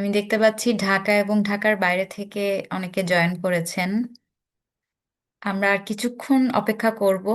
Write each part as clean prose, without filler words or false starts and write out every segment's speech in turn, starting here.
আমি দেখতে পাচ্ছি ঢাকা এবং ঢাকার বাইরে থেকে অনেকে জয়েন করেছেন। আমরা আর কিছুক্ষণ অপেক্ষা করব।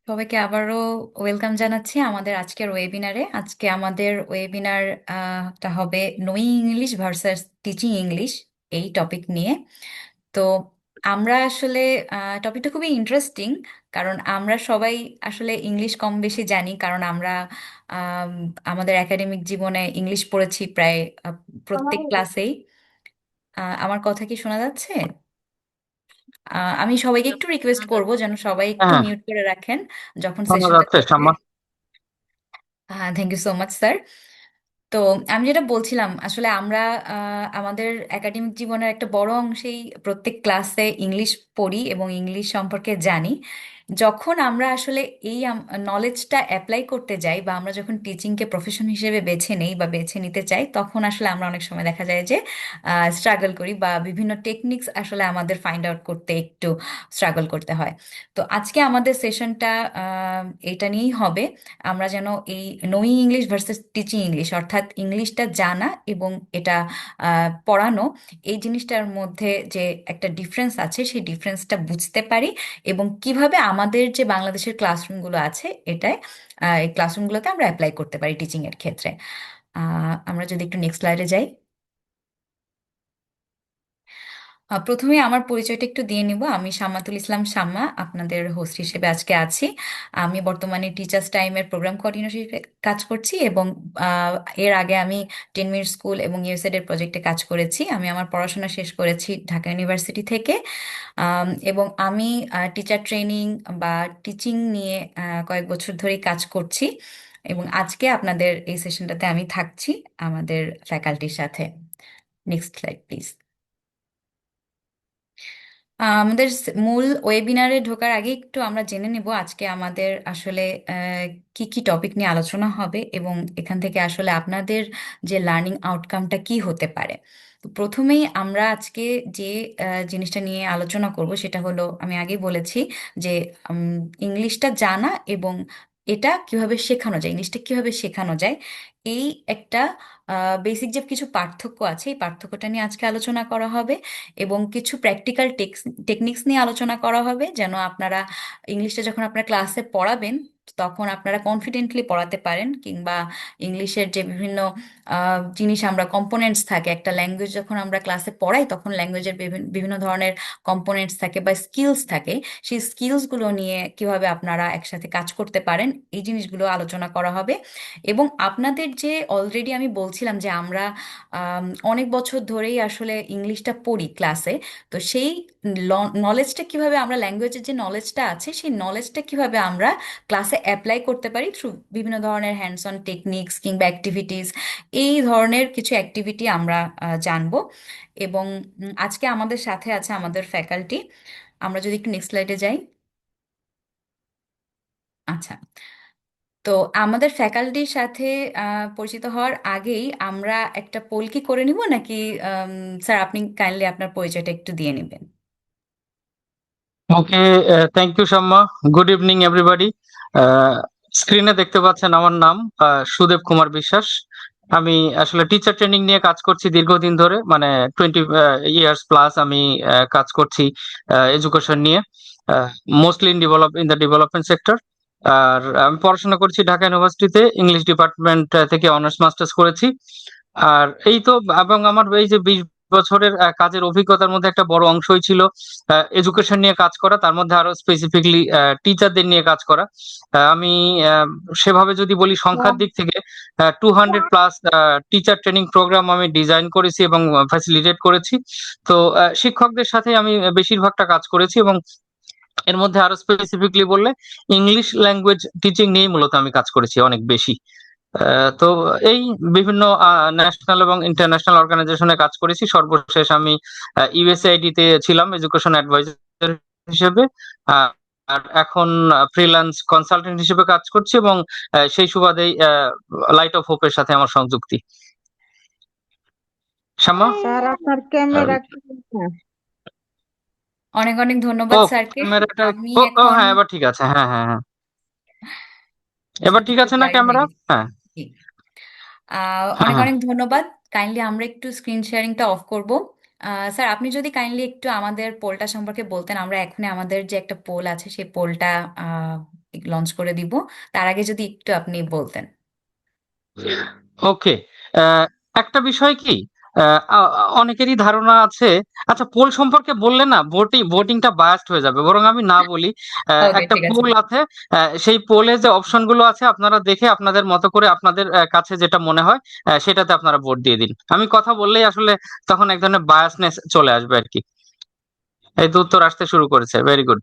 সবাইকে আবারও ওয়েলকাম জানাচ্ছি আমাদের আজকের ওয়েবিনারে। আজকে আমাদের ওয়েবিনার টা হবে knowing English versus teaching English, এই টপিক নিয়ে। তো আমরা আসলে টপিকটা খুবই ইন্টারেস্টিং, কারণ আমরা সবাই আসলে ইংলিশ কম বেশি জানি, কারণ আমরা আম, আমাদের একাডেমিক জীবনে ইংলিশ পড়েছি প্রায় প্রত্যেক ক্লাসেই। আমার কথা কি শোনা যাচ্ছে? আমি সবাইকে একটু রিকোয়েস্ট করব যেন সবাই একটু হ্যাঁ, মিউট করে রাখেন যখন শোনা সেশনটা যাচ্ছে চলছে। সাম্মা। Thank you so much sir. তো আমি যেটা বলছিলাম, আসলে আমরা আমাদের একাডেমিক জীবনের একটা বড় অংশেই প্রত্যেক ক্লাসে ইংলিশ পড়ি এবং ইংলিশ সম্পর্কে জানি। যখন আমরা আসলে এই নলেজটা অ্যাপ্লাই করতে যাই, বা আমরা যখন টিচিংকে প্রফেশন হিসেবে বেছে নেই বা বেছে নিতে চাই, তখন আসলে আমরা অনেক সময় দেখা যায় যে স্ট্রাগল করি, বা বিভিন্ন টেকনিক্স আসলে আমাদের ফাইন্ড আউট করতে একটু স্ট্রাগল করতে হয়। তো আজকে আমাদের সেশনটা এটা নিয়েই হবে। আমরা যেন এই knowing English versus teaching English, অর্থাৎ ইংলিশটা জানা এবং এটা পড়ানো, এই জিনিসটার মধ্যে যে একটা ডিফারেন্স আছে সেই ডিফারেন্সটা বুঝতে পারি, এবং কিভাবে আমাদের যে বাংলাদেশের ক্লাসরুমগুলো আছে এটায় এই ক্লাসরুমগুলোতে আমরা অ্যাপ্লাই করতে পারি টিচিং এর ক্ষেত্রে। আমরা যদি একটু নেক্সট স্লাইডে যাই। প্রথমে আমার পরিচয়টা একটু দিয়ে নিব। আমি শাম্মাতুল ইসলাম শাম্মা, আপনাদের হোস্ট হিসেবে আজকে আছি। আমি বর্তমানে টিচার্স টাইমের প্রোগ্রাম কোঅর্ডিনেটর হিসেবে কাজ করছি, এবং আহ, এর আগে আমি 10 মিনিট স্কুল এবং ইউএসএড এর প্রজেক্টে কাজ করেছি। আমি আমার পড়াশোনা শেষ করেছি ঢাকা ইউনিভার্সিটি থেকে। এবং আমি টিচার ট্রেনিং বা টিচিং নিয়ে কয়েক বছর ধরেই কাজ করছি, এবং আজকে আপনাদের এই সেশনটাতে আমি থাকছি আমাদের ফ্যাকাল্টির সাথে। Next slide please. আমাদের মূল ওয়েবিনারে ঢোকার আগে একটু আমরা জেনে নেব আজকে আমাদের আসলে কি কি টপিক নিয়ে আলোচনা হবে, এবং এখান থেকে আসলে আপনাদের যে লার্নিং আউটকামটা কি হতে পারে। তো প্রথমেই আমরা আজকে যে জিনিসটা নিয়ে আলোচনা করব সেটা হলো, আমি আগেই বলেছি যে ইংলিশটা জানা এবং এটা কিভাবে শেখানো যায়, ইংলিশটা কিভাবে শেখানো যায়, এই একটা বেসিক যে কিছু পার্থক্য আছে এই পার্থক্যটা নিয়ে আজকে আলোচনা করা হবে, এবং কিছু প্র্যাকটিক্যাল টেকনিক্স নিয়ে আলোচনা করা হবে, যেন আপনারা ইংলিশটা যখন আপনার ক্লাসে পড়াবেন তখন আপনারা কনফিডেন্টলি পড়াতে পারেন, কিংবা ইংলিশের যে বিভিন্ন জিনিস আমরা কম্পোনেন্টস থাকে, একটা ল্যাঙ্গুয়েজ যখন আমরা ক্লাসে পড়াই তখন ল্যাঙ্গুয়েজের বিভিন্ন বিভিন্ন ধরনের কম্পোনেন্টস থাকে বা স্কিলস থাকে, সেই স্কিলসগুলো নিয়ে কিভাবে আপনারা একসাথে কাজ করতে পারেন এই জিনিসগুলো আলোচনা করা হবে। এবং আপনাদের যে অলরেডি আমি বলছিলাম যে আমরা অনেক বছর ধরেই আসলে ইংলিশটা পড়ি ক্লাসে, তো সেই নলেজটা কিভাবে আমরা, ল্যাঙ্গুয়েজের যে নলেজটা আছে সেই নলেজটা কিভাবে আমরা ক্লাসে অ্যাপ্লাই করতে পারি থ্রু বিভিন্ন ধরনের হ্যান্ডস অন টেকনিক্স কিংবা অ্যাক্টিভিটিস, এই ধরনের কিছু অ্যাক্টিভিটি আমরা জানবো। এবং আজকে আমাদের সাথে আছে আমাদের ফ্যাকাল্টি। আমরা যদি একটু নেক্সট স্লাইডে যাই। আচ্ছা, তো আমাদের ফ্যাকাল্টির সাথে পরিচিত হওয়ার আগেই আমরা একটা পোল কি করে নিব নাকি? স্যার, আপনি কাইন্ডলি আপনার পরিচয়টা একটু দিয়ে নেবেন। Okay, thank you Shamma. Good evening everybody. স্ক্রিনে দেখতে পাচ্ছেন আমার নাম সুদেব কুমার বিশ্বাস। আমি আসলে টিচার ট্রেনিং নিয়ে কাজ করছি দীর্ঘদিন ধরে, মানে 20 ইয়ার্স প্লাস আমি কাজ করছি এডুকেশন নিয়ে, mostly in the development sector. আর আমি পড়াশোনা করছি ঢাকা ইউনিভার্সিটিতে, ইংলিশ ডিপার্টমেন্ট থেকে অনার্স মাস্টার্স করেছি। আর এই তো, এবং আমার এই যে 20 বছরের কাজের অভিজ্ঞতার মধ্যে একটা বড় অংশই ছিল এডুকেশন নিয়ে কাজ করা, তার মধ্যে আরো স্পেসিফিকলি টিচারদের নিয়ে কাজ করা। আমি আহ, সেভাবে যদি বলি সংখ্যার দিক থেকে 200+ টিচার ট্রেনিং প্রোগ্রাম আমি ডিজাইন করেছি এবং ফ্যাসিলিটেট করেছি। তো শিক্ষকদের সাথে আমি বেশিরভাগটা কাজ করেছি, এবং এর মধ্যে আরো স্পেসিফিকলি বললে ইংলিশ ল্যাঙ্গুয়েজ টিচিং নিয়েই মূলত আমি কাজ করেছি অনেক বেশি। তো এই বিভিন্ন ন্যাশনাল এবং ইন্টারন্যাশনাল অর্গানাইজেশনে কাজ করেছি। সর্বশেষ আমি ইউএসআইডি তে ছিলাম এডুকেশন অ্যাডভাইজার হিসেবে। আহ, আর এখন ফ্রিল্যান্স কনসালটেন্ট হিসেবে কাজ করছি, এবং সেই সুবাদেই লাইট অফ হোপের সাথে আমার সংযুক্তি। শ্যামা। স্যার আপনার ক্যামেরা অনেক অনেক ও, ধন্যবাদ স্যারকে। ক্যামেরাটা। আমি ও ও এখন, হ্যাঁ, এবার ঠিক আছে। হ্যাঁ, হ্যাঁ, হ্যাঁ, জি, এবার ঠিক একটু আছে না ব্লারি হয়ে ক্যামেরা? গেছে। হ্যাঁ, জি। হ্যাঁ, অনেক হ্যাঁ। অনেক ধন্যবাদ। কাইন্ডলি আমরা একটু স্ক্রিন শেয়ারিংটা অফ করব। স্যার, আপনি যদি কাইন্ডলি একটু আমাদের পোলটা সম্পর্কে বলতেন, আমরা এখনই আমাদের যে একটা পোল আছে সেই পোলটা লঞ্চ করে দিব। তার আগে যদি একটু আপনি বলতেন। ওকে। একটা বিষয় কি, অনেকেরই ধারণা আছে, আচ্ছা পোল সম্পর্কে বললে না ভোটিংটা বায়াসড হয়ে যাবে, বরং আমি না বলি। ওকে, একটা ঠিক আছে। পোল আছে, সেই পোলে যে অপশন গুলো আছে আপনারা দেখে আপনাদের মতো করে আপনাদের কাছে যেটা মনে হয় সেটাতে আপনারা ভোট দিয়ে দিন। আমি কথা বললেই আসলে তখন এক ধরনের বায়াসনেস চলে আসবে আর কি। এই তো উত্তর আসতে শুরু করেছে, ভেরি গুড।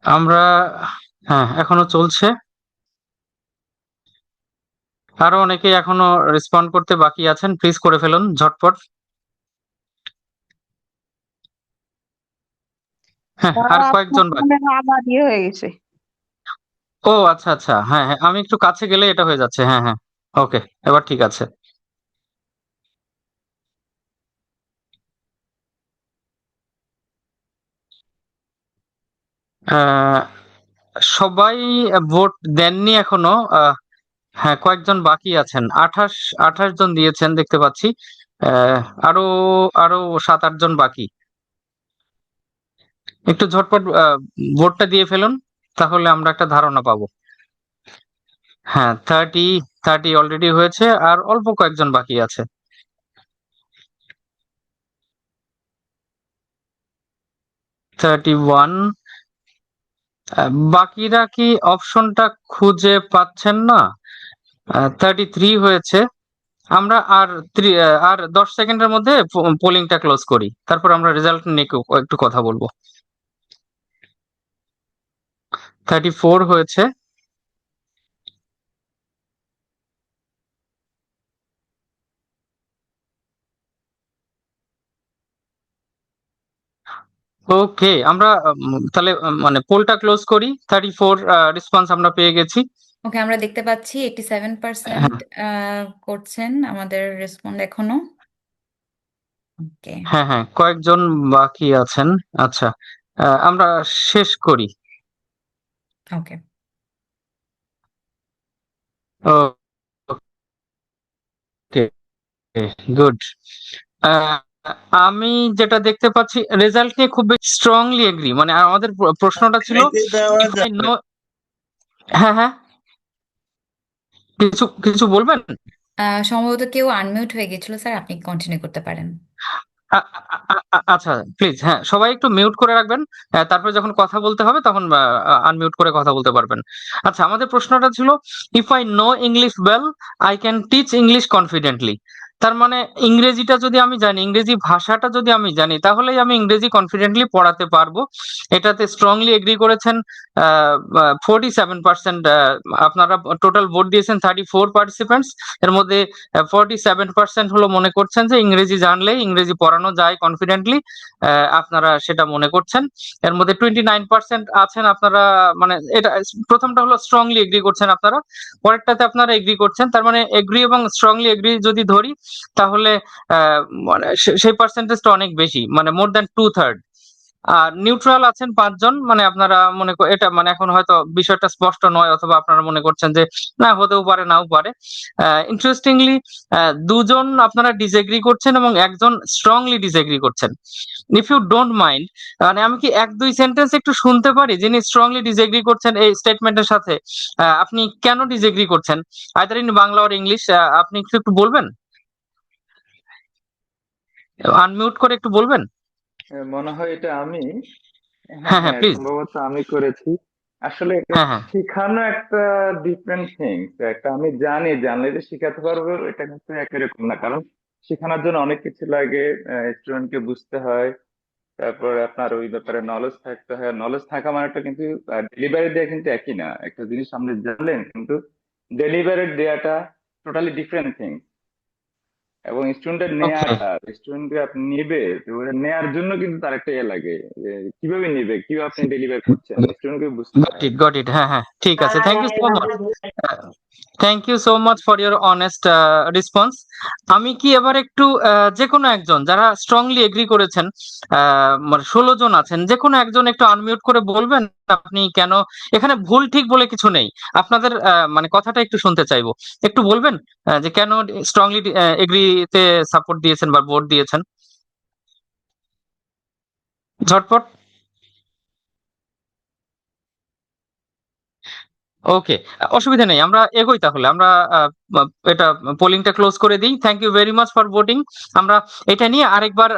আমরা, হ্যাঁ এখনো চলছে, আরো অনেকে এখনো রেসপন্ড করতে বাকি আছেন, প্লিজ করে ফেলুন ঝটপট। হ্যাঁ, আর আপনার কয়েকজন বাকি। মনে হয় আবার ইয়ে হয়ে গেছে। ও আচ্ছা আচ্ছা, হ্যাঁ হ্যাঁ, আমি একটু কাছে গেলে এটা হয়ে যাচ্ছে। হ্যাঁ হ্যাঁ, ওকে, এবার ঠিক আছে। আহ, সবাই ভোট দেননি এখনো। হ্যাঁ, কয়েকজন বাকি আছেন। 28 জন দিয়েছেন দেখতে পাচ্ছি। আহ, আরো আরো 7-8 জন বাকি। একটু ঝটপট ভোটটা দিয়ে ফেলুন, তাহলে আমরা একটা ধারণা পাবো। হ্যাঁ, 30 অলরেডি হয়েছে, আর অল্প কয়েকজন বাকি আছে। 31। বাকিরা কি অপশনটা খুঁজে পাচ্ছেন না? 33 হয়েছে। আমরা আর 10 সেকেন্ডের মধ্যে পোলিংটা ক্লোজ করি, তারপর আমরা রেজাল্ট নিয়ে একটু কথা বলবো। 34 হয়েছে। ওকে, আমরা তাহলে মানে পোলটা ক্লোজ করি। 34 রেসপন্স আমরা পেয়ে গেছি। ওকে, আমরা দেখতে পাচ্ছি 87% হ্যাঁ করছেন আমাদের রেসপন্ড এখনো। ওকে। হ্যাঁ হ্যাঁ, কয়েকজন বাকি আছেন। আচ্ছা, আমরা শেষ করি। ওকে। ওকে, গুড। আমি যেটা দেখতে পাচ্ছি রেজাল্ট নিয়ে খুব স্ট্রংলি এগ্রি, মানে আমাদের প্রশ্নটা ছিল একে দেওয়া ইফ আই যাবে। নো। হ্যাঁ হ্যাঁ, কিছু কিছু বলবেন? সম্ভবত কেউ আনমিউট হয়ে গেছিল স্যার, আপনি কন্টিনিউ করতে পারেন। আচ্ছা, প্লিজ, হ্যাঁ, সবাই একটু মিউট করে রাখবেন। তারপরে যখন কথা বলতে হবে তখন আনমিউট করে কথা বলতে পারবেন। আচ্ছা, আমাদের প্রশ্নটা ছিল if I know English well I can teach English confidently. তার মানে ইংরেজিটা যদি আমি জানি, ইংরেজি ভাষাটা যদি আমি জানি, তাহলেই আমি ইংরেজি কনফিডেন্টলি পড়াতে পারবো। এটাতে স্ট্রংলি এগ্রি করেছেন 47%। আপনারা টোটাল ভোট দিয়েছেন 34 পার্টিসিপেন্টস, এর মধ্যে 47% হলো মনে করছেন যে ইংরেজি জানলেই ইংরেজি পড়ানো যায় কনফিডেন্টলি। আপনারা সেটা মনে করছেন। এর মধ্যে 29% আছেন আপনারা, মানে এটা প্রথমটা হলো স্ট্রংলি এগ্রি করছেন আপনারা, পরেরটাতে আপনারা এগ্রি করছেন। তার মানে এগ্রি এবং স্ট্রংলি এগ্রি যদি ধরি, তাহলে মানে সেই পার্সেন্টেজটা অনেক বেশি, মানে মোর দ্যান 2/3। আর নিউট্রাল আছেন 5 জন, মানে আপনারা মনে এটা মানে এখন হয়তো বিষয়টা স্পষ্ট নয়, অথবা আপনারা মনে করছেন যে না, হতেও পারে নাও পারে। ইন্টারেস্টিংলি 2 জন আপনারা ডিসএগ্রি করছেন এবং একজন স্ট্রংলি ডিসএগ্রি করছেন। ইফ ইউ ডোন্ট মাইন্ড, মানে আমি কি 1-2 সেন্টেন্স একটু শুনতে পারি? যিনি স্ট্রংলি ডিসএগ্রি করছেন এই স্টেটমেন্টের সাথে, আপনি কেন ডিসএগ্রি করছেন, either in Bangla or English, আপনি একটু একটু বলবেন? আনমিউট করে একটু বলবেন। মনে হয় এটা আমি। হ্যাঁ হ্যাঁ হ্যাঁ, হ্যাঁ, প্লিজ। সম্ভবত আমি করেছি। আসলে এটা হ্যাঁ হ্যাঁ, শেখানো একটা ডিফারেন্ট থিংস। একটা আমি জানি, জানলে যে শেখাতে পারবো, এটা কিন্তু একই রকম না। কারণ শেখানোর জন্য অনেক কিছু লাগে। স্টুডেন্টকে বুঝতে হয়, তারপরে আপনার ওই ব্যাপারে নলেজ থাকতে হয়। নলেজ থাকা মানেটা কিন্তু ডেলিভারি দেওয়া কিন্তু একই না। একটা জিনিস আপনি জানলেন, কিন্তু ডেলিভারি দেওয়াটা টোটালি ডিফারেন্ট থিং। এবং স্টুডেন্টের ওকে, নেয়াটা, স্টুডেন্টকে আপনি নিবে, তো ওটা নেয়ার জন্য কিন্তু তার একটা ইয়ে লাগে, যে কিভাবে নিবে, কিভাবে আপনি ডেলিভার করছেন, স্টুডেন্টকে বুঝতে গট হয়। ইট গট ইট, হ্যাঁ হ্যাঁ, ঠিক আছে, thank you so much. Thank you so much for your honest response. আমি কি এবার একটু যে কোনো একজন যারা স্ট্রংলি এগ্রি করেছেন, মানে 16 জন আছেন, যে কোনো একজন একটু আনমিউট করে বলবেন আপনি কেন? এখানে ভুল ঠিক বলে কিছু নেই, আপনাদের মানে কথাটা একটু শুনতে চাইবো। একটু বলবেন যে কেন স্ট্রংলি এগ্রিতে সাপোর্ট দিয়েছেন বা ভোট দিয়েছেন, ঝটপট। ওকে, অসুবিধা নেই, আমরা এগোই তাহলে। আমরা আহ, এটা পোলিংটা ক্লোজ করে দিই। Thank you very much for voting. আমরা এটা নিয়ে আরেকবার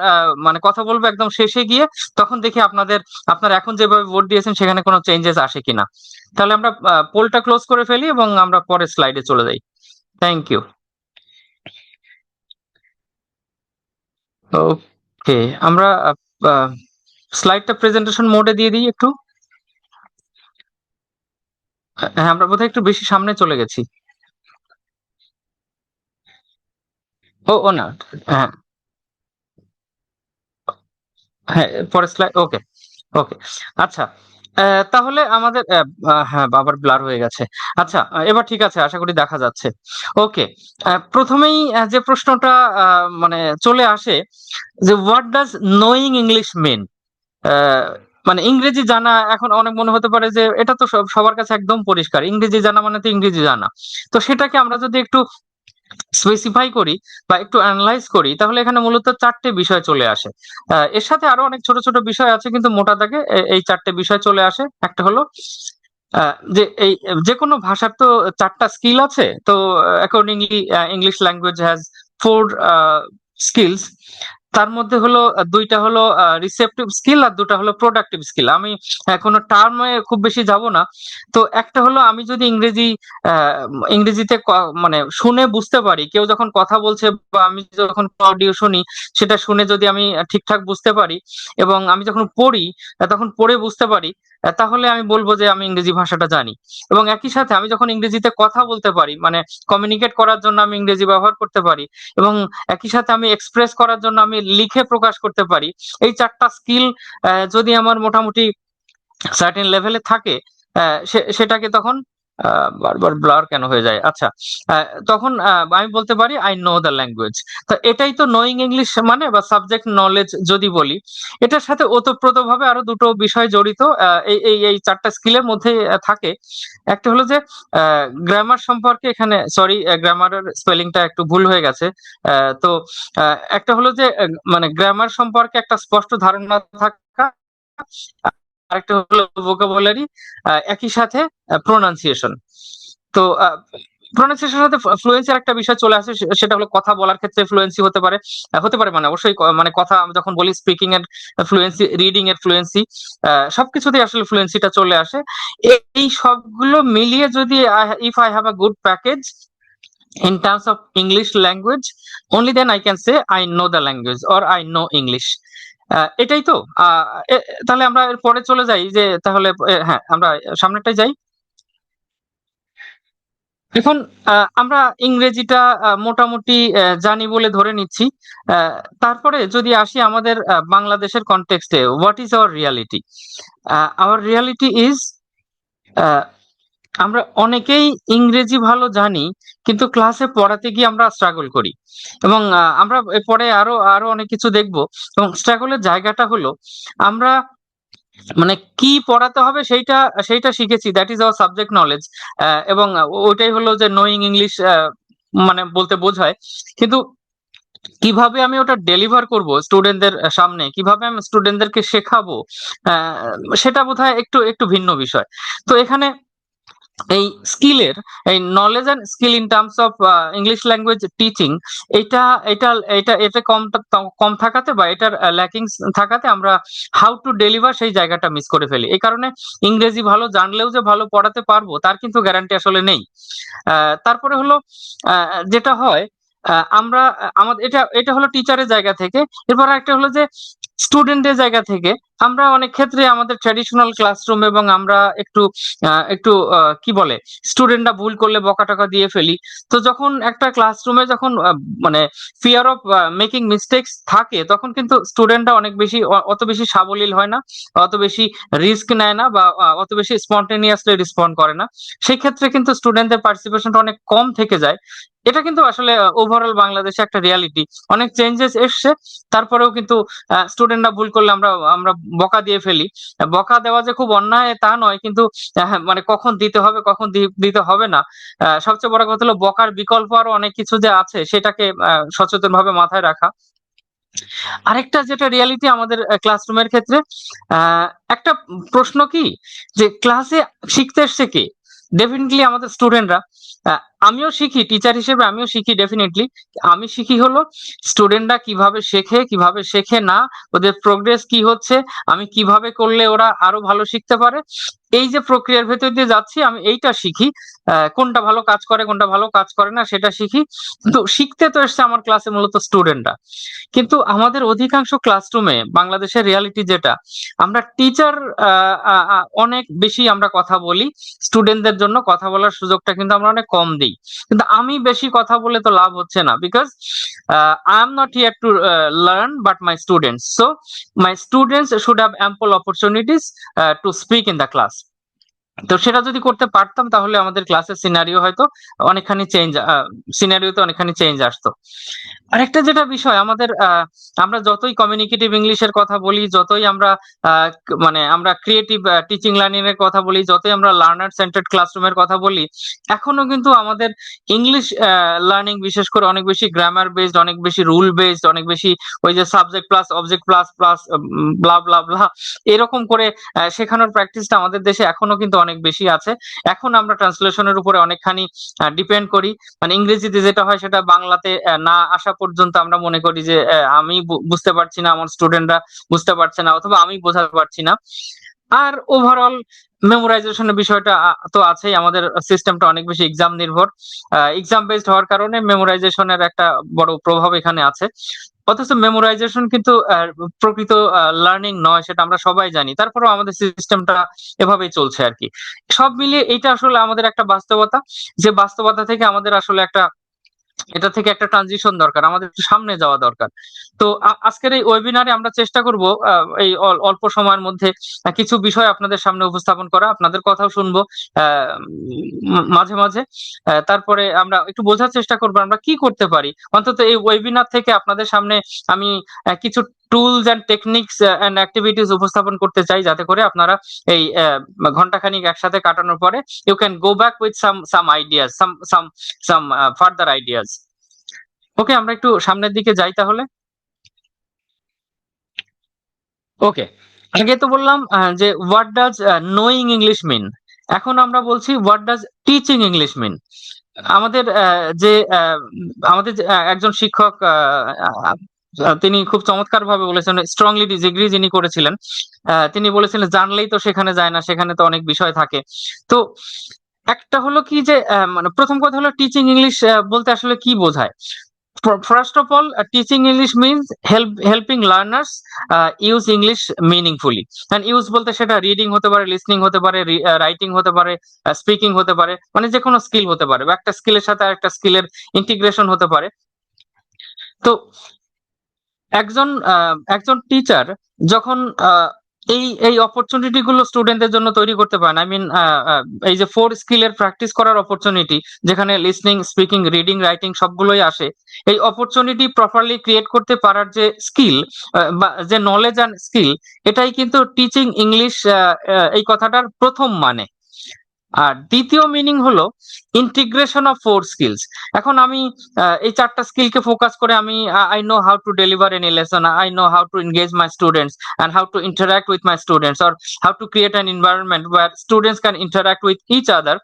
মানে কথা বলবো একদম শেষে গিয়ে, তখন দেখি আপনারা এখন যেভাবে ভোট দিয়েছেন সেখানে কোনো চেঞ্জেস আসে কিনা। তাহলে আমরা পোলটা ক্লোজ করে ফেলি এবং আমরা পরের স্লাইডে চলে যাই। Thank you. ওকে, আমরা স্লাইডটা প্রেজেন্টেশন মোডে দিয়ে দিই একটু। হ্যাঁ, আমরা বোধহয় একটু বেশি সামনে চলে গেছি। ও ও না, হ্যাঁ হ্যাঁ, পরের স্লাইড, ওকে। ওকে, আচ্ছা। তাহলে আমাদের হ্যাঁ, আবার ব্লার হয়ে গেছে। আচ্ছা, এবার ঠিক আছে, আশা করি দেখা যাচ্ছে। ওকে, প্রথমেই যে প্রশ্নটা মানে চলে আসে, যে হোয়াট ডাজ নোয়িং ইংলিশ মিন? মানে ইংরেজি জানা, এখন অনেক মনে হতে পারে যে এটা তো সবার কাছে একদম পরিষ্কার, ইংরেজি জানা মানে তো ইংরেজি জানা। তো সেটাকে আমরা যদি একটু স্পেসিফাই করি বা একটু অ্যানালাইজ করি, তাহলে এখানে মূলত চারটে বিষয় চলে আসে। এর সাথে আরো অনেক ছোট ছোট বিষয় আছে, কিন্তু মোটা দাগে এই চারটে বিষয় চলে আসে। একটা হলো যে এই যে কোনো ভাষার তো চারটা স্কিল আছে। তো accordingly English language has four skills. তার মধ্যে হলো দুইটা হলো রিসেপটিভ স্কিল, আর দুটা হলো প্রোডাক্টিভ স্কিল। আমি কোনো টার্মে খুব বেশি যাব না। তো একটা হলো, আমি যদি আহ, ইংরেজিতে মানে শুনে বুঝতে পারি, কেউ যখন কথা বলছে বা আমি যখন অডিও শুনি, সেটা শুনে যদি আমি ঠিকঠাক বুঝতে পারি, এবং আমি যখন পড়ি তখন পড়ে বুঝতে পারি, তাহলে আমি বলবো যে আমি ইংরেজি ভাষাটা জানি। এবং একই সাথে আমি যখন ইংরেজিতে কথা বলতে পারি, মানে কমিউনিকেট করার জন্য আমি ইংরেজি ব্যবহার করতে পারি, এবং একই সাথে আমি এক্সপ্রেস করার জন্য আমি লিখে প্রকাশ করতে পারি, এই চারটা স্কিল যদি আমার মোটামুটি সার্টেন লেভেলে থাকে, সেটাকে তখন বারবার ব্লার কেন হয়ে যায়, আচ্ছা, তখন আমি বলতে পারি আই নো দ্য ল্যাঙ্গুয়েজ। তো এটাই তো নোয়িং ইংলিশ মানে, বা সাবজেক্ট নলেজ যদি বলি। এটার সাথে ওতপ্রোতভাবে আরো দুটো বিষয় জড়িত এই এই এই চারটা স্কিলের মধ্যে থাকে। একটা হলো যে গ্রামার সম্পর্কে, এখানে সরি, গ্রামারের স্পেলিংটা একটু ভুল হয়ে গেছে। তো একটা হলো যে মানে গ্রামার সম্পর্কে একটা স্পষ্ট ধারণা থাকা, আরেকটা হলো ভোকাবুলারি, একই সাথে প্রোনাউন্সিয়েশন। তো প্রোনাউন্সিয়েশনের সাথে ফ্লুয়েন্সির একটা বিষয় চলে আসে, সেটা হলো কথা বলার ক্ষেত্রে ফ্লুয়েন্সি হতে পারে মানে অবশ্যই মানে কথা আমি যখন বলি, স্পিকিং এর ফ্লুয়েন্সি, রিডিং এর ফ্লুয়েন্সি, সবকিছুতেই আসলে ফ্লুয়েন্সিটা চলে আসে। এই সবগুলো মিলিয়ে যদি if I have a good package in terms of English language, only then I can say I know the language or I know English. এটাই তো। তাহলে আমরা এর পরে চলে যাই, যে তাহলে হ্যাঁ, আমরা সামনেটাই যাই। এখন আমরা ইংরেজিটা মোটামুটি জানি বলে ধরে নিচ্ছি। আহ, তারপরে যদি আসি আমাদের বাংলাদেশের কনটেক্সটে, what is our reality? Our reality is, আমরা অনেকেই ইংরেজি ভালো জানি, কিন্তু ক্লাসে পড়াতে গিয়ে আমরা স্ট্রাগল করি। এবং আমরা পরে আরো আরো অনেক কিছু দেখব। এবং স্ট্রাগলের জায়গাটা হলো, আমরা মানে কি পড়াতে হবে সেইটা সেইটা শিখেছি, that is our subject knowledge. এবং ওইটাই হলো যে নোয়িং ইংলিশ মানে বলতে বোঝায়। কিন্তু কিভাবে আমি ওটা ডেলিভার করব স্টুডেন্টদের সামনে, কিভাবে আমি স্টুডেন্টদেরকে শেখাবো, আহ, সেটা বোধহয় একটু একটু ভিন্ন বিষয়। তো এখানে এই স্কিলের, এই knowledge and skill in terms of English language teaching, এটা এটা এটা এটা কম থাকাতে, বা এটার ল্যাকিংস থাকাতে, আমরা হাউ টু ডেলিভার সেই জায়গাটা মিস করে ফেলি। এই কারণে ইংরেজি ভালো জানলেও যে ভালো পড়াতে পারবো, তার কিন্তু গ্যারান্টি আসলে নেই। তারপরে হলো যেটা হয়, আমরা আমাদের এটা এটা হলো টিচারের জায়গা থেকে। এরপর একটা হলো যে স্টুডেন্টের জায়গা থেকে, আমরা অনেক ক্ষেত্রে আমাদের ট্র্যাডিশনাল ক্লাসরুম, এবং আমরা একটু একটু কি বলে, স্টুডেন্টরা ভুল করলে বকা টকা দিয়ে ফেলি। তো যখন একটা ক্লাসরুমে যখন মানে ফিয়ার অফ মেকিং মিস্টেক্স থাকে, তখন কিন্তু স্টুডেন্টরা অনেক বেশি অত বেশি সাবলীল হয় না, অত বেশি রিস্ক নেয় না, বা অত বেশি স্পন্টেনিয়াসলি রেসপন্ড করে না। সেই ক্ষেত্রে কিন্তু স্টুডেন্টদের পার্টিসিপেশনটা অনেক কম থেকে যায়। এটা কিন্তু আসলে ওভারঅল বাংলাদেশে একটা রিয়ালিটি। অনেক চেঞ্জেস এসছে, তারপরেও কিন্তু স্টুডেন্টরা ভুল করলে আমরা আমরা বকা দিয়ে ফেলি। বকা দেওয়া যে খুব অন্যায় তা নয়, কিন্তু মানে কখন দিতে হবে কখন দিতে হবে না, সবচেয়ে বড় কথা হলো বকার বিকল্প আরো অনেক কিছু যে আছে, সেটাকে সচেতন ভাবে মাথায় রাখা। আরেকটা যেটা রিয়ালিটি আমাদের ক্লাসরুমের ক্ষেত্রে, আহ, একটা প্রশ্ন কি, যে ক্লাসে শিখতে এসছে কে? ডেফিনেটলি আমাদের স্টুডেন্টরা। আমিও শিখি, টিচার হিসেবে আমিও শিখি ডেফিনেটলি। আমি শিখি হলো স্টুডেন্টরা কিভাবে শেখে, কিভাবে শেখে না, ওদের প্রোগ্রেস কি হচ্ছে, আমি কিভাবে করলে ওরা আরো ভালো শিখতে পারে, এই যে প্রক্রিয়ার ভেতর দিয়ে যাচ্ছি, আমি এইটা শিখি। কোনটা ভালো কাজ করে, কোনটা ভালো কাজ করে না, সেটা শিখি। কিন্তু শিখতে তো এসছে আমার ক্লাসে মূলত স্টুডেন্টরা। কিন্তু আমাদের অধিকাংশ ক্লাসরুমে বাংলাদেশের রিয়ালিটি যেটা, আমরা টিচার অনেক বেশি আমরা কথা বলি, স্টুডেন্টদের জন্য কথা বলার সুযোগটা কিন্তু আমরা অনেক কম দিই। বলি, কিন্তু আমি বেশি কথা বলে তো লাভ হচ্ছে না, because I am not here to learn but my students, so my students should have ample opportunities to speak in the class. তো সেটা যদি করতে পারতাম তাহলে আমাদের ক্লাসের সিনারিও হয়তো অনেকখানি চেঞ্জ, সিনারিওতে অনেকখানি চেঞ্জ আসতো। আরেকটা যেটা বিষয় আমাদের, আমরা যতই কমিউনিকেটিভ ইংলিশের কথা বলি, যতই আমরা মানে আমরা ক্রিয়েটিভ টিচিং লার্নিং এর কথা বলি, যতই আমরা লার্নার সেন্টার্ড ক্লাসরুমের কথা বলি, এখনো কিন্তু আমাদের ইংলিশ লার্নিং বিশেষ করে অনেক বেশি গ্রামার বেসড, অনেক বেশি রুল বেসড, অনেক বেশি ওই যে subject plus object plus plus blah blah blah এরকম করে শেখানোর প্র্যাকটিসটা আমাদের দেশে এখনো কিন্তু অনেক বেশি আছে। এখন আমরা ট্রান্সলেশনের উপরে অনেকখানি ডিপেন্ড করি, মানে ইংরেজিতে যেটা হয় সেটা বাংলাতে না আসা পর্যন্ত আমরা মনে করি যে আমি বুঝতে পারছি না, আমার স্টুডেন্টরা বুঝতে পারছে না, অথবা আমি বোঝাতে পারছি না। আর ওভারঅল মেমোরাইজেশনের বিষয়টা তো আছেই, আমাদের সিস্টেমটা অনেক বেশি এক্সাম নির্ভর, এক্সাম বেসড হওয়ার কারণে মেমোরাইজেশনের একটা বড় প্রভাব এখানে আছে। অথচ মেমোরাইজেশন কিন্তু প্রকৃত লার্নিং নয়, সেটা আমরা সবাই জানি, তারপরেও আমাদের সিস্টেমটা এভাবেই চলছে আর কি। সব মিলিয়ে এটা আসলে আমাদের একটা বাস্তবতা, যে বাস্তবতা থেকে আমাদের আসলে এটা থেকে একটা ট্রানজিশন দরকার, আমাদের একটু সামনে যাওয়া দরকার। তো আজকের এই ওয়েবিনারে আমরা চেষ্টা করব এই অল্প সময়ের মধ্যে কিছু বিষয় আপনাদের সামনে উপস্থাপন করা, আপনাদের কথাও শুনবো মাঝে মাঝে। তারপরে আমরা একটু বোঝার চেষ্টা করবো আমরা কি করতে পারি। অন্তত এই ওয়েবিনার থেকে আপনাদের সামনে আমি কিছু tools and techniques and activities উপস্থাপন করতে চাই, যাতে করে আপনারা এই ঘন্টাখানিক একসাথে কাটানোর পরে you can go back with some ideas, some further ideas. Okay, আমরা একটু সামনের দিকে যাই তাহলে। ওকে, আগে তো বললাম যে হোয়াট ডাজ নোয়িং ইংলিশ মিন, এখন আমরা বলছি হোয়াট ডাজ টিচিং ইংলিশ মিন। আমাদের আমাদের একজন শিক্ষক তিনি খুব চমৎকার ভাবে বলেছেন, স্ট্রংলি ডিসএগ্রি যিনি করেছিলেন, তিনি বলেছিলেন জানলেই তো সেখানে যায় না, সেখানে তো অনেক বিষয় থাকে। তো একটা হলো কি যে মানে প্রথম কথা হলো টিচিং ইংলিশ বলতে আসলে কি বোঝায়। First of all, teaching English means helping learners use English meaningfully. And use বলতে সেটা রিডিং হতে পারে, লিসনিং হতে পারে, রাইটিং হতে পারে, স্পিকিং হতে পারে, মানে যে কোনো স্কিল হতে পারে, বা একটা স্কিলের সাথে আরেকটা স্কিলের ইন্টিগ্রেশন হতে পারে। তো একজন টিচার যখন এই এই অপরচুনিটি গুলো স্টুডেন্টদের জন্য তৈরি করতে পারেন, আই মিন এই যে 4 স্কিলের প্র্যাকটিস করার অপরচুনিটি, যেখানে লিসনিং, স্পিকিং, রিডিং, রাইটিং সবগুলোই আসে, এই অপরচুনিটি প্রপারলি ক্রিয়েট করতে পারার যে স্কিল বা যে নলেজ অ্যান্ড স্কিল, এটাই কিন্তু টিচিং ইংলিশ এই কথাটার প্রথম মানে। আর দ্বিতীয় মিনিং হলো ইন্টিগ্রেশন অফ 4 স্কিলস। এখন আমি এই 4টা স্কিলকে ফোকাস করে আমি I know how to deliver any lesson, I know how two engage my students and how to interact with my students, or how to create an environment where students can interact with each other.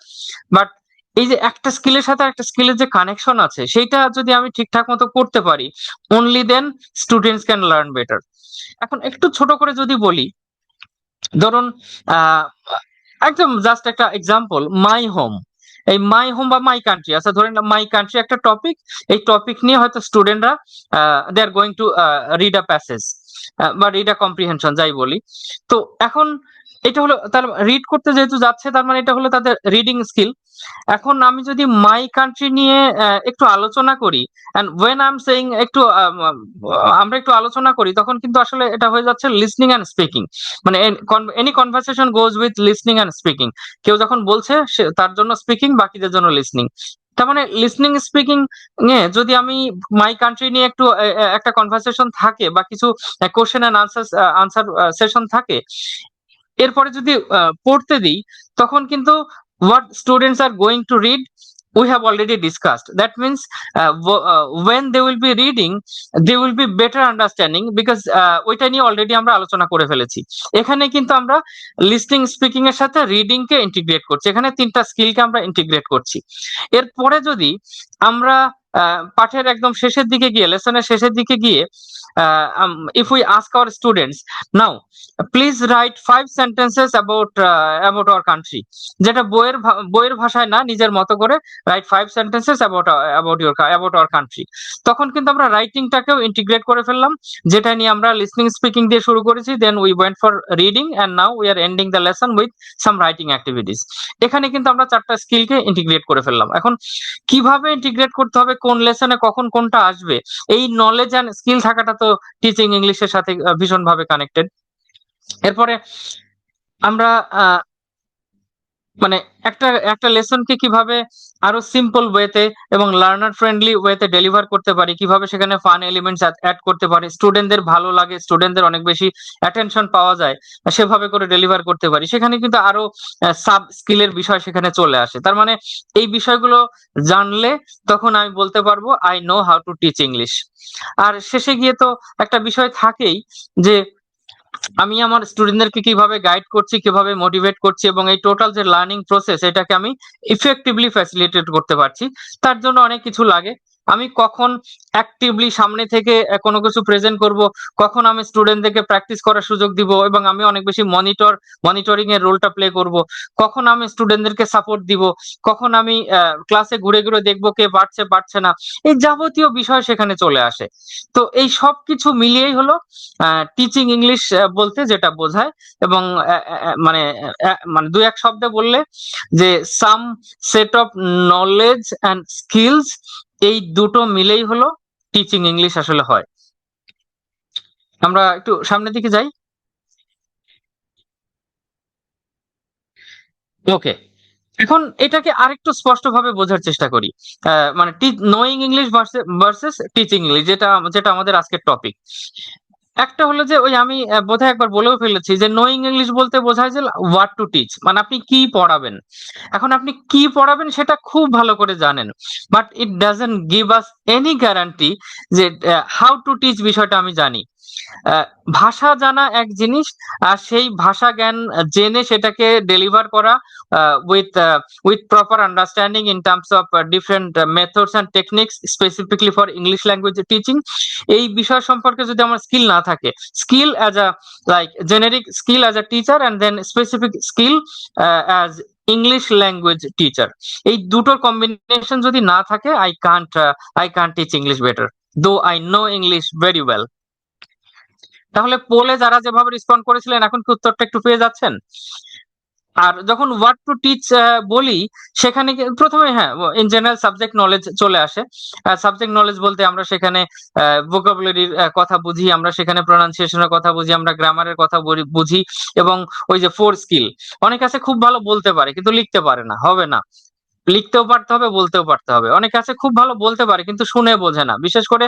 But এই যে একটা স্কিলের সাথে একটা স্কিলের যে connection আছে, সেইটা যদি আমি ঠিকঠাক মতো করতে পারি, only then students can learn better. এখন একটু ছোট করে যদি বলি, ধরুন আহ একদম জাস্ট একটা এক্সাম্পল, মাই হোম। এই মাই হোম বা মাই কান্ট্রি, আচ্ছা ধরেন মাই কান্ট্রি একটা টপিক, এই টপিক নিয়ে হয়তো স্টুডেন্টরা they are going to read a passage বা রিড আ কম্প্রিহেনশন যাই বলি। তো এখন এটা হলো তার রিড করতে যেহেতু যাচ্ছে, তার মানে এটা হলো তাদের রিডিং স্কিল। এখন আমি যদি মাই কান্ট্রি নিয়ে একটু আলোচনা করি, and when I am saying একটু আমরা একটু আলোচনা করি, তখন কিন্তু আসলে এটা হয়ে যাচ্ছে লিসনিং এন্ড স্পিকিং। মানে any conversation goes with listening and speaking. কেউ যখন বলছে তার জন্য স্পিকিং, বাকিদের জন্য লিসনিং। তার মানে লিসনিং স্পিকিং নিয়ে যদি আমি মাই কান্ট্রি নিয়ে একটু একটা কনভারসেশন থাকে, বা কিছু কোশ্চেন এন্ড আনসার সেশন থাকে, এরপরে যদি পড়তে দিই, তখন কিন্তু what students are going to read we have already discussed. That means when they will be reading, they will be better understanding, because ওইটা নিয়ে অলরেডি আমরা আলোচনা করে ফেলেছি। এখানে কিন্তু আমরা লিসনিং, স্পিকিং এর সাথে রিডিং কে ইন্টিগ্রেট করছি, এখানে 3টা স্কিলকে আমরা ইন্টিগ্রেট করছি। এরপরে যদি আমরা পাঠের একদম শেষের দিকে গিয়ে, লেসনের শেষের দিকে গিয়ে, if we ask hour students now please write 5 sentences about our country, যেটা বইয়ের ভাষায় না, নিজের মতো করে right 5 sentences about our country. তখন কিন্তু আমরা রাইটিংটাকেও ইন্টিগ্রেট করে ফেললাম, যেটা নিয়ে আমরা লিসনিং স্পিকিং দিয়ে শুরু করেছি, then we went for reading, and now we are ending the lesson with some writing activities. এখানে কিন্তু আমরা 4টা স্কিলকে ইন্টিগ্রেট করে ফেললাম। এখন কিভাবে ইন্টিগ্রেট করতে হবে, কোন লেসনে কখন কোনটা আসবে, এই নলেজ অ্যান্ড স্কিল থাকাটা তো টিচিং ইংলিশের সাথে ভীষণভাবে কানেক্টেড। এরপরে আমরা মানে একটা একটা লেসনকে কিভাবে আরো সিম্পল ওয়েতে এবং লার্নার ফ্রেন্ডলি ওয়েতে ডেলিভার করতে পারি, কিভাবে সেখানে ফান এলিমেন্টস অ্যাড করতে পারি, স্টুডেন্টদের ভালো লাগে, স্টুডেন্টদের অনেক বেশি অ্যাটেনশন পাওয়া যায়, সেভাবে করে ডেলিভার করতে পারি, সেখানে কিন্তু আরো সাব স্কিলের বিষয় সেখানে চলে আসে। তার মানে এই বিষয়গুলো জানলে তখন আমি বলতে পারবো I know how to teach English. আর শেষে গিয়ে তো একটা বিষয় থাকেই যে আমি আমার স্টুডেন্টদেরকে কিভাবে গাইড করছি, কিভাবে মোটিভেট করছি, এবং এই টোটাল যে লার্নিং প্রসেস এটাকে আমি ইফেক্টিভলি ফ্যাসিলিটেট করতে পারছি। তার জন্য অনেক কিছু লাগে। আমি কখন অ্যাক্টিভলি সামনে থেকে কোনো কিছু প্রেজেন্ট করব, কখন আমি স্টুডেন্টদেরকে প্র্যাকটিস করার সুযোগ দিব, এবং আমি অনেক বেশি মনিটরিং এর রোলটা প্লে করব, কখন আমি স্টুডেন্টদেরকে সাপোর্ট দিব, কখন আমি ক্লাসে ঘুরে ঘুরে দেখবো কে পারছে পারছে না, এই যাবতীয় বিষয় সেখানে চলে আসে। তো এই সব কিছু মিলিয়েই হলো টিচিং ইংলিশ বলতে যেটা বোঝায়। এবং মানে দুই এক শব্দে বললে যে some set of knowledge and skills, এই দুটো মিলেই হলো টিচিং ইংলিশ আসলে হয়। আমরা একটু সামনের দিকে যাই। ওকে, এখন এটাকে আরেকটু স্পষ্টভাবে বোঝার চেষ্টা করি। মানে knowing English versus teaching English, যেটা যেটা আমাদের আজকের টপিক। একটা হলো যে ওই আমি বোধহয় একবার বলেও ফেলেছি যে নোয়িং ইংলিশ বলতে বোঝায় যে হোয়াট টু টিচ, মানে আপনি কি পড়াবেন। এখন আপনি কি পড়াবেন সেটা খুব ভালো করে জানেন, but it doesn't give us any guarantee যে হাউ টু টিচ বিষয়টা আমি জানি। আহ, ভাষা জানা এক জিনিস, আর সেই ভাষা জ্ঞান জেনে সেটাকে ডেলিভার করা with with proper understanding in terms of different methods and techniques specifically for English language teaching, এই বিষয় সম্পর্কে যদি আমার স্কিল না থাকে, skill as a like generic skill as a teacher and then specific skill as English language teacher, এই দুটোর combination যদি না থাকে, I can't teach English better though I know English very well. তাহলে পোলে যারা যেভাবে রেসপন্ড করেছিলেন, এখন কি উত্তরটা একটু পেয়ে যাচ্ছেন? আর যখন হোয়াট টু টিচ বলি, সেখানে প্রথমে হ্যাঁ ইন জেনারেল সাবজেক্ট নলেজ চলে আসে। সাবজেক্ট নলেজ বলতে আমরা সেখানে ভোকাবুলারির কথা বুঝি, আমরা সেখানে প্রনাউন্সিয়েশনের কথা বুঝি, আমরা গ্রামারের কথা বুঝি, এবং ওই যে 4 স্কিল, অনেক আছে খুব ভালো বলতে পারে কিন্তু লিখতে পারে না, হবে না, লিখতেও পারতে হবে, বলতেও পারতে হবে। অনেকে আছে খুব ভালো বলতে পারে কিন্তু শুনে বোঝে না, বিশেষ করে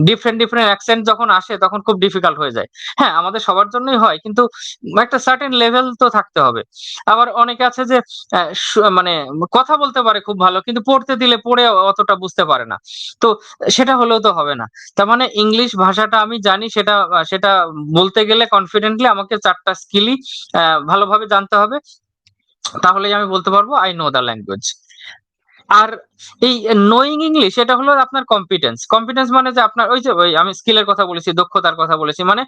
ডিফারেন্ট ডিফারেন্ট অ্যাকসেন্ট যখন আসে তখন খুব ডিফিকাল্ট হয়ে যায়। হ্যাঁ, আমাদের সবার জন্যই হয়, কিন্তু একটা সার্টেন লেভেল তো থাকতে হবে। আবার অনেকে আছে যে মানে কথা বলতে পারে খুব ভালো, কিন্তু পড়তে দিলে পড়ে অতটা বুঝতে পারে না। তো সেটা হলেও তো হবে না। তার মানে ইংলিশ ভাষাটা আমি জানি, সেটা সেটা বলতে গেলে কনফিডেন্টলি আমাকে 4টা স্কিলই ভালোভাবে জানতে হবে, তাহলেই আমি বলতে পারবো আই নো দ্য ল্যাঙ্গুয়েজ। আর এই নোয়িং ইংলিশ এটা হলো আপনার কম্পিটেন্স। কম্পিটেন্স মানে যে আপনার ওই যে ওই আমি স্কিলের কথা বলেছি, দক্ষতার কথা বলেছি, মানে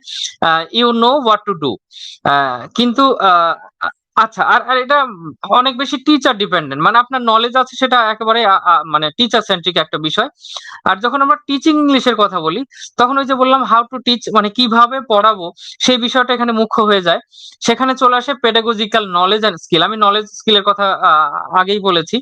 you know what to do. কিন্তু আচ্ছা, আর আর এটা অনেক বেশি টিচার ডিপেন্ডেন্ট, মানে আপনার নলেজ আছে সেটা একেবারে মানে টিচার সেন্ট্রিক একটা বিষয়। আর যখন আমরা টিচিং ইংলিশের কথা বলি, তখন ওই যে বললাম হাউ টু টিচ, মানে কিভাবে পড়াবো, সেই বিষয়টা এখানে মুখ্য হয়ে যায়। সেখানে চলে আসে পেডাগজিক্যাল নলেজ অ্যান্ড স্কিল। আমি নলেজ স্কিলের কথা আগেই বলেছি।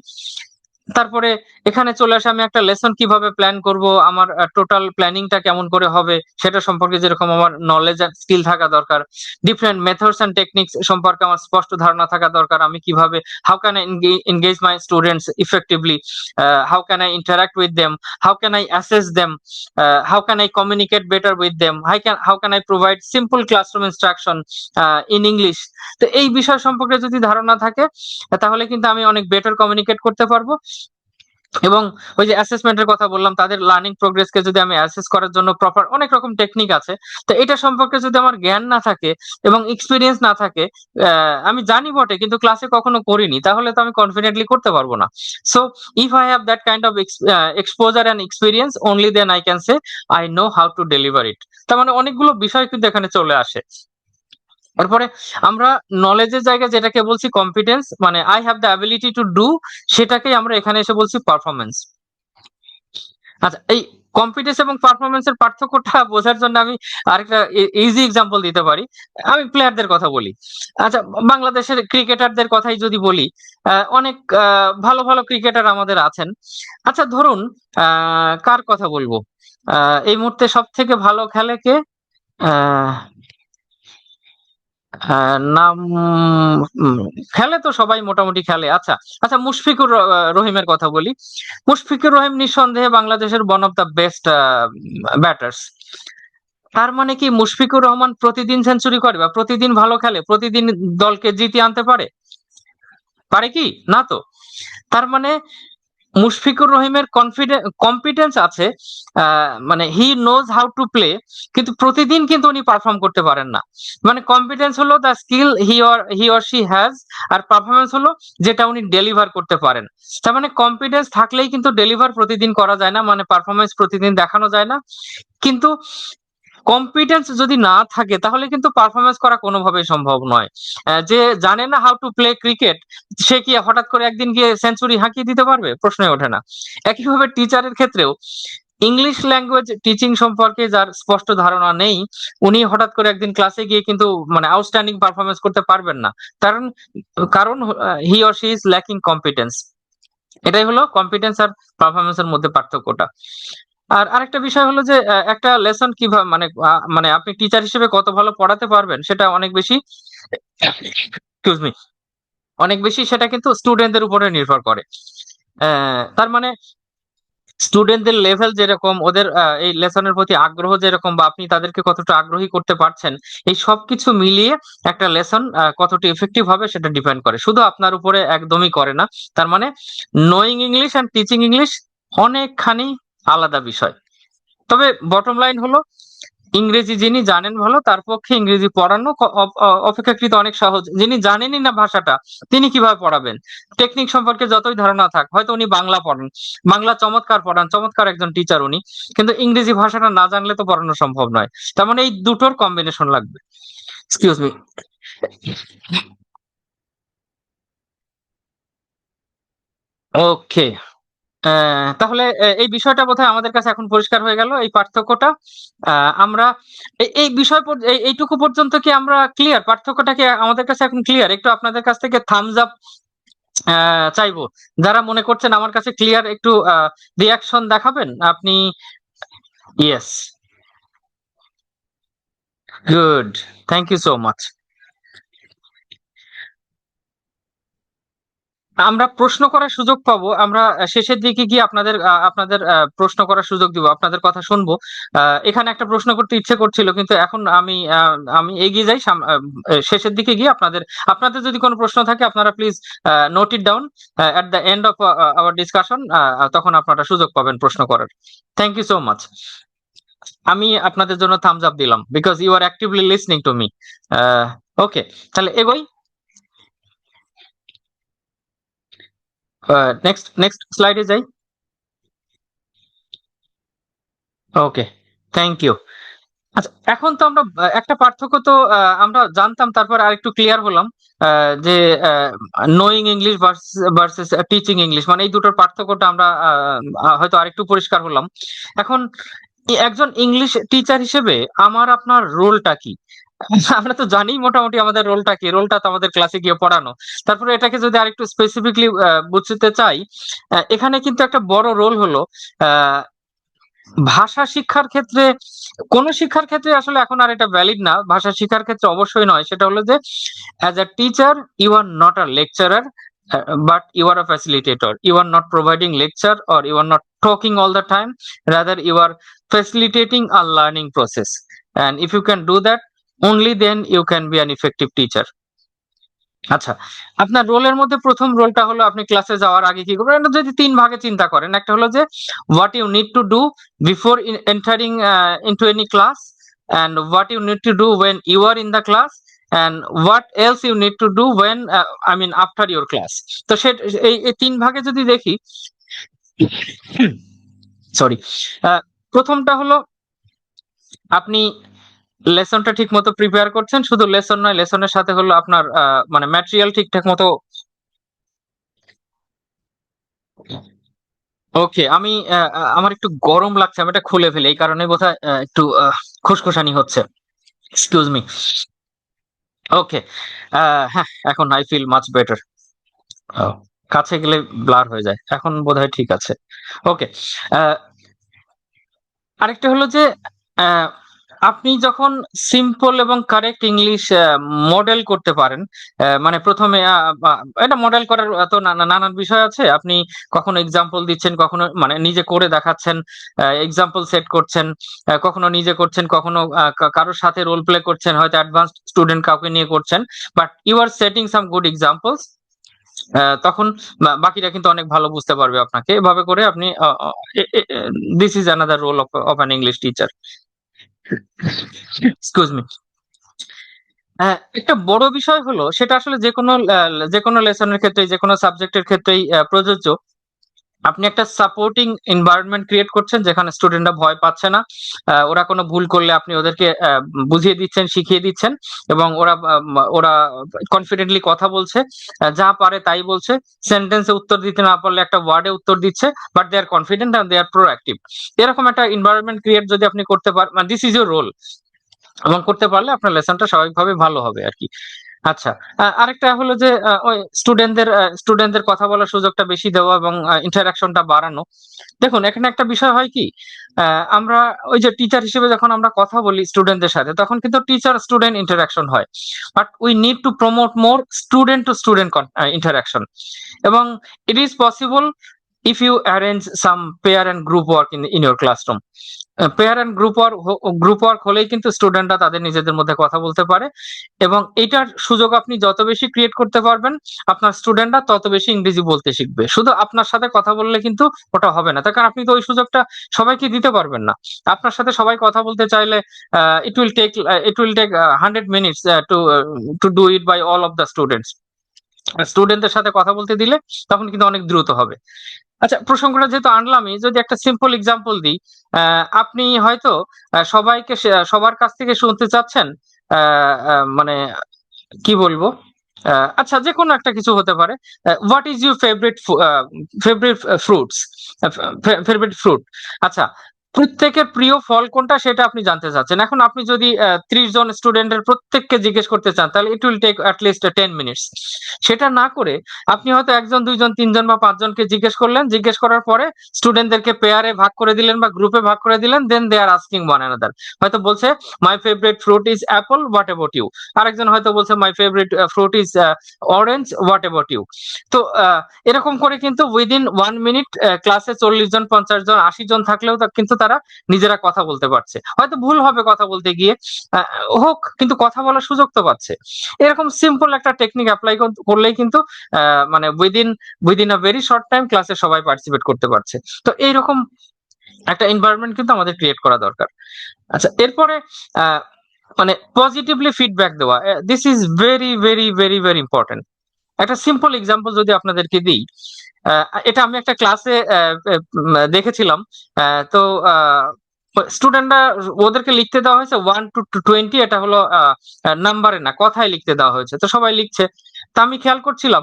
তারপরে এখানে চলে আসে আমি একটা লেসন কিভাবে প্ল্যান করব, আমার টোটাল প্ল্যানিংটা কেমন করে হবে সেটা সম্পর্কে যেরকম আমার নলেজ এন্ড স্কিল থাকা দরকার। ডিফারেন্ট মেথডস এন্ড টেকনিক্স সম্পর্কে আমার স্পষ্ট ধারণা থাকা দরকার। আমি কিভাবে, how can I engage my students effectively, how can I interact with them, how can I assess them, how can I communicate better with them, how can I provide simple classroom instruction in English. তো এই বিষয় সম্পর্কে যদি ধারণা থাকে, তাহলে কিন্তু আমি অনেক বেটার কমিউনিকেট করতে পারবো। এবং ওই যে অ্যাসেসমেন্টের কথা বললাম, তাদের লার্নিং প্রোগ্রেসকে যদি আমি অ্যাসেস করার জন্য প্রপার অনেক রকম টেকনিক আছে, তো এটা সম্পর্কে যদি আমার জ্ঞান না থাকে এবং এক্সপিরিয়েন্স না থাকে, আমি জানি বটে কিন্তু ক্লাসে কখনো করিনি, তাহলে তো আমি কনফিডেন্টলি করতে পারবো না। So if I have that kind of exposure and experience, only then I can say I know how to deliver it. তার মানে অনেকগুলো বিষয় কিন্তু এখানে চলে আসে। তারপরে আমরা নলেজের জায়গায় যেটাকে বলছি কম্পিটেন্স, মানে I have the ability to do, সেটাকেই আমরা এখানে এসে বলছি পারফরমেন্স। আচ্ছা, এই কম্পিটেন্স এবং পারফরমেন্সের পার্থক্যটা বোঝার জন্য আমি আরেকটা ইজি এক্সাম্পল দিতে পারি। আমি প্লেয়ারদের কথা বলি। আচ্ছা, বাংলাদেশের ক্রিকেটারদের কথাই যদি বলি, অনেক ভালো ভালো ক্রিকেটার আমাদের আছেন। আচ্ছা ধরুন, কার কথা বলবো, এই মুহূর্তে সব থেকে ভালো খেলে কে? আহ নাম, খেলে তো সবাই মোটামুটি খেলে। আচ্ছা আচ্ছা, মুশফিকুর রহিমের কথা বলি। মুশফিকুর রহিম নিঃসন্দেহে বাংলাদেশের one of the best batters. তার মানে কি মুশফিকুর রহমান প্রতিদিন সেঞ্চুরি করে বা প্রতিদিন ভালো খেলে, প্রতিদিন দলকে জিতিয়ে আনতে পারে? পারে কি? না তো। তার মানে মুশফিকুর রহিমের কম্পিটেন্স আছে, মানে he knows how to play, কিন্তু প্রতিদিন কিন্তু উনি পারফর্ম করতে পারেন না। মানে কম্পিটেন্স হলো the skill he or she has, আর পারফরমেন্স হলো যেটা উনি ডেলিভার করতে পারেন। তার মানে কম্পিটেন্স থাকলেই কিন্তু ডেলিভার প্রতিদিন করা যায় না, মানে পারফরমেন্স প্রতিদিন দেখানো যায় না। কিন্তু কম্পিটেন্স যদি না থাকে তাহলে কিন্তু পারফরমেন্স করা কোনোভাবেই সম্ভব নয়। যে জানে না হাউ টু প্লে ক্রিকেট, সে কি হঠাৎ করে একদিন গিয়ে সেঞ্চুরি হাঁকিয়ে দিতে পারবে? প্রশ্নই ওঠে না। একইভাবে টিচারের ক্ষেত্রেও ইংলিশ ল্যাঙ্গুয়েজ টিচিং সম্পর্কে যার স্পষ্ট ধারণা নেই, উনি হঠাৎ করে একদিন ক্লাসে গিয়ে কিন্তু মানে আউটস্ট্যান্ডিং পারফরমেন্স করতে পারবেন না। কারণ কারণ হি or she is lacking competence. এটাই হলো কম্পিটেন্স আর পারফরমেন্সের মধ্যে পার্থক্যটা। আর আরেকটা বিষয় হলো যে একটা লেসন কিভাবে মানে মানে আপনি টিচার হিসেবে কত ভালো পড়াতে পারবেন সেটা অনেক বেশি, এক্সকিউজ মি, অনেক বেশি সেটা কিন্তু স্টুডেন্টদের উপরে নির্ভর করে। তার মানে স্টুডেন্টদের লেভেল যেরকম, ওদের এই লেসনের প্রতি আগ্রহ যেরকম, বা আপনি তাদেরকে কতটা আগ্রহী করতে পারছেন, এই সবকিছু মিলিয়ে একটা লেসন কতটা ইফেক্টিভ হবে সেটা ডিপেন্ড করে, শুধু আপনার উপরে একদমই করে না। তার মানে knowing English and teaching English অনেকখানি আলাদা বিষয়। তবে বটম লাইন হলো, ইংরেজি যিনি জানেন ভালো তার পক্ষে ইংরেজি পড়ানো অপেক্ষাকৃত অনেক সহজ। যিনি জানেনই না ভাষাটা, তিনি কিভাবে পড়াবেন? টেকনিক সম্পর্কে যতই ধারণা থাক, হয়তো উনি বাংলা পড়ান, বাংলা চমৎকার পড়ান, চমৎকার একজন টিচার উনি, কিন্তু ইংরেজি ভাষাটা না জানলে তো পড়ানো সম্ভব নয়। তার মানে এই দুটোর কম্বিনেশন লাগবে। Excuse me. ওকে, তাহলে এই বিষয়টা বোধহয় আমাদের কাছে এখন পরিষ্কার হয়ে গেল, এই পার্থক্যটা। আমরা এই বিষয় এইটুকু পর্যন্ত কি আমরা ক্লিয়ার? পার্থক্যটা কি আমাদের কাছে এখন ক্লিয়ার? একটু আপনাদের কাছ থেকে থামস আপ চাইবো, যারা মনে করছেন আমার কাছে ক্লিয়ার, একটু রিয়াকশন দেখাবেন আপনি। Yes, good, thank you so much. আমরা প্রশ্ন করার সুযোগ পাবো, আমরা শেষের দিকে গিয়ে আপনাদের প্রশ্ন করার সুযোগ দিব, আপনাদের কথা শুনবো। এখানে একটা প্রশ্ন করতে ইচ্ছে করছিল, কিন্তু এখন আমি এগিয়ে যাই শেষের দিকে গিয়ে আপনাদের যদি কোনো প্রশ্ন থাকে আপনারা please note it down at the end of our discussion, তখন আপনারা সুযোগ পাবেন প্রশ্ন করার। Thank you so much. আমি আপনাদের জন্য থামস আপ দিলাম because you are actively listening to me. Okay, তাহলে এগোই। নেক্সট নেক্সট স্লাইডে যাই। Okay, thank you. আচ্ছা, এখন তো আমরা একটা পার্থক্য তো আমরা জানতাম, তারপর আরেকটু ক্লিয়ার হলাম, যে knowing English versus teaching English, মানে এই দুটোর পার্থক্যটা আমরা হয়তো আরেকটু পরিষ্কার হলাম। এখন একজন ইংলিশ টিচার হিসেবে আমার আপনার রোলটা কি? আমরা তো জানি মোটামুটি আমাদের রোলটা কি, রোলটা তো আমাদের ক্লাসে গিয়ে পড়ানো। তারপরে এটাকে যদি আরেকটু স্পেসিফিকলি বুঝতে চাই, এখানে কিন্তু একটা বড় রোল হলো আহ ভাষা শিক্ষার ক্ষেত্রে। কোন শিক্ষার ক্ষেত্রে আসলে এখন আর এটা ভ্যালিড না, ভাষা শিক্ষার ক্ষেত্রে অবশ্যই নয়। সেটা হলো যে as a teacher you are not a lecturer, but you are a facilitator. You are not providing lecture or you are not talking all the time, rather you are facilitating a learning process, and if you can do that, only then you can be an effective teacher. আচ্ছা, আপনার রোলের মধ্যে প্রথম রোলটা হলো আপনি ক্লাসে যাওয়ার আগে কি করবেন, এটা যদি তিন ভাগে চিন্তা করেন, একটা হলো যে what you need to do before entering into any class, and what you need to do when you are in the class, and what else you need to do when I mean after your class. তো সে এই তিন ভাগে যদি দেখি, sorry, প্রথমটা হলো আপনি লেসনটা ঠিক মতো প্রিপেয়ার করছেন, শুধু লেসন নয়, লেসনের সাথে হলো আপনার মানে ম্যাটেরিয়াল ঠিকঠাক মতো। ওকে, আমি আমার একটু গরম লাগছে, আমি এটা খুলে ফেলি, এই কারণে বোধহয় একটু খুশখুশানি হচ্ছে। Excuse me. ওকে, হ্যাঁ, এখন আই ফিল মাচ বেটার। কাছে গেলে ব্লার হয়ে যায়, এখন বোধহয় ঠিক আছে। ওকে, আরেকটা হলো যে আহ, আপনি যখন সিম্পল এবং কারেক্ট ইংলিশ মডেল করতে পারেন, মানে প্রথমে এটা মডেল করার তো নানান বিষয় আছে। আপনি কখনো এক্সাম্পল দিচ্ছেন, কখনো মানে নিজে করে দেখাচ্ছেন, এক্সাম্পল সেট করছেন, কখনো নিজে করছেন, কখনো কারোর সাথে রোল প্লে করছেন, হয়তো অ্যাডভান্সড স্টুডেন্ট কাউকে নিয়ে করছেন, but you are setting some good examples. তখন বাকিরা কিন্তু অনেক ভালো বুঝতে পারবে আপনাকে। এভাবে করে আপনি this is another role of an English teacher. Excuse me. একটা বড় বিষয় হলো, সেটা আসলে যে কোনো লেসনের ক্ষেত্রে, যে কোনো সাবজেক্টের ক্ষেত্রেই প্রযোজ্য। আপনি একটা সাপোর্টিং এনভায়রনমেন্ট ক্রিয়েট করছেন, যেখানে স্টুডেন্টরা ভয় পাচ্ছে না। ওরা কোনো ভুল করলে আপনি ওদেরকে বুঝিয়ে দিচ্ছেন, শিখিয়ে দিচ্ছেন, এবং ওরা কনফিডেন্টলি কথা বলছে, যা পারে তাই বলছে, সেন্টেন্সে উত্তর দিতে না পারলে একটা ওয়ার্ডে উত্তর দিচ্ছে, but they are confident and they are proactive. এরকম একটা এনভায়রনমেন্ট ক্রিয়েট যদি আপনি করতে পারেন, মানে দিস ইজ ইউর রোল, এবং করতে পারলে আপনার লেসনটা স্বাভাবিকভাবে ভালো হবে আর কি। আচ্ছা, আরেকটা হলো যে ওই স্টুডেন্টদের কথা বলার সুযোগটা বেশি দেওয়া এবং ইন্টারাকশনটা বাড়ানো। দেখুন, এখানে একটা বিষয় হয় কি, আমরা ওই যে টিচার হিসেবে যখন আমরা কথা বলি স্টুডেন্টদের সাথে, তখন কিন্তু টিচার স্টুডেন্ট ইন্টারাকশন হয়, but we need to promote more student to student interaction. এবং it is possible if you arrange some pair and group work in your classroom. Pair and group work হলেই কিন্তু স্টুডেন্টরা তাদের নিজেদের মধ্যে কথা বলতে পারে, এবং এটার সুযোগ আপনি যত বেশি ক্রিয়েট করতে পারবেন, আপনার স্টুডেন্টরা তত বেশি ইংরেজি বলতে শিখবে। শুধু আপনার সাথে কথা বললে কিন্তু ওটা হবে না, তার কারণ আপনি তো ওই সুযোগটা সবাইকে দিতে পারবেন না। আপনার সাথে সবাই কথা বলতে চাইলে it will take 100 minutes to do it by all of the students. স্টুডেন্টদের সাথে কথা বলতে দিলে তখন কিন্তু অনেক দ্রুত হবে। আচ্ছা, প্রসঙ্গটা যেহেতু আনলামই, যদি একটা সিম্পল এক্সাম্পল দিই, আপনি হয়তো সবার কাছ থেকে শুনতে চাচ্ছেন, মানে কি বলবো, আচ্ছা, যে কোনো একটা কিছু হতে পারে, what is your favourite fruits, favourite fruit. আচ্ছা, প্রত্যেকের প্রিয় ফল কোনটা সেটা আপনি জানতে চাচ্ছেন। এখন আপনি যদি 30 জন স্টুডেন্টের প্রত্যেককে জিজ্ঞেস করতে চান, তাহলে it will take at least 10 minutes. সেটা না করে আপনি হয়তো একজন, দুইজন, তিনজন বা পাঁচজনকে জিজ্ঞেস করলেন, জিজ্ঞেস করার পরে স্টুডেন্টদেরকে পেয়ারে ভাগ করে দিলেন বা গ্রুপে ভাগ করে দিলেন, then they are asking one another. হয়তো বলছে my favourite fruit is apple, what about you. আরেকজন হয়তো বলছে my favourite fruit is orange, what about you. তো এরকম করে কিন্তু উইদিন 1 মিনিট ক্লাসে 40 জন, 50 জন, 80 জন থাকলেও কিন্তু তারা নিজেরা কথা বলতে পারছে। হয়তো ভুল হবে কথা বলতে গিয়ে, আহ, হোক, কিন্তু কথা বলার সুযোগ তো পাচ্ছে। এরকম সিম্পল একটা টেকনিক অ্যাপ্লাই করলেই কিন্তু মানে within a very short time ক্লাসে সবাই পার্টিসিপেট করতে পারছে। তো এইরকম একটা এনভায়রনমেন্ট কিন্তু আমাদের ক্রিয়েট করা দরকার। আচ্ছা, এরপরে আহ, মানে পজিটিভলি ফিডব্যাক দেওয়া, this is very very very very important. একটা সিম্পল এক্সাম্পল যদি আপনাদেরকে দিই, এটা আমি একটা ক্লাসে দেখেছিলাম। তো স্টুডেন্টরা, ওদেরকে লিখতে দেওয়া হয়েছে 1 to 20, এটা হলো নাম্বারে না, কথায় লিখতে দেওয়া হয়েছে। তো সবাই লিখছে। তা আমি খেয়াল করছিলাম,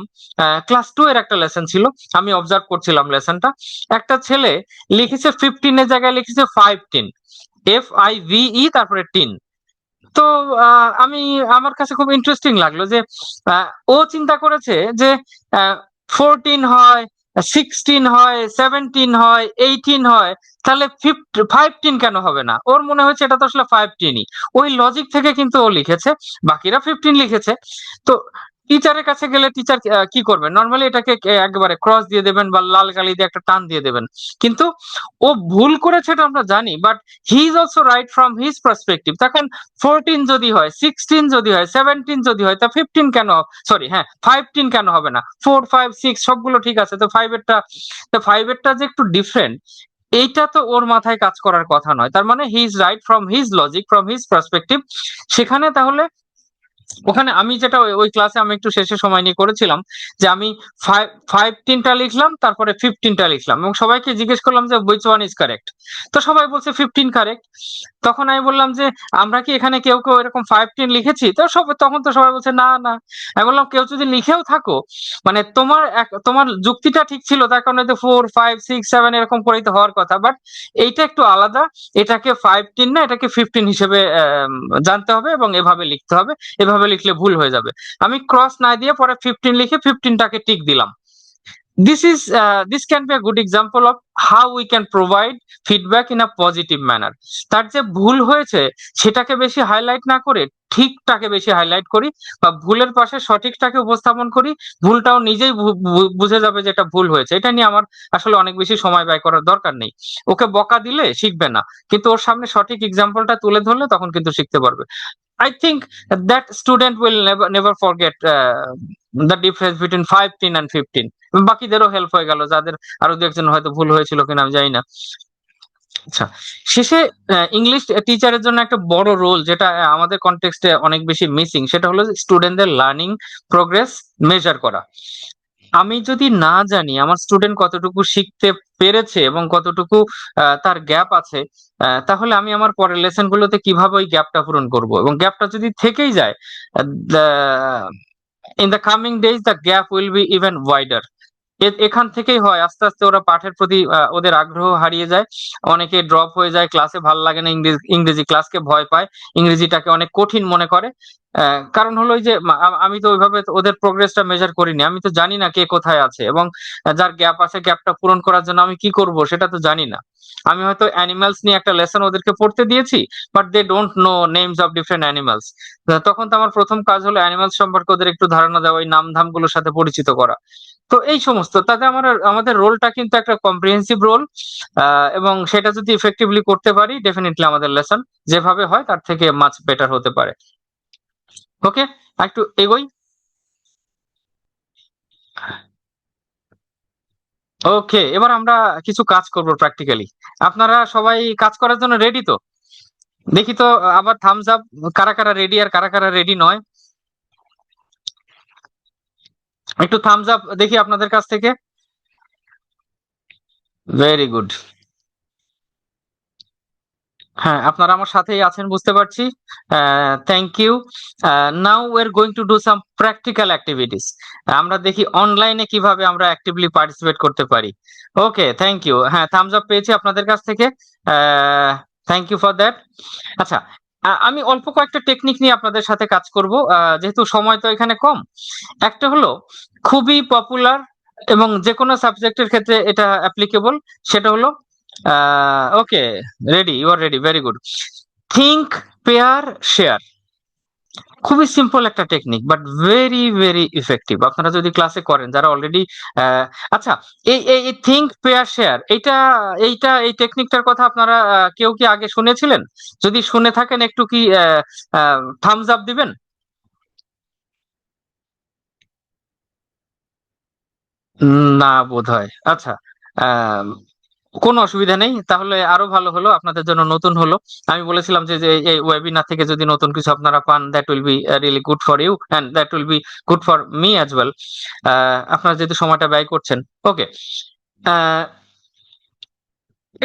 ক্লাস 2 এর একটা লেসন ছিল, আমি অবজার্ভ করছিলাম লেসনটা। একটা ছেলে লিখেছে 15 এর জায়গায় লিখেছে 5 টিন, FIVE, তারপরে টিন। তো আমার কাছে খুব ইন্টারেস্টিং লাগলো যে ও চিন্তা করেছে যে 14 হয়, 16 হয়, 17 হয়, 18 হয়, তাহলে 15 কেন হবে না? ওর মনে হচ্ছে এটা তো আসলে 15ই। ওই লজিক থেকে কিন্তু ও লিখেছে, বাকিরা 15 লিখেছে। তো টিচারের কাছে গেলে টিচার কি করবেন, নর্মালি এটাকে একেবারে ক্রস দিয়ে দেবেন বা লাল কালি দিয়ে একটা টান দিয়ে দেবেন। কিন্তু ও ভুল করেছে এটা আমরা জানি, but he is also right from his perspective. তখন 14 যদি হয়, 16 যদি হয়, 17 যদি হয়, তা 15 কেন, সরি হ্যাঁ 15 কেন হবে না? 4 5 6 সবগুলো ঠিক আছে, তো 5 এরটা, তো 5 এরটা যে একটু ডিফারেন্ট, এইটা তো ওর মাথায় কাজ করার কথা নয়। তার মানে he is right from his logic, from his perspective. সেখানে তাহলে ওখানে আমি যেটা ওই ক্লাসে আমি একটু শেষে সময় নিয়ে করেছিলাম, যে আমি 15টা লিখলাম, তারপরে 15টা লিখলাম এবং সবাইকে জিজ্ঞেস করলাম যে হুইচ ওয়ান ইজ কারেক্ট। তো সবাই বলছে 15 কারেক্ট। তখন আমি বললাম যে আমরা কি এখানে কেউ কেউ এরকম 15 লিখেছি? তো সব, তখন তো সবাই বলছে না না। আমি বললাম কেউ যদি লিখেও থাকো, মানে তোমার যুক্তিটা ঠিক ছিল, তার কারণে তো 4 5 6 7 এরকম করেই তো হওয়ার কথা, বাট এইটা একটু আলাদা। এটাকে 15 না, এটাকে 15 হিসেবে জানতে হবে এবং এভাবে লিখতে হবে, এভাবে লিখলে ভুল হয়ে যাবে। আমি ক্রস না দিয়ে পরে 15 লিখে 15টাকে টিক দিলাম। This can be a good example of how we can provide feedback in a positive manner. তার যে ভুল হয়েছে সেটাকে বেশি হাইলাইট না করে ঠিকটাকে বেশি হাইলাইট করি, বা ভুলের পাশে সঠিকটাকে উপস্থাপন করি। ভুলটাও নিজেই বুঝে যাবে যে এটা ভুল হয়েছে। এটা নিয়ে আমার আসলে অনেক বেশি সময় ব্যয় করার দরকার নেই। ওকে বকা দিলে শিখবে না, কিন্তু ওর সামনে সঠিক এক্সাম্পলটা তুলে ধরলে তখন কিন্তু শিখতে পারবে। I think that student will never forget the difference between 15 and 15. বাকিদেরও help হয়ে গেল, যাদের আরো দু একজন হয়তো ভুল হয়েছিল কিনা আমি জানি না। আচ্ছা, শেষে ইংলিশ টিচারের জন্য একটা বড় রোল, যেটা আমাদের কনটেক্সটে অনেক বেশি মিসিং, সেটা হলো স্টুডেন্টদের লার্নিং প্রোগ্রেস মেজার করা। আমি যদি না জানি আমার স্টুডেন্ট কতটুকু শিখতে পেরেছে এবং কতটুকু তার গ্যাপ আছে, তাহলে আমি আমার পরের লেসন গুলোতে কিভাবে ওই গ্যাপটা পূরণ করব? এবং গ্যাপটা যদি থেকেই যায়, in the coming days the gap will be even wider. এখান থেকেই হয় আস্তে আস্তে ওরা পাঠের প্রতি ওদের আগ্রহ হারিয়ে যায়, অনেকে ড্রপ হয়ে যায়, ক্লাসে ভালো লাগে না, ইংরেজি ক্লাসকে ভয় পায়, ইংরেজিটাকে অনেক কঠিন মনে করে। কারণ হলো ওই যে আমি তো ওইভাবে ওদের প্রোগ্রেসটা মেজার করিনি, আমি তো জানি না কে কোথায় আছে, এবং যার গ্যাপ আছে গ্যাপটা পূরণ করার জন্য আমি কি করব সেটা তো জানি না। আমি হয়তো অ্যানিমালস নিয়ে একটা লেসন ওদেরকে পড়তে দিয়েছি, but they don't know names of different animals. তখন তো আমার প্রথম কাজ হলো অ্যানিমালস সম্পর্কে ওদের একটু ধারণা দেওয়া, ওই নাম ধামগুলোর সাথে পরিচিত করা। তো এই সমস্ত, তাতে আমাদের রোলটা কিন্তু একটা কম্প্রিহেন্সিভ রোল, এবং সেটা যদি ইফেক্টিভলি করতে পারি, ডেফিনেটলি আমাদের লেসন যেভাবে হয় তার থেকে মাচ বেটার হতে পারে। ওকে, একটু এগোই। ওকে, এবার আমরা কিছু কাজ করব প্র্যাকটিক্যালি। আপনারা সবাই কাজ করার জন্য রেডি তো? দেখি তো, আবার থামস আপ, কারা কারা রেডি আর কারা কারা রেডি নয়। একটু থামস আপ দেখি আপনাদের কাছ থেকে। Very good. হ্যাঁ, আপনারা আমার সাথেই আছেন বুঝতে পারছি। Thank you. Now we are going to do some practical activities. আমরা দেখি অনলাইনে কিভাবে আমরা অ্যাক্টিভলি পার্টিসিপেট করতে পারি। Okay, thank you. হ্যাঁ, থামস আপ পেয়েছি আপনাদের কাছ থেকে। Thank you for that. আচ্ছা, আমি অল্প কয়েকটা টেকনিক নিয়ে আপনাদের সাথে কাজ করব, যেহেতু সময় তো এখানে কম। একটা হলো খুবই পপুলার এবং যে কোনো সাবজেক্টের ক্ষেত্রে এটা অ্যাপ্লিকেবল, সেটা হলো okay, ready, you are ready, very good. Think, pair, share. খুবই সিম্পল একটা technique, but very very effective. আপনারা যদি ক্লাসে করেন, যারা অলরেডি আচ্ছা, এই থিঙ্ক, পেয়ার, শেয়ার, এই টেকনিকটার কথা আপনারা কেউ কি আগে শুনেছিলেন? যদি শুনে থাকেন একটু কি থামস আপ দিবেন? না বোধহয়। আচ্ছা, আহ কোনো অসুবিধা নেই, তাহলে আরো ভালো হলো, আপনাদের জন্য নতুন হলো। আমি বলেছিলাম যে যে এই ওয়েবিনার থেকে যদি নতুন কিছু আপনারা পান, that will be really good for you and that will be good for me as well. আপনারা যেহেতু সময়টা ব্যয় করছেন। ওকে,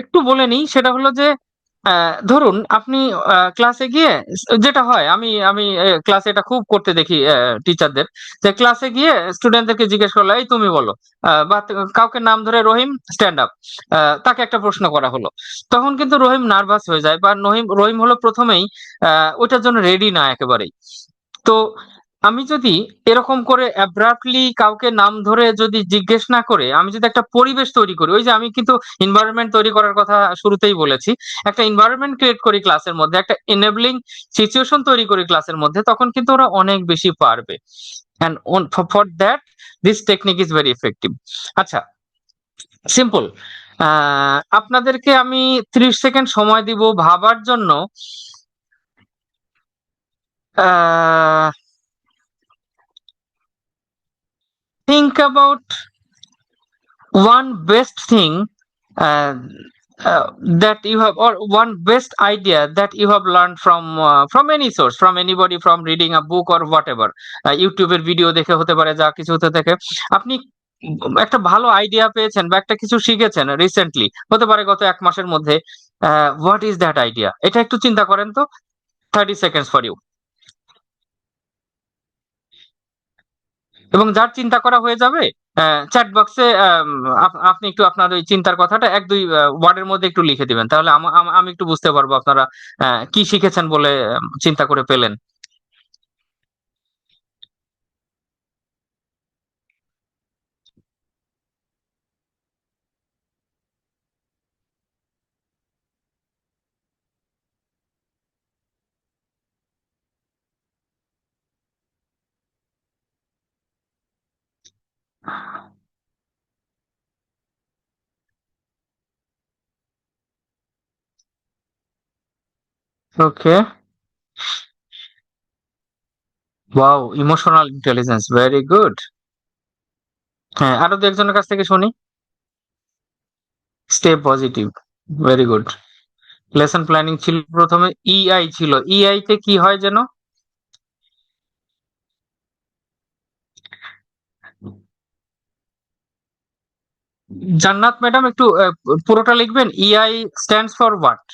একটু বলে নিই, সেটা হলো যে ধরুন আপনি ক্লাসে গিয়ে, যেটা হয়, আমি আমি ক্লাসে এটা খুব করতে দেখি টিচারদের, যে ক্লাসে গিয়ে স্টুডেন্টদেরকে জিজ্ঞেস করলো, এই তুমি বলো, বা কাউকে নাম ধরে রহিম স্ট্যান্ড আপ, তাকে একটা প্রশ্ন করা হলো। তখন কিন্তু রহিম নার্ভাস হয়ে যায়, বা রহিম হলো প্রথমেই ওইটার জন্য রেডি না একেবারেই। তো আমি যদি এরকম করে অ্যাব্রাপ্টলি কাউকে নাম ধরে যদি জিজ্ঞেস না করে আমি যদি একটা পরিবেশ তৈরি করি, ওই যে আমি কিন্তু এনভায়রনমেন্ট তৈরি করার কথা শুরুতেই বলেছি, একটা এনভায়রনমেন্ট ক্রিয়েট করি ক্লাসের মধ্যে, একটা এনেবলিং সিচুয়েশন তৈরি করি ক্লাসের মধ্যে, তখন কিন্তু ওরা অনেক বেশি পারবে। and for that this technique is very effective. আচ্ছা, সিম্পল, আপনাদেরকে আমি 30 সেকেন্ড সময় দিব ভাবার জন্য। think about one best thing uh, that you have, or one best idea that you have learned from any source, from anybody, from reading a book or whatever, ইউটিউবের video দেখে হতে পারে, যা কিছু হতে থাকে, আপনি একটা ভালো আইডিয়া পেয়েছেন বা একটা কিছু শিখেছেন রিসেন্টলি, হতে পারে গত 1 মাসের মধ্যে। What is that idea? এটা একটু চিন্তা করেন তো। 30 seconds ফর ইউ। এবং যার চিন্তা করা হয়ে যাবে, চ্যাট বক্সে আপনি একটু আপনার ওই চিন্তার কথাটা 1-2 ওয়ার্ডের মধ্যে একটু লিখে দিবেন, তাহলে আমি একটু বুঝতে পারবো আপনারা কি শিখেছেন বলে চিন্তা করে পেলেন। Okay, wow, emotional intelligence, very good. হ্যাঁ, আরো 2-1জনের কাছ থেকে শুনি। Stay positive, very good. Lesson planning ছিল প্রথমে, ইআই ছিল, ইআই তে কি হয় যেন? জান্নাত ম্যাডাম একটু পুরোটা লিখবেন। EI stands for what?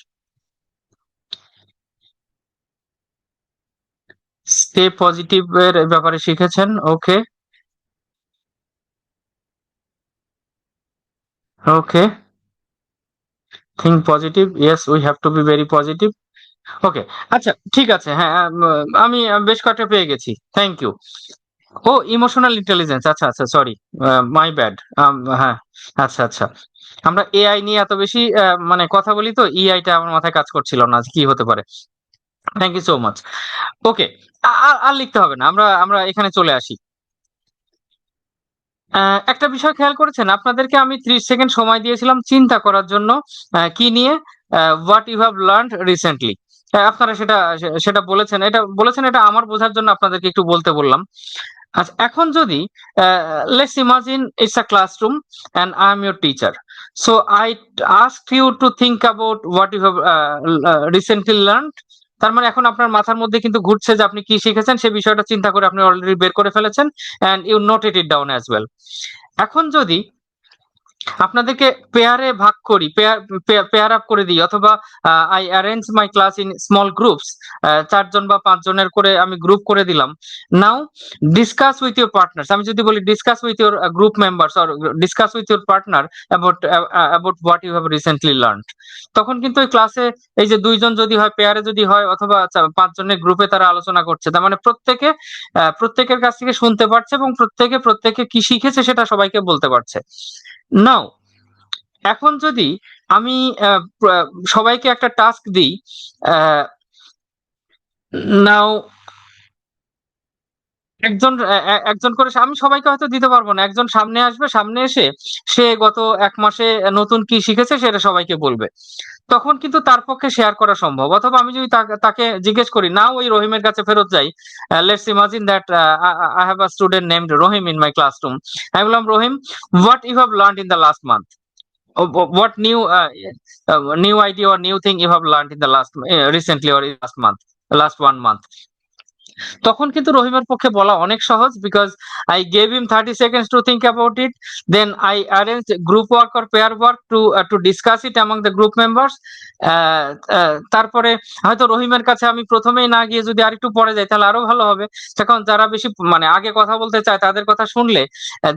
Stay positive এর ব্যাপারে শিখেছেন, okay. Okay, think positive, yes, we have to be very positive. Okay, আচ্ছা ঠিক আছে, হ্যাঁ, আমি বেশ কয়েকটা পেয়ে গেছি, থ্যাংক ইউ। ও, ইমোশনাল ইন্টেলিজেন্স, আচ্ছা আচ্ছা, সরি, মাই ব্যাড। হ্যাঁ, আচ্ছা আচ্ছা, আমরা এআই নিয়ে এত বেশি মানে কথা বলি, তো ইআইটা আমার মাথায় কাজ করছিল না যে কি হতে পারে। Thank you so much. Okay, আর লিখতে হবে না, আমরা আমরা এখানে চলে আসি। একটা বিষয় খেয়াল করেছেন, আপনাদেরকে আমি 30 সেকেন্ড সময় দিয়েছিলাম চিন্তা করার জন্য, কি নিয়ে? What you have learned recently. আপনারা সেটা বলেছেন, এটা আমার বোঝার জন্য আপনাদেরকে একটু বলতে বললাম। আচ্ছা, এখন যদি let's imagine it's a classroom and I am your teacher, so I ask you to think about what you have recently learned. তার মানে এখন আপনার মাথার মধ্যে কিন্তু ঘুরছে যে আপনি কি শিখেছেন, সে বিষয়টা চিন্তা করে আপনি অলরেডি বের করে ফেলেছেন, and you noted it down as well. এখন যদি আপনাদেরকে পেয়ারে ভাগ করি, পেয়ার আপ করে দিই, অথবা I arrange my class in small groups, 4 জন বা 5 জনের করে আমি গ্রুপ করে দিলাম। Now discuss with your partners, আমি যদি বলি discuss with your group members or discuss with your partner about what you have recently learned, তখন কিন্তু ওই ক্লাসে এই যে 2 জন যদি হয়, পেয়ারে যদি হয়, অথবা 5 জনের গ্রুপে তারা আলোচনা করছে, তার মানে প্রত্যেকের কাছ থেকে শুনতে পারছে, এবং প্রত্যেকে কি শিখেছে সেটা সবাইকে বলতে পারছে। নাও, এখন যদি আমি সবাইকে একটা টাস্ক দিই, নাও একজন করে, আমি সবাইকে হয়তো দিতে পারবো না, একজন সামনে আসবে, সামনে এসে সে গত 1 মাসে নতুন কি শিখেছে সেটা সবাইকে বলবে, তখন কিন্তু তার পক্ষে শেয়ার করা সম্ভব। অথবা আমি যদি তাকে জিজ্ঞেস করি, নাও ওই রহিমের কাছে ফেরত যাই, let's imagine that I have a student named Rahim in my classroom. আমি বললাম, Rahim, what you have learned in the last month? What new idea or new thing you have learned in the last recently, or in last 1 month? তখন কিন্তু রহিমের পক্ষে বলা অনেক সহজ, because I gave him 30 seconds to think about it, then I arrange group work or pair work to discuss it among the group members. তারপরে হয়তো রহিমের কাছে আমি প্রথমেই না গিয়ে যদি আরেকটু পরে যাই, তাহলে আরো ভালো হবে, তখন যারা বেশি মানে আগে কথা বলতে চায় তাদের কথা শুনলে,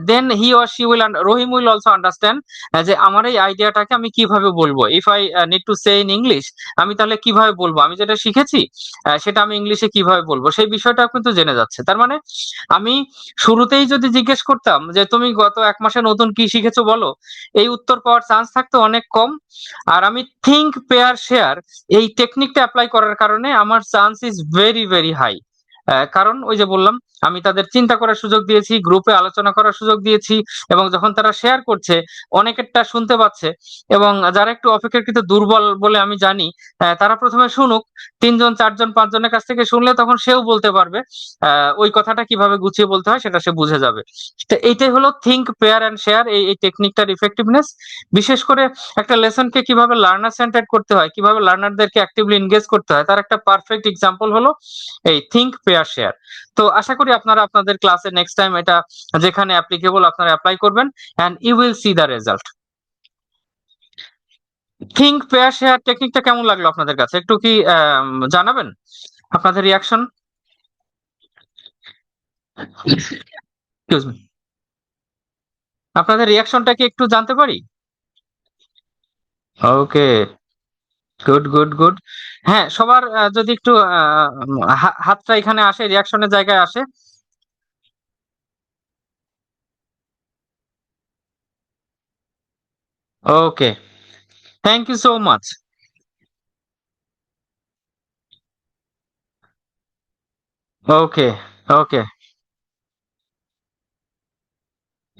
then he or she will, Rahim will also understand যে আমার এই আইডিয়াটাকে আমি কিভাবে বলবো। If I need to say in English, আমি তাহলে কিভাবে বলবো, আমি যেটা শিখেছি সেটা আমি ইংলিশে কিভাবে বলবো, সেই বিষয়টাও কিন্তু জেনে যাচ্ছে। তার মানে আমি শুরুতেই যদি জিজ্ঞেস করতাম যে তুমি গত 1 মাসে নতুন কি শিখেছো বলো, এই উত্তর পাওয়ার চান্স থাকতো অনেক কম। আর আমি থিঙ্ক পেয়ার শেয়ার এই টেকনিকটা অ্যাপ্লাই করার কারণে আমার chance is very very high. কারণ ওই যে বললাম, আমি তাদের চিন্তা করার সুযোগ দিয়েছি, গ্রুপে আলোচনা করার সুযোগ দিয়েছি, এবং যখন তারা শেয়ার করছে অনেকেরটা শুনতে পাচ্ছে। এবং যারা একটু অপেক্ষাকৃত দুর্বল বলে আমি জানি, তারা প্রথমে শুনুক, 3 জন 4 জন 5 জনের কাছ থেকে শুনলে তখন সেও বলতে পারবে, ওই কথাটা কিভাবে গুছিয়ে বলতে হয় সেটা সে বুঝে যাবে। তো এইটাই হলো থিঙ্ক পেয়ার অ্যান্ড শেয়ার, এই টেকনিকটার ইফেক্টিভনেস। বিশেষ করে একটা লেসনকে কিভাবে লার্নার সেন্টার্ড করতে হয়, কিভাবে লার্নারদেরকে অ্যাক্টিভলি এনগেজ করতে হয়, তার একটা পারফেক্ট এক্সাম্পল হলো এই থিঙ্ক পেয়ার শেয়ার। তো আশা করি আপনারা আপনাদের ক্লাসে নেক্সট টাইম এটা যেখানে অ্যাপ্লিকেবল আপনারা অ্যাপ্লাই করবেন, and you will see the result. Think pair share টেকনিকটা কেমন লাগলো আপনাদের কাছে, একটু কি জানাবেন আপনাদের রিয়াকশন? এক্সকিউজ মি, আপনাদের রিয়াকশনটা কি একটু জানতে পারি? ওকে, গুড গুড গুড। হ্যাঁ, সবার যদি একটু হাতটা এখানে আসে, রিয়াকশনের জায়গায় আসে। ওকে, থ্যাংক ইউ সো মাচ। ওকে ওকে,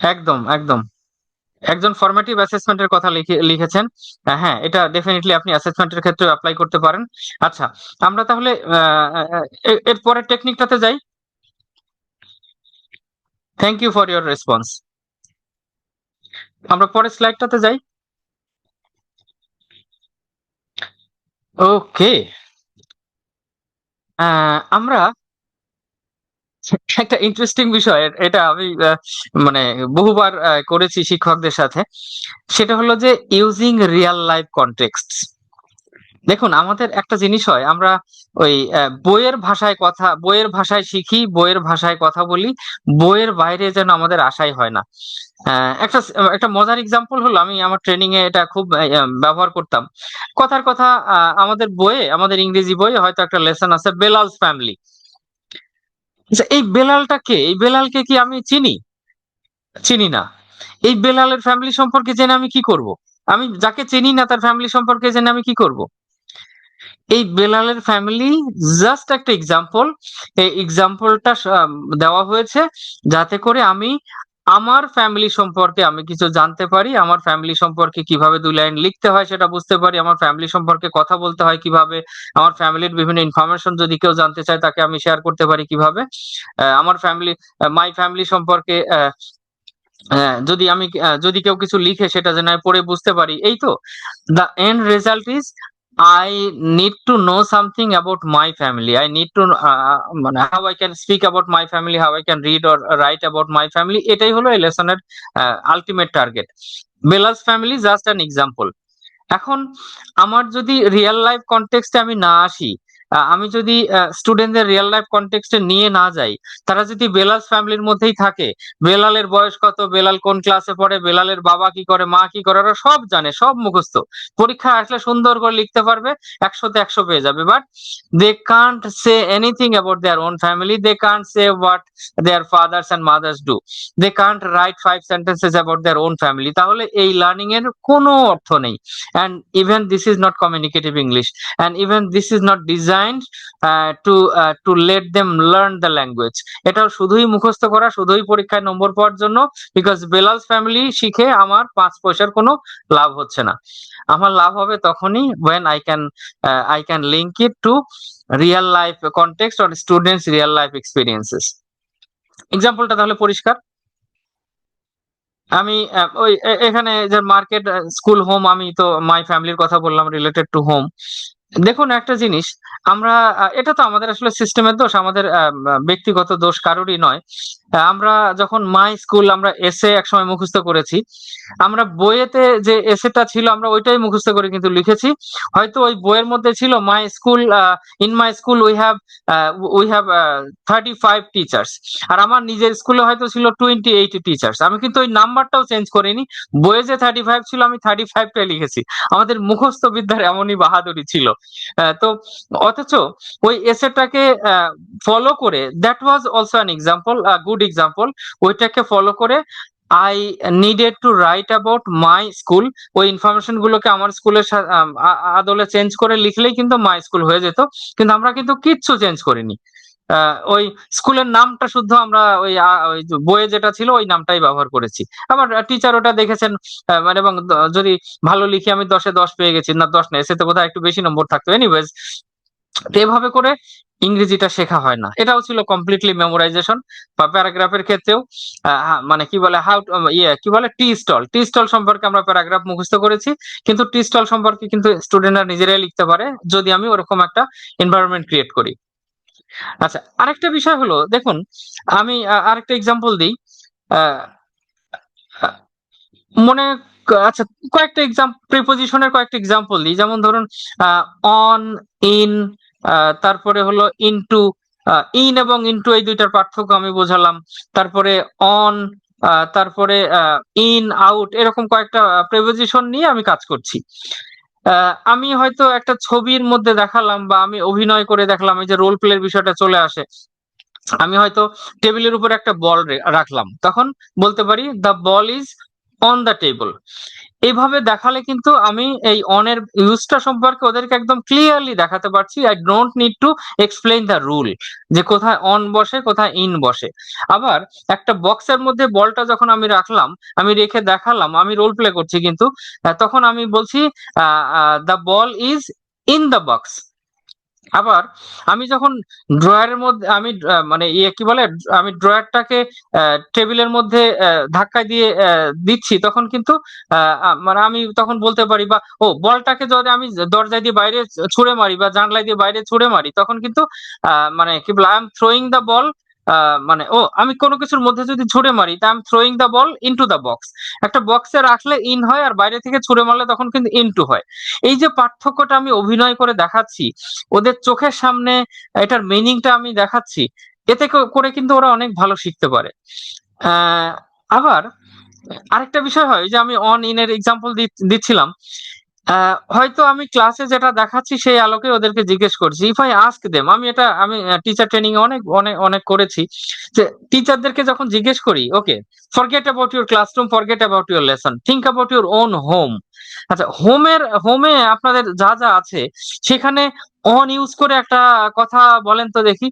একদম একদম, একজন ফরম্যাটিভ অ্যাসেসমেন্টের কথা লিখেছেন। হ্যাঁ, এটা ডেফিনেটলি আপনি অ্যাসেসমেন্টের ক্ষেত্রে অ্যাপ্লাই করতে পারেন। আচ্ছা, আমরা তাহলে এর পরের টেকনিকটাতে যাই। Thank you for your response. আমরা পরের স্লাইডটাতে যাই। ওকে, আমরা একটা ইন্টারেস্টিং বিষয়, এটা আমি মানে বহুবার করেছি শিক্ষকদের সাথে। সেটা হলো যে ইউজিং রিয়েল লাইফ কনটেক্সট। দেখুন, আমাদের একটা জিনিস হয়, আমরা ওই বইয়ের ভাষায় শিখি, বইয়ের ভাষায় কথা বলি, বইয়ের বাইরে যেন আমাদের আশাই হয় না। একটা একটা মজার এক্সাম্পল হলো, আমি আমার ট্রেনিং এ এটা খুব ব্যবহার করতাম। কথার কথা, আমাদের বইয়ে, আমাদের ইংরেজি বইয়ে হয়তো একটা লেসন আছে বেলালস ফ্যামিলি। এই বেলালটা কে? এই বেলালকে কি আমি চিনি? চিনি না। এই বেলালের ফ্যামিলি সম্পর্কে জেনে আমি কি করব? আমি যাকে চিনি না তার ফ্যামিলি সম্পর্কে জেনে আমি কি করব? এই বেলালের ফ্যামিলি জাস্ট একটা এক্সাম্পল। এই এক্সাম্পলটা দেওয়া হয়েছে যাতে করে আমি আমার ফ্যামিলি সম্পর্কে আমি কিছু জানতে পারি, আমার ফ্যামিলি সম্পর্কে কিভাবে 2 লাইন লিখতে হয় সেটা বুঝতে পারি, আমার ফ্যামিলি সম্পর্কে কথা বলতে হয় কিভাবে, আমার ফ্যামিলির বিভিন্ন ইনফরমেশন যদি কেউ জানতে চায় তাকে আমি শেয়ার করতে পারি কিভাবে, আমার ফ্যামিলি, মাই ফ্যামিলি সম্পর্কে যদি কেউ কিছু লিখে সেটা যেন আমি পড়ে বুঝতে পারি। এই তো the end result is I need to know something about my family. I need to মানে how I can speak about my family, how I can read or write about my family. এটাই হলো এই লেসনের ultimate target. বেলাস family just an example. এখন আমার যদি real life কনটেক্সটে আমি না আসি, আমি যদি স্টুডেন্টদের রিয়েল লাইফ কনটেক্সটে নিয়ে না যাই, তারা যদি বেলাল ফ্যামিলির মধ্যেই থাকে, বেলালের বয়স কত, বেলাল কোন ক্লাসে পড়ে, বেলালের বাবা কি করে, মা কি করে, ওরা সব জানে, সব মুখস্থ, পরীক্ষা আসলে সুন্দর করে লিখতে পারবে, 100-তে 100 পেয়ে যাবে। But they can't say anything about their own family, they can't say what their fathers and mothers do, they can't write 5 sentences about their own family. তাহলে এই লার্নিং এর কোনো অর্থ নেই। And even this is not communicative English, and even this is not designed to let them learn the language. এটা শুধুই মুখস্থ করা, শুধুই পরীক্ষায় নম্বর পাওয়ার জন্য। বিকজ বেলালস ফ্যামিলি শিখে আমার 5 পয়সার কোনো লাভ হচ্ছে না। আমার লাভ হবে তখনই when I can link it to real life context or students real life experiences. এক্সাম্পলটা তাহলে পরিষ্কার। আমি ওই এখানে যে মার্কেট, স্কুল, হোম, আমি তো মাই ফ্যামিলির কথা বললাম রিলেটেড টু হোম। দেখুন একটা জিনিস, আমরা এটা তো আমাদের আসলে সিস্টেমের দোষ, আমাদের ব্যক্তিগত দোষ কারোরই নয়। আমরা যখন মাই স্কুল, আমরা এসে একসময় মুখস্থ করেছি, আমরা বইয়েতে যে এসেটা ছিল আমরা ওইটাই মুখস্থ করে কিন্তু লিখেছি। হয়তো ওই বইয়ের মধ্যে ছিল my school, in my school we have 35 teachers, আর আমার নিজের স্কুলে হয়তো ছিল 28 টিচার্স। আমি কিন্তু ওই নাম্বারটাও চেঞ্জ করিনি, বইয়ে যে 35 ছিল আমি 35টাই লিখেছি। আমাদের মুখস্থ বিদ্যার এমনই বাহাদুরি ছিল। তো অথচ ওই এসেটাকে ফলো করে, that was also an example, good example. ওইটাকে ফলো করে I needed to right about my school. ওই ইনফরমেশন গুলোকে আমার স্কুলের আদলে চেঞ্জ করে লিখলেই কিন্তু মাই স্কুল হয়ে যেত, কিন্তু আমরা কিন্তু কিচ্ছু চেঞ্জ করিনি। ওই স্কুলের নামটা শুদ্ধ আমরা ওই বইয়ে যেটা ছিল ওই নামটাই ব্যবহার করেছি। আবার টিচার ওটা দেখেছেন, মানে এবং যদি ভালো লিখি আমি 10-এ 10 পেয়ে গেছি, না 10 না, এসেতে বোধহয় একটু বেশি নম্বর থাকতো। এনিওয়েজ, এভাবে করে ইংরেজিটা শেখা হয় না। এটাও ছিল কমপ্লিটলি মেমোরাইজেশন। বা প্যারাগ্রাফের ক্ষেত্রেও মানে কি বলে কি বলে টি স্টল সম্পর্কে আমরা প্যারাগ্রাফ মুখস্থ করেছি, কিন্তু টি স্টল সম্পর্কে কিন্তু স্টুডেন্টরা নিজেরাই লিখতে পারে যদি আমি ওরকম একটা এনভায়রনমেন্ট ক্রিয়েট করি। আচ্ছা, আরেকটা বিষয় হলো, দেখুন আমি আরেকটা এক্সাম্পল দিই। আহ, মনে আচ্ছা, কয়েকটা প্রিপোজিশনের কয়েকটা এক্সাম্পল দিই। যেমন ধরুন অন, ইন, তারপরে হলো ইনটু। ইন এবং ইনটু এই দুইটার পার্থক্য আমি বোঝালাম। তারপরে অন, তারপরে ইন, আউট, এরকম কয়েকটা প্রিপোজিশন নিয়ে আমি কাজ করছি। আমি হয়তো একটা ছবির মধ্যে দেখালাম বা আমি অভিনয় করে দেখলাম, এই যে রোল প্লের বিষয়টা চলে আসে। আমি হয়তো টেবিলের উপর একটা বল রাখলাম, তখন বলতে পারি the ball is on the table. এইভাবে দেখালে কিন্তু আমি এই অন এর ইউজটা সম্পর্কে ওদেরকে একদম ক্লিয়ারলি দেখাতে পারছি। I don't need to explain the rule, যে কোথায় অন বসে কোথায় ইন বসে। আবার একটা বক্সের মধ্যে বলটা যখন আমি রাখলাম, আমি রেখে দেখালাম, আমি রোল প্লে করছি, কিন্তু তখন আমি বলছি the ball is in the box. আবার আমি যখন ড্রয়ারের মধ্যে আমি মানে কি বলে, আমি ড্রয়ারটাকে টেবিলের মধ্যে ধাক্কা দিয়ে দিচ্ছি, তখন কিন্তু মানে আমি তখন বলতে পারি, বা বলটাকে যদি আমি দরজা দিয়ে বাইরে ছুঁড়ে মারি বা জানলা দিয়ে বাইরে ছুঁড়ে মারি, তখন কিন্তু মানে কি বলে, I am throwing the ball. মানে আমি কোনো কিছুর মধ্যে যদি ছুঁড়ে মারি, তা I am throwing the ball into the box. একটা বক্সে রাখলে ইন হয়, আর বাইরে থেকে ছুঁড়ে মারলে তখন কিন্তু ইনটু হয়। এই যে পার্থক্যটা আমি অভিনয় করে দেখাচ্ছি ওদের চোখের সামনে, এটার মিনিংটা আমি দেখাচ্ছি, এতে করে কিন্তু ওরা অনেক ভালো শিখতে পারে। আহ, আবার আরেকটা বিষয় হয় যে আমি অন ইন এর এক্সাম্পল দিচ্ছিলাম। হয়তো আমি ক্লাসে যেটা দেখাচ্ছি সেই আলোকে ওদেরকে জিজ্ঞেস করছি, ইফ আই আস্ক দেম, আমি টিচার ট্রেনিং অনেক অনেক অনেক করেছি, যে টিচারদেরকে যখন জিজ্ঞেস করি, okay, forget about your classroom, forget about your lesson, think about your own home. আচ্ছা, হোমে আপনাদের যা যা আছে সেখানে অন ইউজ করে একটা কথা বলেন তো দেখি।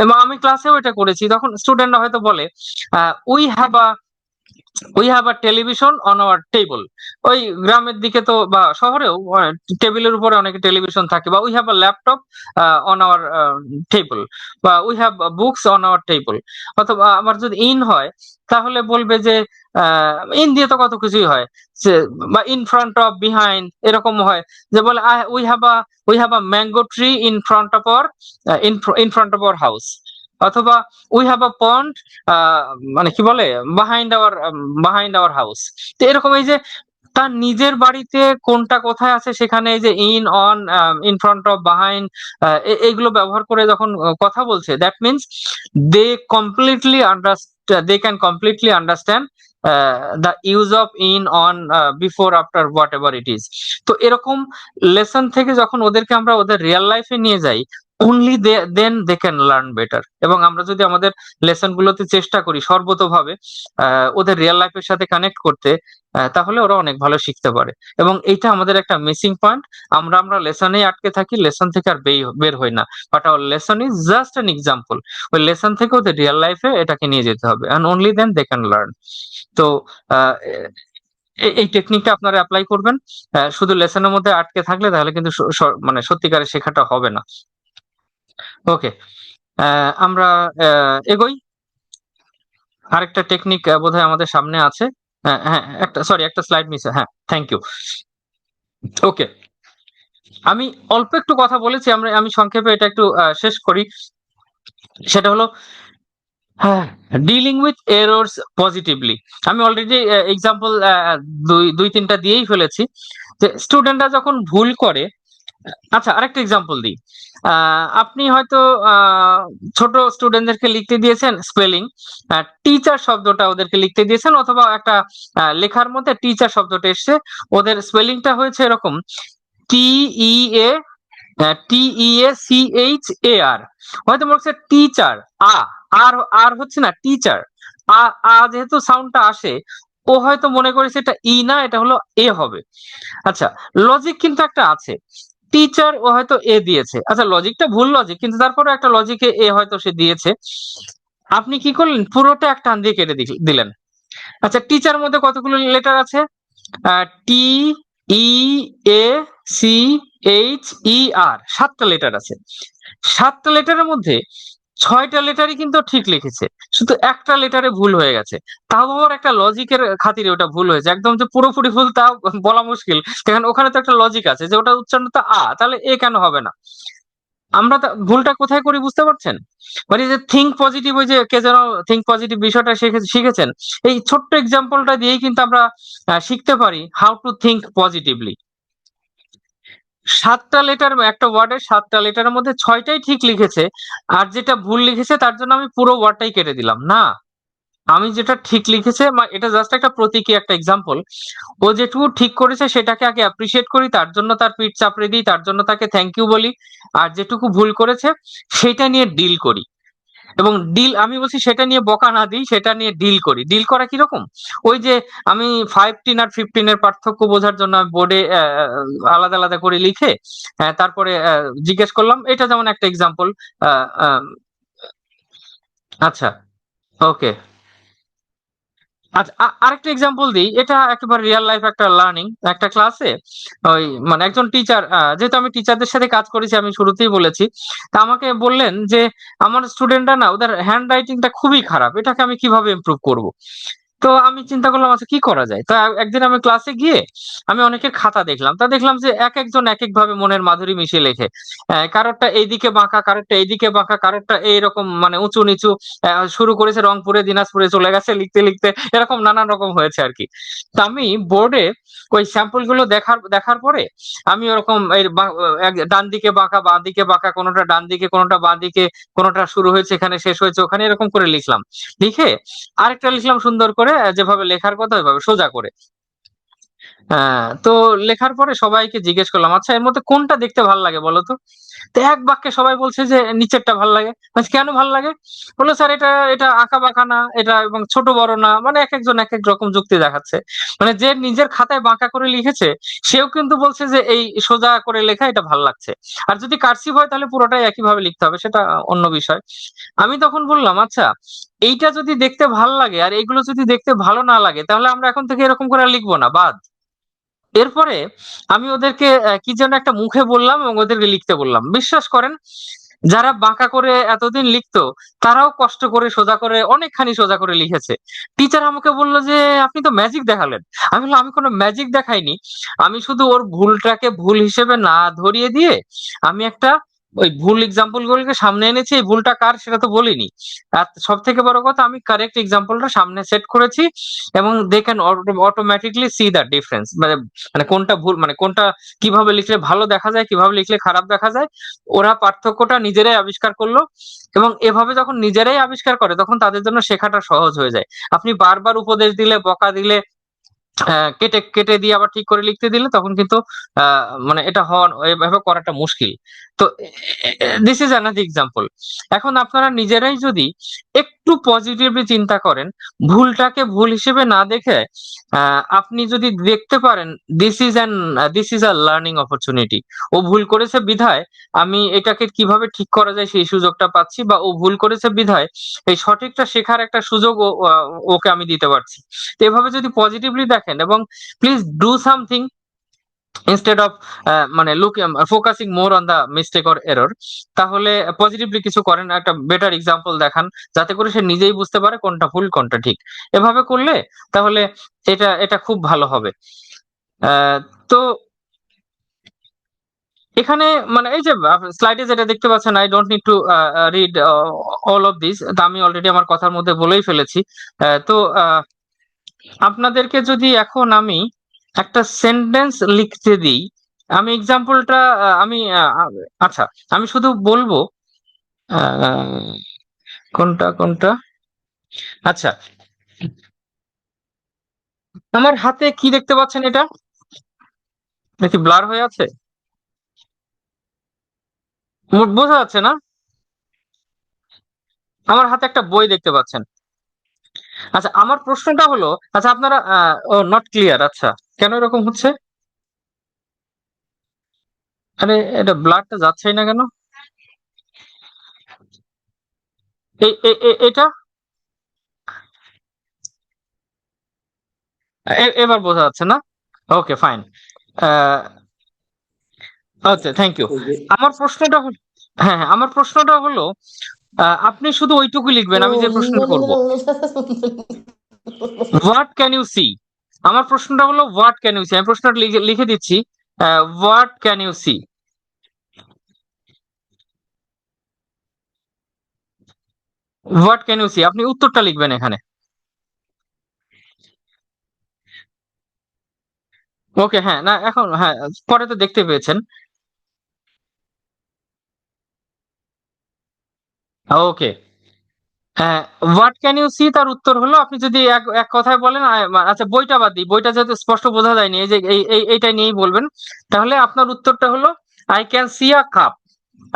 এবং আমি ক্লাসেও এটা করেছি, তখন স্টুডেন্টরা হয়তো বলে we have a television on our table. ওই গ্রামের দিকে তো বা শহরেও টেবিলের উপরে অনেক টেলিভিশন থাকে, বা we have a laptop on our table, বা we have books on our table. অথবা আমার যদি ইন হয়, তাহলে বলবে যে ইন দিয়ে তো কত কিছুই হয়, যে বা ইন ফ্রন্ট অফ, বিহাইন্ড, এরকম হয়। যে বলে we have a mango tree in front of our house. অথবা উই হ্যাভ আ পন্ড, মানে কি বলে, বাহাইন্ড আওয়ার হাউস। তো এরকম এই যে তার নিজের বাড়িতে কোনটা কোথায় আছে সেখানে এই যে in, on, in front of, behind, এইগুলো ব্যবহার করে যখন কথা বলছে, that means they can completely understand the use of in, on, before, after, whatever it is. তো এরকম লেসন থেকে যখন ওদেরকে আমরা ওদের রিয়েল লাইফে নিয়ে যাই, only then they can learn better. এবং আমরা যদি আমাদের লেসন গুলোতে চেষ্টা করি সর্বতোভাবে ওদের রিয়েল লাইফের সাথে কানেক্ট করতে, তাহলে ওরা অনেক ভালো শিখতে পারে। এবং এইটা আমাদের একটা মিসিং পয়েন্ট। আমরা লেসনেই আটকে থাকি, লেসন থেকে আর বের হই না। But our lesson is just an example. ওই লেসন থেকে ওদের রিয়েল লাইফে এটাকে নিয়ে যেতে হবে, and only then they can learn. তো আহ, এই টেকনিকটা আপনারা অ্যাপ্লাই করবেন। শুধু লেসনের মধ্যে আটকে থাকলে তাহলে কিন্তু মানে সত্যিকারের শেখাটা হবে না। ওকে, আমরা এগোই। আরেকটা টেকনিক বোধহয় আমাদের সামনে আছে। হ্যাঁ, একটা স্লাইড মিস, হ্যাঁ, থ্যাংক ইউ। ওকে, আমি অল্প একটু কথা বলেছি, আমি সংক্ষেপে এটা একটু শেষ করি। সেটা হলো ডিলিং উইথ এরর্স পজিটিভলি। আমি অলরেডি এক্সাম্পল দুই তিনটা দিয়েই ফেলেছি, যে স্টুডেন্টরা যখন ভুল করে। আচ্ছা, আরেকটা এক্সাম্পল দিই। আপনি হয়তো ছোট স্টুডেন্টদেরকে লিখতে দিয়েছেন স্পেলিং, টিচার শব্দটা ওদেরকে লিখতে দিয়েছেন, অথবা একটা লেখার মধ্যে টিচার শব্দটা এসছে, ওদের স্পেলিংটা হয়েছে এরকম, TEACHER, TEACHAR, হয়তো মনে হচ্ছে টিচার, আ আর আর হচ্ছে না টিচার, যেহেতু সাউন্ডটা আসে, ও হয়তো মনে করেছে এটা ই না, এটা হলো এ হবে। আচ্ছা, লজিক কিন্তু একটা আছে। টিচার ও হয়তো এ দিয়েছে, আচ্ছা লজিকটা ভুল লজিক, কিন্তু তারপরে একটা লজিকে এ হয়তো সে দিয়েছে। আপনি কি করলেন, পুরোটা এক টান দিয়ে কেটে দিলেন। আচ্ছা, টিচার মধ্যে কতগুলো লেটার আছে? TEACHER, 7টা লেটার আছে। 7টা লেটারের মধ্যে 6টা লেটারই কিন্তু ঠিক লিখেছে, শুধু একটা লেটারে ভুল হয়ে গেছে। তাও আবার একটা লজিকের খাতিরে ওটা ভুল হয়েছে, একদম যে পুরোপুরি ভুল তাও বলা মুশকিল, কারণ ওখানে তো একটা লজিক আছে যে ওটা উচ্চারণ তো তাহলে এ কেন হবে না। আমরা ভুলটা কোথায় করি বুঝতে পারছেন? মানে যে থিঙ্ক পজিটিভ, ওই যে কে যেন থিঙ্ক পজিটিভ বিষয়টা শিখেছেন, এই ছোট্ট এক্সাম্পলটা দিয়েই কিন্তু আমরা শিখতে পারি হাউ টু থিঙ্ক পজিটিভলি। 7টা লেটার, একটা ওয়ার্ডের 7টা লেটারের মধ্যে 6টাই ঠিক লিখেছে, আর যেটা ভুল লিখেছে তার জন্য আমি পুরো ওয়ার্ডটাই কেটে দিলাম না। আমি যেটা ঠিক লিখেছে, এটা জাস্ট একটা প্রতীকী, একটা এক্সাম্পল। ও যেটুকু ঠিক করেছে সেটাকে আগে অ্যাপ্রিসিয়েট করি, তার জন্য তার পিঠ চাপড়ে দিই, তার জন্য তাকে থ্যাংক ইউ বলি। আর যেটুকু ভুল করেছে সেটা নিয়ে ডিল করি, এবং ডিল আমি বলছি সেটা নিয়ে বকা না দিই, সেটা নিয়ে ডিল করি। ডিল করা কিরকম? ওই যে আমি 15 আর 15 এর পার্থক্য বোঝার জন্য বোর্ডে আলাদা আলাদা করে লিখে তারপরে জিজ্ঞেস করলাম, এটা যেমন একটা এক্সাম্পল। আচ্ছা, ওকে। আচ্ছা, আরেকটা এক্সাম্পল দিই, এটা একেবারে রিয়েল লাইফ একটা লার্নিং। একটা ক্লাসে ওই মানে একজন টিচার, যেহেতু আমি টিচারদের সাথে কাজ করেছি, আমি শুরুতেই বলেছি, তা আমাকে বললেন যে আমার স্টুডেন্টরা না, ওদের হ্যান্ড রাইটিংটা খুবই খারাপ, এটাকে আমি কিভাবে ইমপ্রুভ করব। তো আমি চিন্তা করলাম, আচ্ছা কি করা যায়। তো একদিন আমি ক্লাসে গিয়ে আমি অনেকের খাতা দেখলাম, তা দেখলাম যে এক একজন এক এক ভাবে মনের মাধুরী মিশিয়ে লেখে। কারোরটা এইদিকে বাঁকা, কারোরটা এইদিকে বাঁকা, কারোরটা এইরকম মানে উঁচু নিচু, শুরু করেছে রংপুরে দিনাজপুরে চলে গেছে লিখতে লিখতে, এরকম নানান রকম হয়েছে আর কি। তো আমি বোর্ডে ওই স্যাম্পল গুলো দেখার পরে আমি ওরকম ডান দিকে বাঁকা, বাঁ দিকে বাঁকা, কোনোটা ডান দিকে, কোনোটা বাঁ দিকে, কোনোটা শুরু হয়েছে এখানে শেষ হয়েছে ওখানে, এরকম করে লিখলাম। লিখে আরেকটা লিখলাম সুন্দর করে, যেভাবে লেখার কথা ওইভাবে সোজা করে। হ্যাঁ, তো লেখার পরে সবাইকে জিজ্ঞেস করলাম, আচ্ছা এর মধ্যে কোনটা দেখতে ভালো লাগে বলো তো। তো এক বাক্যে সবাই বলছে যে নিচেরটা ভাল লাগে। কেন ভাল লাগে? বললো স্যার এটা এটা আঁকা বাঁকা না, এটা এবং ছোট বড় না, মানে এক একজন এক এক রকম যুক্তি দেখাচ্ছে। মানে যে নিজের খাতায় বাঁকা করে লিখেছে সেও কিন্তু বলছে যে এই সোজা করে লেখা এটা ভাল লাগছে। আর যদি কার্সিভ হয় তাহলে পুরোটাই একই ভাবে লিখতে হবে, সেটা অন্য বিষয়। আমি তখন বললাম, আচ্ছা এইটা যদি দেখতে ভাল লাগে আর এইগুলো যদি দেখতে ভালো না লাগে, তাহলে আমরা এখন থেকে এরকম করে আর লিখবো না, বাদ। এরপরে আমি ওদেরকে কি যেন একটা মুখে বললাম এবং ওদেরকে লিখতে বললাম। বিশ্বাস করেন, যারা বাঁকা করে এতদিন লিখতো তারাও কষ্ট করে সোজা করে অনেকখানি সোজা করে লিখেছে। টিচার আমাকে বলল যে আপনি তো ম্যাজিক দেখালেন। আমি বললাম আমি কোনো ম্যাজিক দেখাইনি, আমি শুধু ওর ভুলটাকে ভুল হিসেবে না ধরিয়ে দিয়ে আমি একটা ওই ভুল এক্সাম্পল গুলোকে সামনে এনেছি, এই ভুলটা কার সেটা তো বলিনি। আর সব থেকে বড় কথা, আমি কারেক্ট এক্সাম্পলটা সামনে সেট করেছি, এবং they can automatically see the difference, মানে মানে কোনটা ভুল, মানে কোনটা কিভাবে লিখলে ভালো দেখা যায়, কিভাবে লিখলে খারাপ দেখা যায়, ওরা পার্থক্যটা নিজেরাই আবিষ্কার করলো। এবং এভাবে যখন নিজেরাই আবিষ্কার করে তখন তাদের জন্য শেখাটা সহজ হয়ে যায়। আপনি বারবার উপদেশ দিলে, বকা দিলে, কেটে কেটে দিয়ে আবার ঠিক করে লিখতে দিলে তখন কিন্তু মানে এটা হওয়া এভাবে করাটা মুশকিল। তো দিস ইজ অ্যানাদার এক্সাম্পল। এখন আপনারা নিজেরাই যদি একটু পজিটিভলি চিন্তা করেন, ভুলটাকে ভুল হিসেবে না দেখে আপনি যদি দেখতে পারেন this is a learning opportunity. ও ভুল করেছে বিধায় আমি এটাকে কিভাবে ঠিক করা যায় সেই সুযোগটা পাচ্ছি, বা ও ভুল করেছে বিধায় এই সঠিকটা শেখার একটা সুযোগ ওকে আমি দিতে পারছি। তো এভাবে যদি পজিটিভলি দেখেন, এবং please do something instead of মানে look focusing more on the mistake or error, তাহলে পজিটিভলি কিছু করেন, একটা বেটার এক্সাম্পল দেখান, যাতে করে সে নিজেই বুঝতে পারে কোনটা ভুল কোনটা ঠিক। এভাবে করলে তাহলে এটা এটা খুব ভালো হবে। আহ, তো এখানে মানে এই যে স্লাইডে যেটা দেখতে পাচ্ছেন, I don't need to read all of this, আমি অলরেডি আমার কথার মধ্যে বলেই ফেলেছি। তো আপনাদেরকে যদি এখন আমি একটা সেন্টেন্স লিখতে দিই, আমি এক্সাম্পলটা আমি আচ্ছা আমি শুধু বলবো আহ, কোনটা কোনটা। আচ্ছা, আমার হাতে কি দেখতে পাচ্ছেন, এটা নাকি ব্লার হয়ে আছে? বোঝা যাচ্ছে না? আমার হাতে একটা বই দেখতে পাচ্ছেন। আচ্ছা, আমার প্রশ্নটা হলো, আচ্ছা আপনারা ও নট ক্লিয়ার, আচ্ছা কেন এরকম হচ্ছে? আরে এটা ব্লাডটা যাচ্ছেই না কেন? এটা এবার বোঝা যাচ্ছে না? Okay fine. আচ্ছা, থ্যাংক ইউ। আমার প্রশ্নটা হ্যাঁ হ্যাঁ, আমার প্রশ্নটা হলো, আপনি শুধু ওইটুকু লিখবেন আমি যে প্রশ্নটা করব, হোয়াট ক্যান ইউ সি। আমার প্রশ্নটা হলো হোয়াট ক্যান ইউ সি, আমি প্রশ্নটা লিখে লিখে দিচ্ছি, what can you see, what can you see, আপনি উত্তরটা লিখবেন এখানে। ওকে, হ্যাঁ না এখন হ্যাঁ, পরে তো দেখতে পেয়েছেন। ওকে, হোয়াট ক্যান ইউ সি তার উত্তর হলো, আপনি যদি এক এক কথায় বলেন, আচ্ছা বইটা বাদ দিই, বইটা যেহেতু স্পষ্ট বোঝা যায়নি, এই যে এইটা নিয়েই বলবেন, তাহলে আপনার উত্তরটা হলো I can see a cup.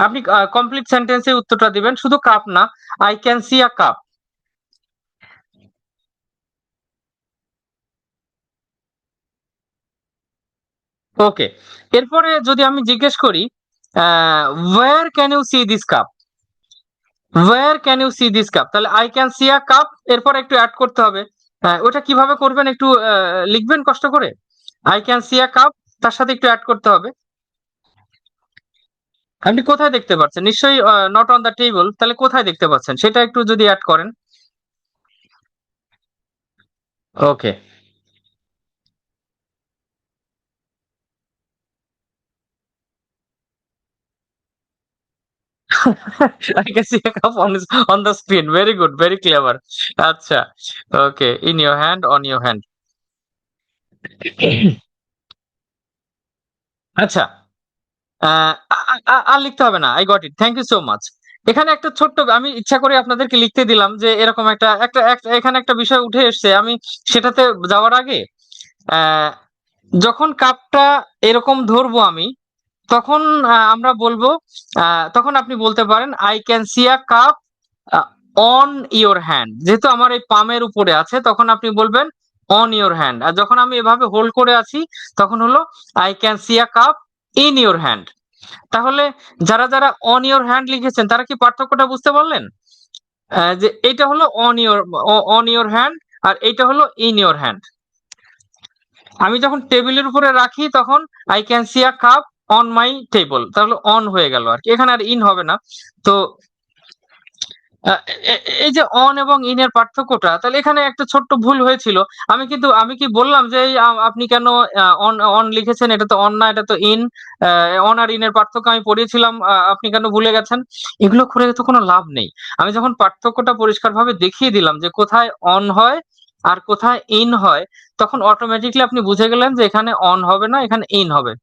আপনি কমপ্লিট সেন্টেন্সে উত্তরটা দিবেন, শুধু কাপ না, I can see a cup. Okay, এরপরে যদি আমি জিজ্ঞেস করি, where can you see this cup, where can you see this cup, তাহলে I can see a cup, এরপর একটু অ্যাড করতে হবে। ওটা কিভাবে করবেন একটু লিখবেন কষ্ট করে, I can see a cup, তার সাথে একটু অ্যাড করতে হবে। আপনি কোথায় দেখতে পাচ্ছেন? নিশ্চয়ই নট অন দ্য টেবল, তাহলে কোথায় দেখতে পাচ্ছেন সেটা একটু যদি অ্যাড করেন। ওকে, I can see a cup on the screen. Very good, very clever. আচ্ছা, ওকে, in your hand, on your hand. আচ্ছা, আর লিখতে হবে না, I got it, thank you so much. এখানে একটা ছোট্ট, আমি ইচ্ছা করে আপনাদেরকে লিখতে দিলাম যে এরকম এখানে একটা বিষয় উঠে এসছে, আমি সেটাতে যাওয়ার আগে, আহ, যখন কাপটা এরকম ধরবো আমি, তখন আমরা বলবো, তখন আপনি বলতে পারেন I can see a cup on your hand, যেহেতু আমার এই পামের উপরে আছে তখন আপনি বলবেন অন ইওর হ্যান্ড, আর যখন আমি এভাবে হোল্ড করে আছি তখন হলো I can see a cup in your hand. তাহলে যারা যারা অন ইওর হ্যান্ড লিখেছেন তারা কি পার্থক্যটা বুঝতে পারলেন? যে এটা হলো অন ইওর হ্যান্ড, আর এইটা হলো ইন ইওর হ্যান্ড। আমি যখন টেবিলের উপরে রাখি তখন I can see a cup on my table, তাহলে অন হয়ে গেল আর কি, এখানে আর ইন হবে না। তো আহ, এই যে অন এবং ইন এর পার্থক্যটা, তাহলে এখানে একটা ছোট্ট ভুল হয়েছিল। আমি কি বললাম যে আপনি কেন অন অন লিখেছেন, এটা তো অন না, এটা তো ইন। অন আর ইন এর পার্থক্য আমি পড়িয়েছিলাম, আপনি কেন ভুলে গেছেন? এগুলো করে তো কোনো লাভ নেই। আমি যখন পার্থক্যটা পরিষ্কারভাবে দেখিয়ে দিলাম যে কোথায় অন হয় আর কোথায় ইন হয়, তখন অটোমেটিকলি আপনি বুঝে গেলেন যে এখানে অন হবে না, এখানে ইন হবে।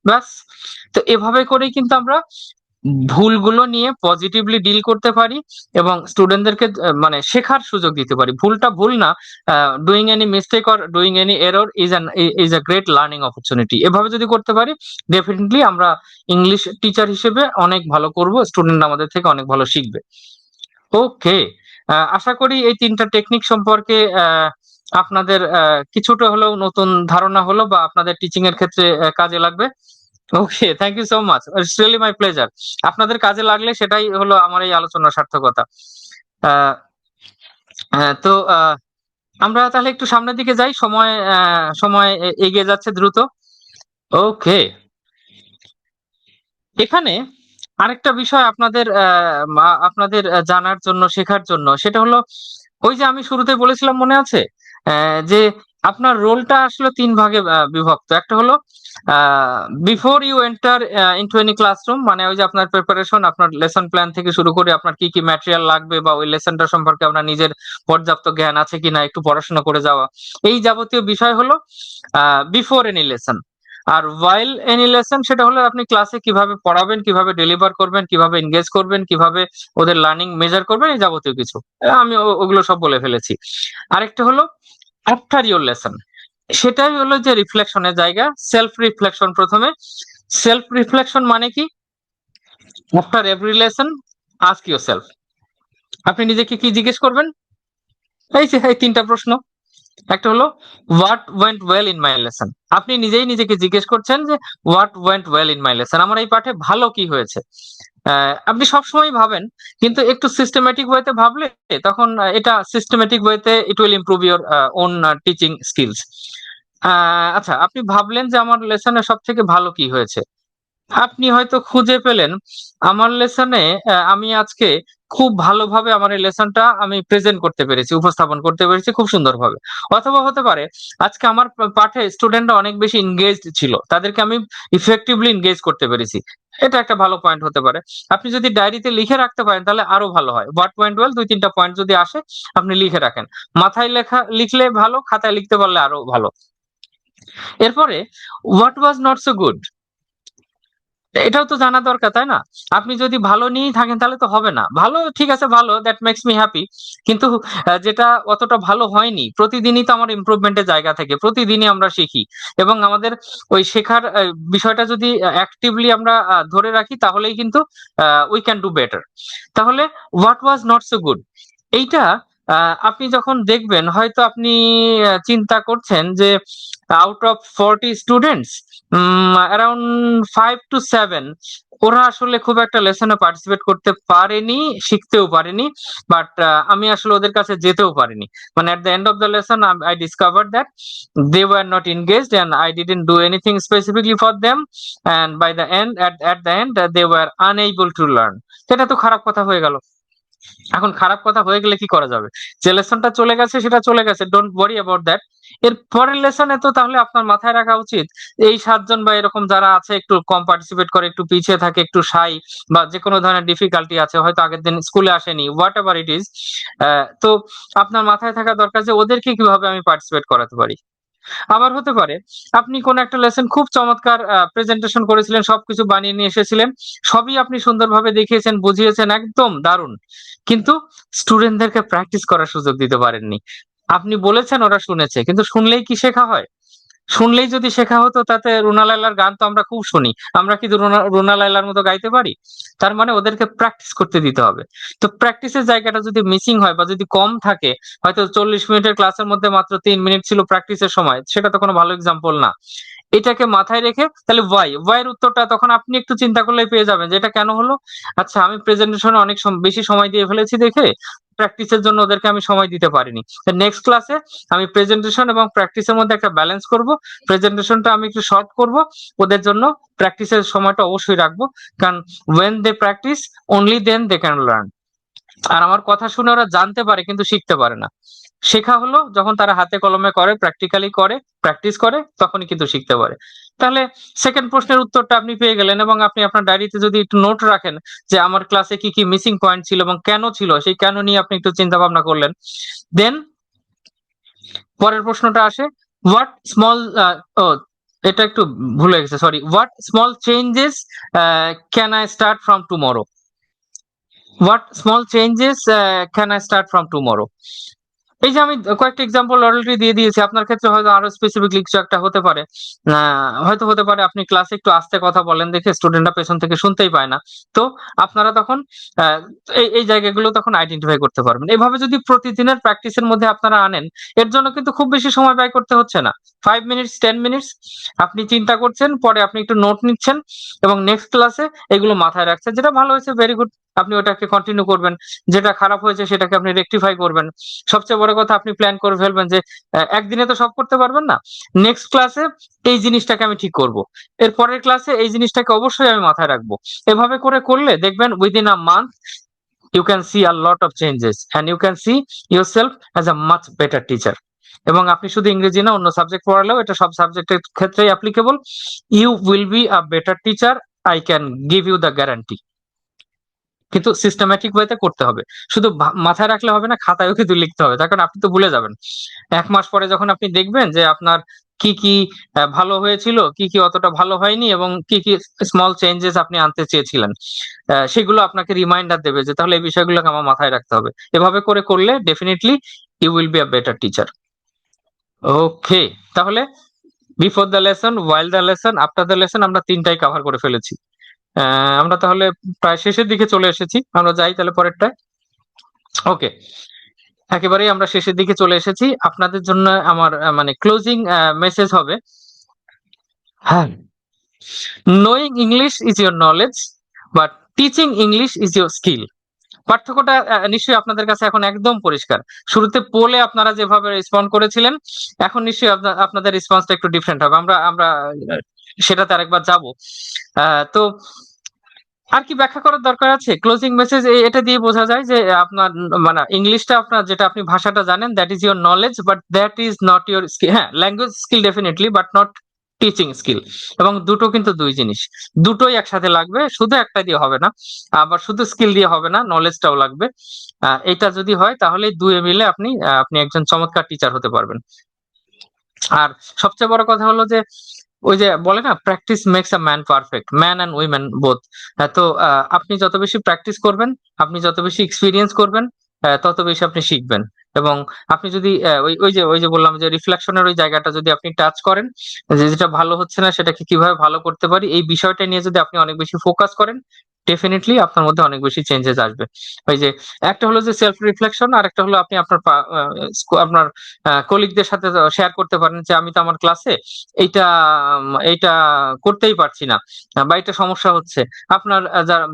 ব্যাস। তো এভাবে করেই কিন্তু আমরা ভুলগুলো নিয়ে পজিটিভলি ডিল করতে পারি এবং স্টুডেন্টদেরকে মানে শেখার সুযোগ দিতে পারি। ভুলটা ভুল না, doing any mistake or doing any error is a great learning opportunity. এভাবে যদি করতে পারি, ডেফিনেটলি আমরা ইংলিশ টিচার হিসেবে অনেক ভালো করব, স্টুডেন্ট আমাদের থেকে অনেক ভালো শিখবে। ওকে, আশা করি এই তিনটা টেকনিক সম্পর্কে আপনাদের কিছুটা হলেও নতুন ধারণা হলো বা আপনাদের টিচিং এর ক্ষেত্রে কাজে লাগবে। Okay, thank you so much, it's really my pleasure. আপনাদের কাজে লাগলে সেটাই হলো আমার এই আলোচনার সার্থকতা। আহ, তো আমরা তাহলে একটু সামনের দিকে যাই, সময় এগিয়ে যাচ্ছে দ্রুত। ওকে, এখানে আরেকটা বিষয় আপনাদের জানার জন্য, শেখার জন্য, সেটা হলো ওই যে আমি শুরুতে বলেছিলাম মনে আছে, যে আপনার রোলটা আসলে তিন ভাগে বিভক্ত। একটা হলো before you enter into any classroom, মানে ওই যে আপনার প্রিপারেশন, আপনার লেসন প্ল্যান থেকে শুরু করে আপনার কি কি ম্যাটেরিয়াল লাগবে বা ওই লেসনটা সম্পর্কে আপনার নিজের পর্যাপ্ত জ্ঞান আছে কিনা একটু পড়াশোনা করে যাওয়া, এই যাবতীয় বিষয় হলো বিফোর এনি লেসন। আর ওয়াইল এনি লেসন, সেটা হলো আপনি ক্লাসে কিভাবে পড়াবেন, কিভাবে ডেলিভার করবেন, কিভাবে এনগেজ করবেন, কিভাবে ওদের লার্নিং মেজার করবেন, এই যাবতীয় কিছু আমি ওগুলো সব বলে ফেলেছি। আরেকটা হলো আফটার ইউর লেসন, সেটাই হলো যে রিফ্লেকশনের জায়গা, সেলফ রিফ্লেকশন। প্রথমে সেলফ রিফ্লেকশন মানে কি? After every lesson ask yourself, আপনি নিজেকে কি জিজ্ঞেস করবেন? এই যে এই তিনটা প্রশ্ন। একটা হলো what went well in my lesson, আপনি নিজেই নিজেকে জিজ্ঞেস করছেন যে what went well in my lesson, আমার এই পাঠে ভালো কি হয়েছে। আপনি সবসময় ভাবেন, কিন্তু একটু সিস্টেমেটিক ওয়েতে ভাবলে তখন এটা সিস্টেমেটিক ওয়েতে it will improve your own teaching skills. আচ্ছা, আপনি ভাবলেন যে আমার লেসনে সব থেকে ভালো কি হয়েছে, আপনি হয়তো খুঁজে পেলেন আমার লেসনে আমি আজকে খুব ভালোভাবে আমার এই লেসনটা আমি প্রেজেন্ট করতে পেরেছি, উপস্থাপন করতে পেরেছি খুব সুন্দরভাবে। অথবা হতে পারে আজকে আমার পাঠে স্টুডেন্টরা অনেক বেশি এনগেজড ছিল, তাদেরকে আমি ইফেক্টিভলি এনগেজ করতে পেরেছি। এটা একটা ভালো পয়েন্ট হতে পারে। আপনি যদি ডায়েরিতে লিখে রাখতে পারেন তাহলে আরো ভালো হয়। হোয়াট পয়েন্ট ওয়েল, দুই তিনটা পয়েন্ট যদি আসে আপনি লিখে রাখেন। মাথায় লিখলে ভালো, খাতায় লিখতে পারলে আরো ভালো। এরপরে what was not so good, এটাও তো জানা দরকার, তাই না? আপনি যদি ভালো নিয়েই থাকেন তাহলে তো হবে না। ভালো ঠিক আছে, ভালো, দ্যাট মেক্স মি হ্যাপি, কিন্তু যেটা অতটা ভালো হয়নি, প্রতিদিনই তো আমার ইমপ্রুভমেন্টের জায়গা থেকে, প্রতিদিনই আমরা শিখি। এবং আমাদের ওই শেখার বিষয়টা যদি অ্যাক্টিভলি আমরা ধরে রাখি তাহলেই কিন্তু উই ক্যান ডু বেটার। তাহলে what was not so good, এইটা আপনি যখন দেখবেন, হয়তো আপনি চিন্তা করছেন যে out of 40 students around 5 to 7 ওরা আসলে খুব একটা লেসনে পার্টিসিপেট করতে পারেনি, শিখতেও পারেনি, বাট আমি আসলে ওদের কাছে যেতেও পারিনি। মানে at the end of the lesson I discovered that they were not engaged and I didn't do anything specifically for them, and by the end at the end they were unable to learn। সেটা তো খারাপ কথা হয়ে গেল। এখন খারাপ কথা হয়ে গেলে কি করা যাবে? যে লেসনটা চলে গেছে সেটা চলে গেছে, ডোন্ট ওয়ারি অ্যাবাউট দ্যাট। এর পরের লেসনে তো তাহলে আপনার মাথায় রাখা উচিত এই 7 জন বা এরকম যারা আছে, একটু কম পার্টিসিপেট করে, একটু পিছিয়ে থাকে, একটু শাই, বা যে কোনো ধরনের ডিফিকাল্টি আছে, হয়তো আগের দিন স্কুলে আসেনি, হোয়াট এভার ইট ইজ, তো আপনার মাথায় থাকা দরকার যে ওদেরকে কিভাবে আমি পার্টিসিপেট করাতে পারি। আবার হতে পারে আপনি কোন একটা লেসন খুব চমৎকার প্রেজেন্টেশন করেছিলেন, সবকিছু বানিয়ে নিয়ে এসেছিলেন, সবই আপনি সুন্দরভাবে দেখিয়েছেন, বুঝিয়েছেন, একদম দারুণ, কিন্তু স্টুডেন্টদেরকে প্র্যাকটিস করার সুযোগ দিতে পারেননি। আপনি বলেছেন, ওরা শুনেছে, কিন্তু শুনলেই কি শেখা হয়? শুনলেই যদি শেখা হতো, তাতে রুনা লায়লার গান তো আমরা খুব শুনি, আমরা কিন্তু রুনা লায়লার মতো গাইতে পারি? তার মানে ওদেরকে প্র্যাকটিস করতে দিতে হবে। তো প্র্যাকটিসের জায়গাটা যদি মিসিং হয় বা যদি কম থাকে, হয়তো 40 মিনিটের ক্লাসের মধ্যে মাত্র 3 মিনিট ছিল প্র্যাকটিসের সময়, সেটা তো কোনো ভালো এক্সাম্পল না। এটাকে মাথায় রেখে তাহলে ওয়াই এর উত্তরটা তখন আপনি একটু চিন্তা করলেই পেয়ে যাবেন যে এটা কেন হলো। আচ্ছা, আমি প্রেজেন্টেশনে অনেক বেশি সময় দিয়ে ফেলেছি দেখে প্র্যাকটিসের জন্য ওদেরকে আমি সময় দিতে পারিনি। নেক্সট ক্লাসে আমি প্রেজেন্টেশন এবং প্র্যাকটিসের মধ্যে একটা ব্যালেন্স করব। প্রেজেন্টেশনটা আমি একটু শর্ট করব, ওদের জন্য প্র্যাকটিসের সময়টা অবশ্যই রাখবো, কারণ when they practice only then they can learn। আর আমার কথা শুনে ওরা জানতে পারে কিন্তু শিখতে পারে না। শেখা হলো যখন তারা হাতে কলমে করে, প্র্যাকটিক্যালি করে, প্র্যাকটিস করে, তখনই কিন্তু শিখতে পারে। তাহলে সেকেন্ড প্রশ্নের উত্তরটা আপনি পেয়ে গেলেন, এবং আপনি আপনার ডায়েরিতে যদি একটু নোট রাখেন যে আমার ক্লাসে কি কি মিসিং পয়েন্ট ছিল এবং কেন ছিল, সেই কেন নিয়ে আপনি একটু চিন্তা ভাবনা করলেন। দেন পরের প্রশ্নটা আসে, হোয়াট স্মল, ও এটা একটু ভুলে গেছে, sorry, what small changes can I start from tomorrow, what small changes can I start from tomorrow. এই যে আমি কয়েকটা এক্সাম্পল অলরেডি দিয়ে দিয়েছি, আপনার ক্ষেত্রে হয়তো আরো স্পেসিফিকলি কিছু একটা হতে পারে। হয়তো হতে পারে আপনি ক্লাসে একটু আস্তে কথা বলেন দেখে স্টুডেন্টরা পেছন থেকে শুনতেই পায় না। তো আপনারা তখন আহ, এই এই জায়গাগুলো তখন আইডেন্টিফাই করতে পারবেন। এভাবে যদি প্রতিদিনের প্র্যাকটিসের মধ্যে আপনারা আনেন, এর জন্য কিন্তু খুব বেশি সময় ব্যয় করতে হচ্ছে না। 5 মিনিটস, 10 মিনিটস আপনি চিন্তা করছেন, পরে আপনি একটু নোট নিচ্ছেন, এবং নেক্সট ক্লাসে এগুলো মাথায় রাখছেন। যেটা ভালো হয়েছে ভেরি গুড, আপনি ওটাকে কন্টিনিউ করবেন। যেটা খারাপ হয়েছে সেটাকে আপনি রেকটিফাই করবেন। সবচেয়ে বড় কথা, আপনি প্ল্যান করে ফেলবেন যে একদিনে তো সব করতে পারবেন না, নেক্সট ক্লাসে এই জিনিসটাকে আমি ঠিক করব, এর পরের ক্লাসে এই জিনিসটাকে অবশ্যই আমি মাথায় রাখবো। এভাবে করে করলে দেখবেন within a month you can see a lot of changes and you can see yourself as a much better teacher। এবং আপনি শুধু ইংরেজি না, অন্য সাবজেক্ট পড়ালেও এটা সব সাবজেক্টের ক্ষেত্রেই applicable. You will be a better teacher, I can give you the guarantee. কিন্তু সিস্টেম্যাটিক ওয়েতে করতে হবে। শুধু মাথায় রাখলে হবে না, খাতায়ও কিন্তু লিখতে হবে, তার কারণ আপনি তো ভুলে যাবেন। 1 মাস পরে যখন আপনি দেখবেন যে আপনার কি কি ভালো হয়েছিল, কি কি অতটা ভালো হয়নি, এবং কি কি স্মল চেঞ্জেস আপনি আনতে চেয়েছিলেন, সেগুলো আপনাকে রিমাইন্ডার দেবে যে তাহলে এই বিষয়গুলোকে আমার মাথায় রাখতে হবে। এভাবে করে করলে definitely you will be a better teacher. Okay, তাহলে before the lesson, while the lesson, after the lesson আমরা তিনটাই কভার করে ফেলেছি। আমরা তাহলে প্রায় শেষের দিকে চলে এসেছি, আমরা যাই তাহলে পরেরটায়। ওকে, একেবারেই আমরা শেষের দিকে চলে এসেছি। আপনাদের জন্য আমার মানে ক্লোজিং মেসেজ হবে, হ্যাঁ, knowing English is your knowledge, but teaching English is your skill. পার্থক্যটা নিশ্চয়ই আপনাদের কাছে এখন একদম পরিষ্কার। শুরুতে পোলে আপনারা যেভাবে রেসপন্ড করেছিলেন, এখন নিশ্চয়ই আপনাদের রেসপন্সটা একটু ডিফারেন্ট হবে। আমরা আমরা সেটাতে আরেকবার যাব। তো আর কি ব্যাখ্যা করার দরকার আছে? ক্লোজিং মেসেজ এটা দিয়ে বোঝা যায় যে আপনার মানে ইংলিশটা আপনার যেটা আপনি ভাষাটা জানেন, that is your knowledge, but that is not your skill. হ্যাঁ, language skill definitely, but not teaching skill. এবং দুটো কিন্তু দুই জিনিস, দুটোই একসাথে লাগবে, শুধু একটা দিয়ে হবে না, আবার শুধু স্কিল দিয়ে হবে না, নলেজটাও লাগবে। এটা যদি হয় তাহলে দুয়ে মিলে আপনি একজন চমৎকার টিচার হতে পারবেন। আর সবচেয়ে বড় কথা হলো যে ওই যে বলে না, practice makes a man perfect, man and women both. তো আপনি যত বেশি প্র্যাকটিস করবেন, আপনি যত বেশি এক্সপিরিয়েন্স করবেন, তত বেশি আপনি শিখবেন। এবং আপনি যদি ওই যে বললাম যে রিফ্লেকশনের ওই জায়গাটা যদি আপনি টাচ করেন, যে যেটা ভালো হচ্ছে না সেটাকে কিভাবে ভালো করতে পারি, এই বিষয়টা নিয়ে যদি আপনি অনেক বেশি ফোকাস করেন, ডেফিনেটলি আপনার মধ্যে অনেক বেশি চেঞ্জেস আসবে। ওই যে একটা হলো যে সেলফ রিফ্লেকশন, আর একটা হলো আপনি আপনার কলিগদের সাথে শেয়ার করতে পারেন যে আমি তো আমার ক্লাসে এইটা এইটা করতেই পারছি না, বা এটা সমস্যা হচ্ছে। আপনার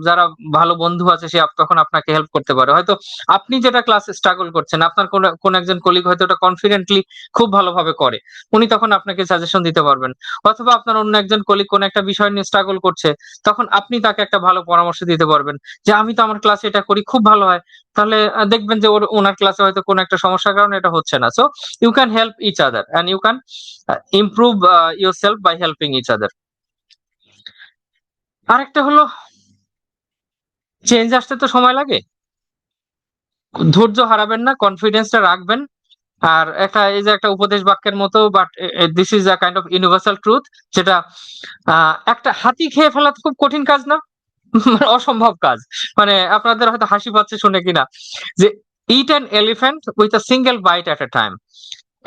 যারা ভালো বন্ধু আছে সে তখন আপনাকে হেল্প করতে পারে। হয়তো আপনি যেটা ক্লাসে স্ট্রাগল করছেন, আপনার কোন একজন কলিগ হয়তো ওটা কনফিডেন্টলি খুব ভালোভাবে করে, উনি তখন আপনাকে সাজেশন দিতে পারবেন। অথবা আপনার অন্য একজন কলিগ কোন একটা বিষয় নিয়ে স্ট্রাগল করছে, তখন আপনি তাকে একটা ভালো পরামর্শ দিতে পারবেন যে আমি তো আমার ক্লাসে এটা করি, খুব ভালো হয়। তাহলে দেখবেন যে ওনার ক্লাসে হয়তো কোনো একটা সমস্যার কারণে এটা হচ্ছে না। So you can help each other and you can improve yourself by helping each other. আরেকটা হলো, চেঞ্জ আসতে তো সময় লাগে, ধৈর্য হারাবেন না, কনফিডেন্সটা রাখবেন। আর এই যে একটা উপদেশ বাক্যের মতো, but this is a kind of universal truth, যেটা একটা হাতি খেয়ে ফেলা তো খুব কঠিন কাজ না, মানে অসম্ভব কাজ। মানে আপনাদের হয়তো হাসি পাচ্ছে শুনে কিনা, যে eat an elephant with a single bite at a time.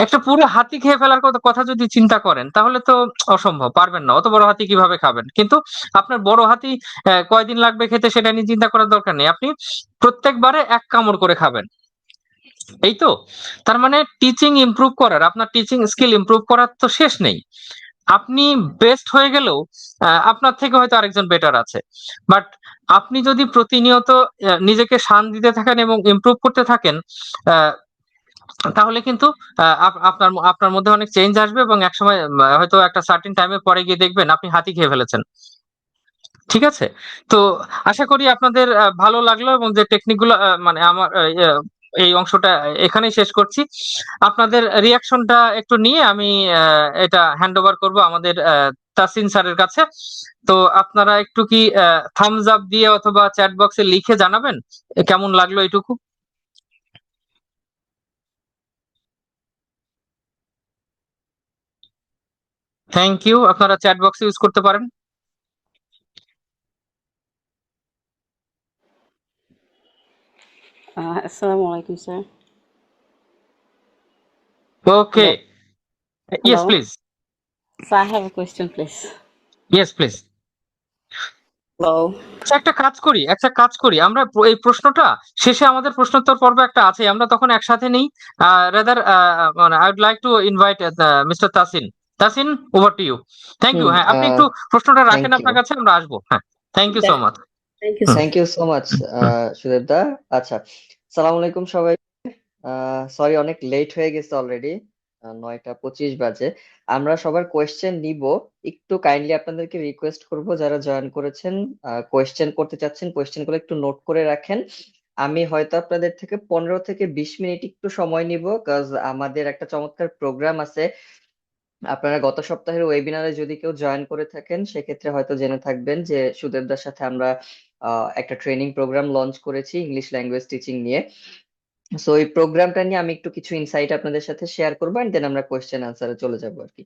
একটা পুরো হাতি খেয়ে ফেলার কথা যদি চিন্তা করেন, তাহলে তো অসম্ভব, পারবেন না। অত বড় হাতি কিভাবে খাবেন? কিন্তু আপনার বড় হাতি কয়দিন লাগবে খেতে সেটা নিয়ে চিন্তা করার দরকার নেই, আপনি প্রত্যেকবারে এক কামড় করে খাবেন। এই তো, তার মানে টিচিং ইমপ্রুভ করার, আপনার টিচিং স্কিল ইমপ্রুভ করার তো শেষ নেই। আপনি বেস্ট হয়ে গেলেও আপনার থেকে হয়তো আরেকজন বেটার আছে। বাট আপনি যদি প্রতিনিয়ত নিজেকে শান দিতে থাকেন এবং ইমপ্রুভ করতে থাকেন, আহ, তাহলে কিন্তু আপনার আপনার মধ্যে অনেক চেঞ্জ আসবে, এবং একসময় হয়তো একটা সার্টেন টাইমে পরে গিয়ে দেখবেন আপনি হাতি খেয়ে ফেলেছেন। ঠিক আছে? তো আশা করি আপনাদের ভালো লাগলো, এবং যে টেকনিক গুলো মানে আমার এই অংশটা এখানেই শেষ করছি। আপনাদের রিয়াকশনটা একটু নিয়ে আমি এটা হ্যান্ড ওভার করবো আমাদের তাসিন স্যারের কাছে। তো আপনারা একটু কি থামস আপ দিয়ে অথবা চ্যাট বক্সে লিখে জানাবেন কেমন লাগলো এইটুকু। থ্যাংক ইউ, আপনারা চ্যাট বক্স ইউজ করতে পারেন। Assalamu alaikum, sir. Okay, Hello. Yes Hello. Please. So I have a question, please. Yes please. Hello. আচ্ছা, একটা কাজ করি আমরা, এই প্রশ্নটা শেষে আমাদের প্রশ্নোত্তর পর্ব একটা আছে, আমরা তখন একসাথে নেই। রাদার মানে I would like to invite mister Tasin. Tasin, over to you. Thank you. Hmm হ্যাঁ, আপনি একটু প্রশ্নটা রাখেন থ্যাংক ইউ আপনার কাছে, আমরা আসবো। হ্যাঁ, thank you so much. Thank you, sir. Thank you so much Sudeb da. আচ্ছা, সালাম আলাইকুম সবাই। সরি, অনেক লেট হয়ে গেছে অলরেডি, 9টা 25 বাজে। আমরা সবার কোয়েশ্চেন নিব, একটু কাইন্ডলি আপনাদেরকে রিকোয়েস্ট করব যারা জয়েন করেছেন, কোয়েশ্চেন করতে চাচ্ছেন, কোয়েশ্চেন গুলো একটু নোট করে রাখেন। আমি হয়তো আপনাদের থেকে 15 থেকে 20 মিনিট একটু সময় নিব, কাজ আমাদের একটা চমৎকার প্রোগ্রাম আছে। আপনারা গত সপ্তাহের ওয়েবিনারে যদি কেউ জয়েন করে থাকেন, সেক্ষেত্রে হয়তো জেনে থাকবেন যে সুদেবদার সাথে আমরা একটা ট্রেনিং প্রোগ্রাম লঞ্চ করেছি ইংলিশ ল্যাঙ্গুয়েজ টিচিং নিয়ে। সো এই প্রোগ্রামটা নিয়ে আমি একটু কিছু ইনসাইট আপনাদের সাথে শেয়ার করবো, এন্ড দেন আমরা কোয়েশ্চেন আনসারে চলে যাবো আর কি।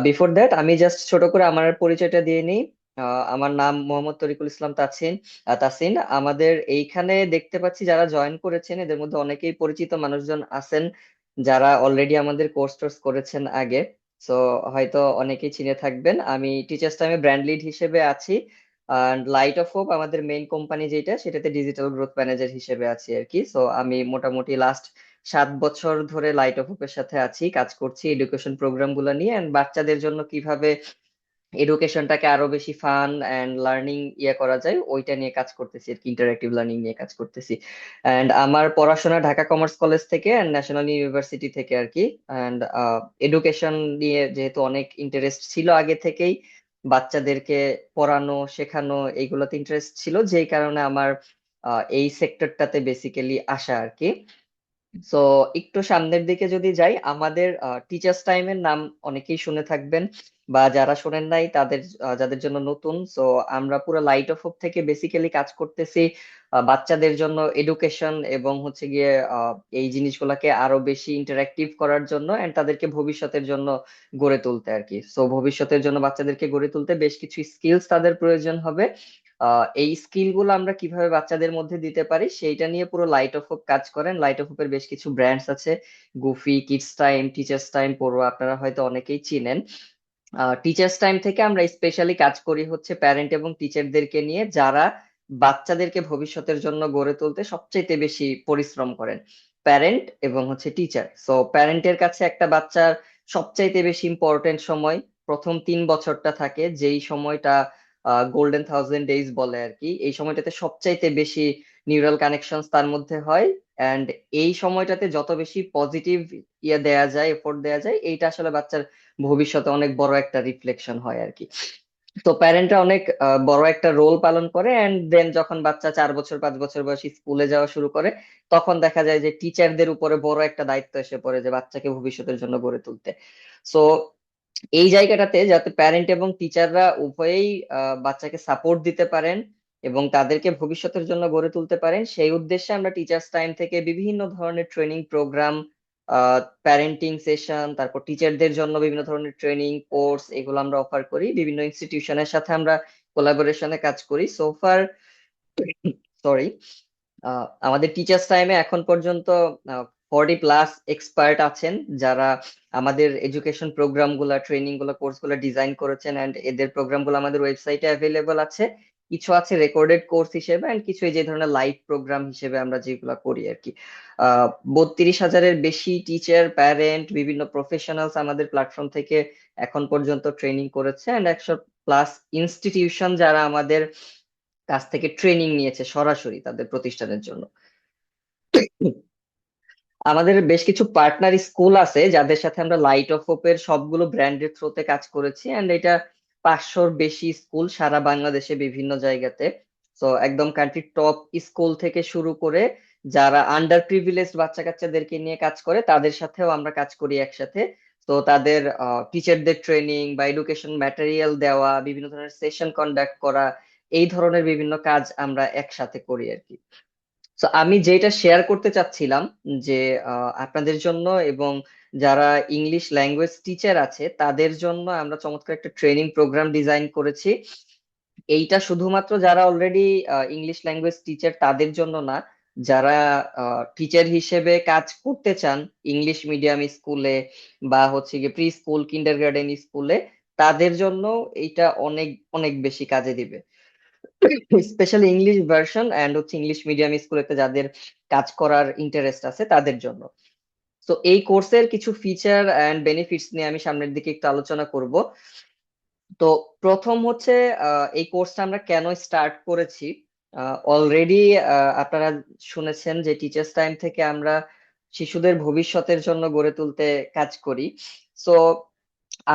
বিফোর দ্যাট আমি জাস্ট ছোট করে আমার পরিচয়টা দিয়ে নিই। আমার নাম মোহাম্মদ তরিকুল ইসলাম তাসিন। আমাদের এইখানে দেখতে পাচ্ছি যারা জয়েন করেছেন, এদের মধ্যে অনেকেই পরিচিত মানুষজন আছেন যারা অলরেডি আমাদের কোর্স টোর্স করেছেন আগে। সো হয়তো অনেকেই চিনে থাকবেন। আমি টিচার্স টাইমে ব্র্যান্ড লিড হিসেবে আছি। আর লাইট অফ হোপ আমাদের মেইন কোম্পানি যেটা, সেটাতে ডিজিটাল গ্রোথ ম্যানেজার হিসেবে আছি আর কি। সো আমি মোটামুটি লাস্ট 7 বছর ধরে লাইট অফ হোপের সাথে আছি, কাজ করছি এডুকেশন প্রোগ্রাম গুলো নিয়ে, and বাচ্চাদের জন্য কিভাবে এডুকেশনটাকে আরো বেশি ফান এন্ড লার্নিং করা যায় ওইটা নিয়ে কাজ করতেছি আর কি, ইন্টারঅ্যাক্টিভ লার্নিং নিয়ে কাজ করতেছি। এন্ড আমার পড়াশোনা ঢাকা কমার্স কলেজ থেকে এন্ড ন্যাশনাল ইউনিভার্সিটি থেকে আর কি। এন্ড এডুকেশন নিয়ে যেহেতু অনেক ইন্টারেস্ট ছিল আগে থেকেই, বাচ্চাদেরকে পড়ানো শেখানো এইগুলোতে ইন্টারেস্ট ছিল, যেই কারণে আমার এই সেক্টরটাতে বেসিক্যালি আসা আর কি। সো একটু সামনের দিকে যদি যাই, আমাদের টিচার্স টাইমের নাম অনেকেই শুনে থাকবেন, বা যারা শোনেন নাই তাদের যাদের জন্য নতুন। সো আমরা পুরো লাইট অফ হোপ থেকে বেসিক্যালি কাজ করতেছি বাচ্চাদের জন্য এডুকেশন এবং হচ্ছে গিয়ে এই জিনিসগুলোকে আরো বেশি ইন্টারঅ্যাক্টিভ করার জন্য এন্ড তাদেরকে ভবিষ্যতের জন্য গড়ে তুলতে আর কি। সো ভবিষ্যতের জন্য বাচ্চাদেরকে গড়ে তুলতে বেশ কিছু স্কিলস তাদের প্রয়োজন হবে। এই স্কিল গুলো আমরা কিভাবে বাচ্চাদের মধ্যে দিতে পারি সেইটা নিয়ে পুরো লাইট অফ হোপ কাজ করেন। লাইট অফ হোপের বেশ কিছু ব্র্যান্ডস আছে, Goofy, kids time, teachers time, Poruya, আপনারা হয়তো অনেকেই চিনেন। টিচার্স টাইম থেকে আমরা স্পেশালি কাজ করি হচ্ছে প্যারেন্ট এবং টিচারদেরকে নিয়ে, যারা বাচ্চাদেরকে ভবিষ্যতের জন্য গড়ে তুলতে সবচাইতে বেশি পরিশ্রম করেন, প্যারেন্ট এবং হচ্ছে টিচার। সো প্যারেন্টের কাছে একটা বাচ্চার সবচাইতে বেশি ইম্পর্টেন্ট সময় প্রথম 3 বছরটা থাকে, যেই সময়টা গোল্ডেন 1000 ডেজ বলে আর কি। এই সময়টাতে সবচাইতে বেশি নিউরাল কানেকশন তার মধ্যে হয়, এন্ড এই সময়টাতে যত বেশি পজিটিভ দেয়া যায়, এফোর্ট দেয়া যায়, এইটা আসলে বাচ্চার ভবিষ্যতে অনেক বড় একটা রিফ্লেকশন হয় আর কি। তো প্যারেন্টরা অনেক বড় একটা রোল পালন করে, এন্ড দেন যখন বাচ্চা 4 বছর 5 বছর বয়সী স্কুলে যাওয়া শুরু করে, তখন দেখা যায় যে টিচারদের উপরে বড় একটা দায়িত্ব এসে পড়ে যে বাচ্চাকে ভবিষ্যতের জন্য গড়ে তুলতে। সো এই জায়গাটাতে যাতে প্যারেন্ট এবং টিচাররা উভয়েই বাচ্চাকে সাপোর্ট দিতে পারেন এবং তাদেরকে ভবিষ্যতের জন্য গড়ে তুলতে পারেন, সেই উদ্দেশ্যে আমরা টিচার্স টাইম থেকে বিভিন্ন ধরনের ট্রেনিং প্রোগ্রাম, প্যারেন্টিং সেশন, তারপর টিচারদের জন্য বিভিন্ন ধরনের ট্রেনিং কোর্স, এগুলো আমরা অফার করি। বিভিন্ন ইনস্টিটিউশনের সাথে আমরা কোলাবোরেশনে কাজ করি সোফার। সরি, আমাদের টিচার্স টাইমে এখন পর্যন্ত 40+ এক্সপার্ট আছেন, যারা আমাদের এডুকেশন প্রোগ্রাম গুলা, ট্রেনিং গুলা, কোর্স গুলা ডিজাইন করেছেন, এন্ড এদের প্রোগ্রাম গুলো আমাদের ওয়েবসাইটে অ্যাভেলেবল আছে। কিছু আছে রেকর্ডেড কোর্স হিসেবে, এন্ড কিছু এই যে ধরনের লাইভ প্রোগ্রাম হিসেবে আমরা যেগুলো করি আর কি। 32,000-এর বেশি টিচার, প্যারেন্ট, বিভিন্ন প্রফেশনালস আমাদের প্ল্যাটফর্ম থেকে এখন পর্যন্ত ট্রেনিং করেছে, এন্ড 100+ ইনস্টিটিউশন যারা আমাদের কাছ থেকে ট্রেনিং নিয়েছে সরাসরি তাদের প্রতিষ্ঠানের জন্য। আমাদের বেশ কিছু পার্টনার স্কুল আছে যাদের সাথে আমরা লাইট অফ হোপের সবগুলো ব্র্যান্ডের থ্রুতে কাজ করেছি, এন্ড এটা 500-র বেশি স্কুল সারা বাংলাদেশে বিভিন্ন জায়গাতে। তো একদম কান্ট্রির টপ স্কুল থেকে শুরু করে যারা আন্ডার প্রিভিলেজড বাচ্চা কাচ্চাদেরকে নিয়ে কাজ করে, তাদের সাথেও আমরা কাজ করি একসাথে। তো তাদের টিচারদের ট্রেনিং বা এডুকেশন ম্যাটেরিয়াল দেওয়া, বিভিন্ন ধরনের সেশন কন্ডাক্ট করা, এই ধরনের বিভিন্ন কাজ আমরা একসাথে করি আর কি। তো আমি যেটা শেয়ার করতে চাচ্ছিলাম যে আপনাদের জন্য এবং যারা ইংলিশ ল্যাঙ্গুয়েজ টিচার আছে তাদের জন্য আমরা চমৎকার একটা ট্রেনিং প্রোগ্রাম ডিজাইন করেছি। এইটা শুধুমাত্র যারা অলরেডি ইংলিশ ল্যাঙ্গুয়েজ টিচার তাদের জন্য না, যারা টিচার হিসেবে কাজ করতে চান ইংলিশ মিডিয়াম স্কুলে বা হচ্ছে গিয়ে প্রি স্কুল, কিন্ডারগার্টেন স্কুলে, তাদের জন্য এইটা অনেক অনেক বেশি কাজে দিবে। স্পেশালি ইংলিশ ভার্সন এন্ড হচ্ছে ইংলিশ মিডিয়াম স্কুলেতে যাদের কাজ করার ইন্টারেস্ট আছে তাদের জন্য। তো এই কোর্সের কিছু ফিচার এন্ড বেনিফিটস নিয়ে আমি সামনের দিকে একটু আলোচনা করব। তো প্রথম হচ্ছে এই কোর্সটা আমরা কেন স্টার্ট করেছি। অলরেডি আপনারা শুনেছেন যে টিচার্স টাইম থেকে আমরা শিশুদের ভবিষ্যতের জন্য গড়ে তুলতে কাজ করি। সো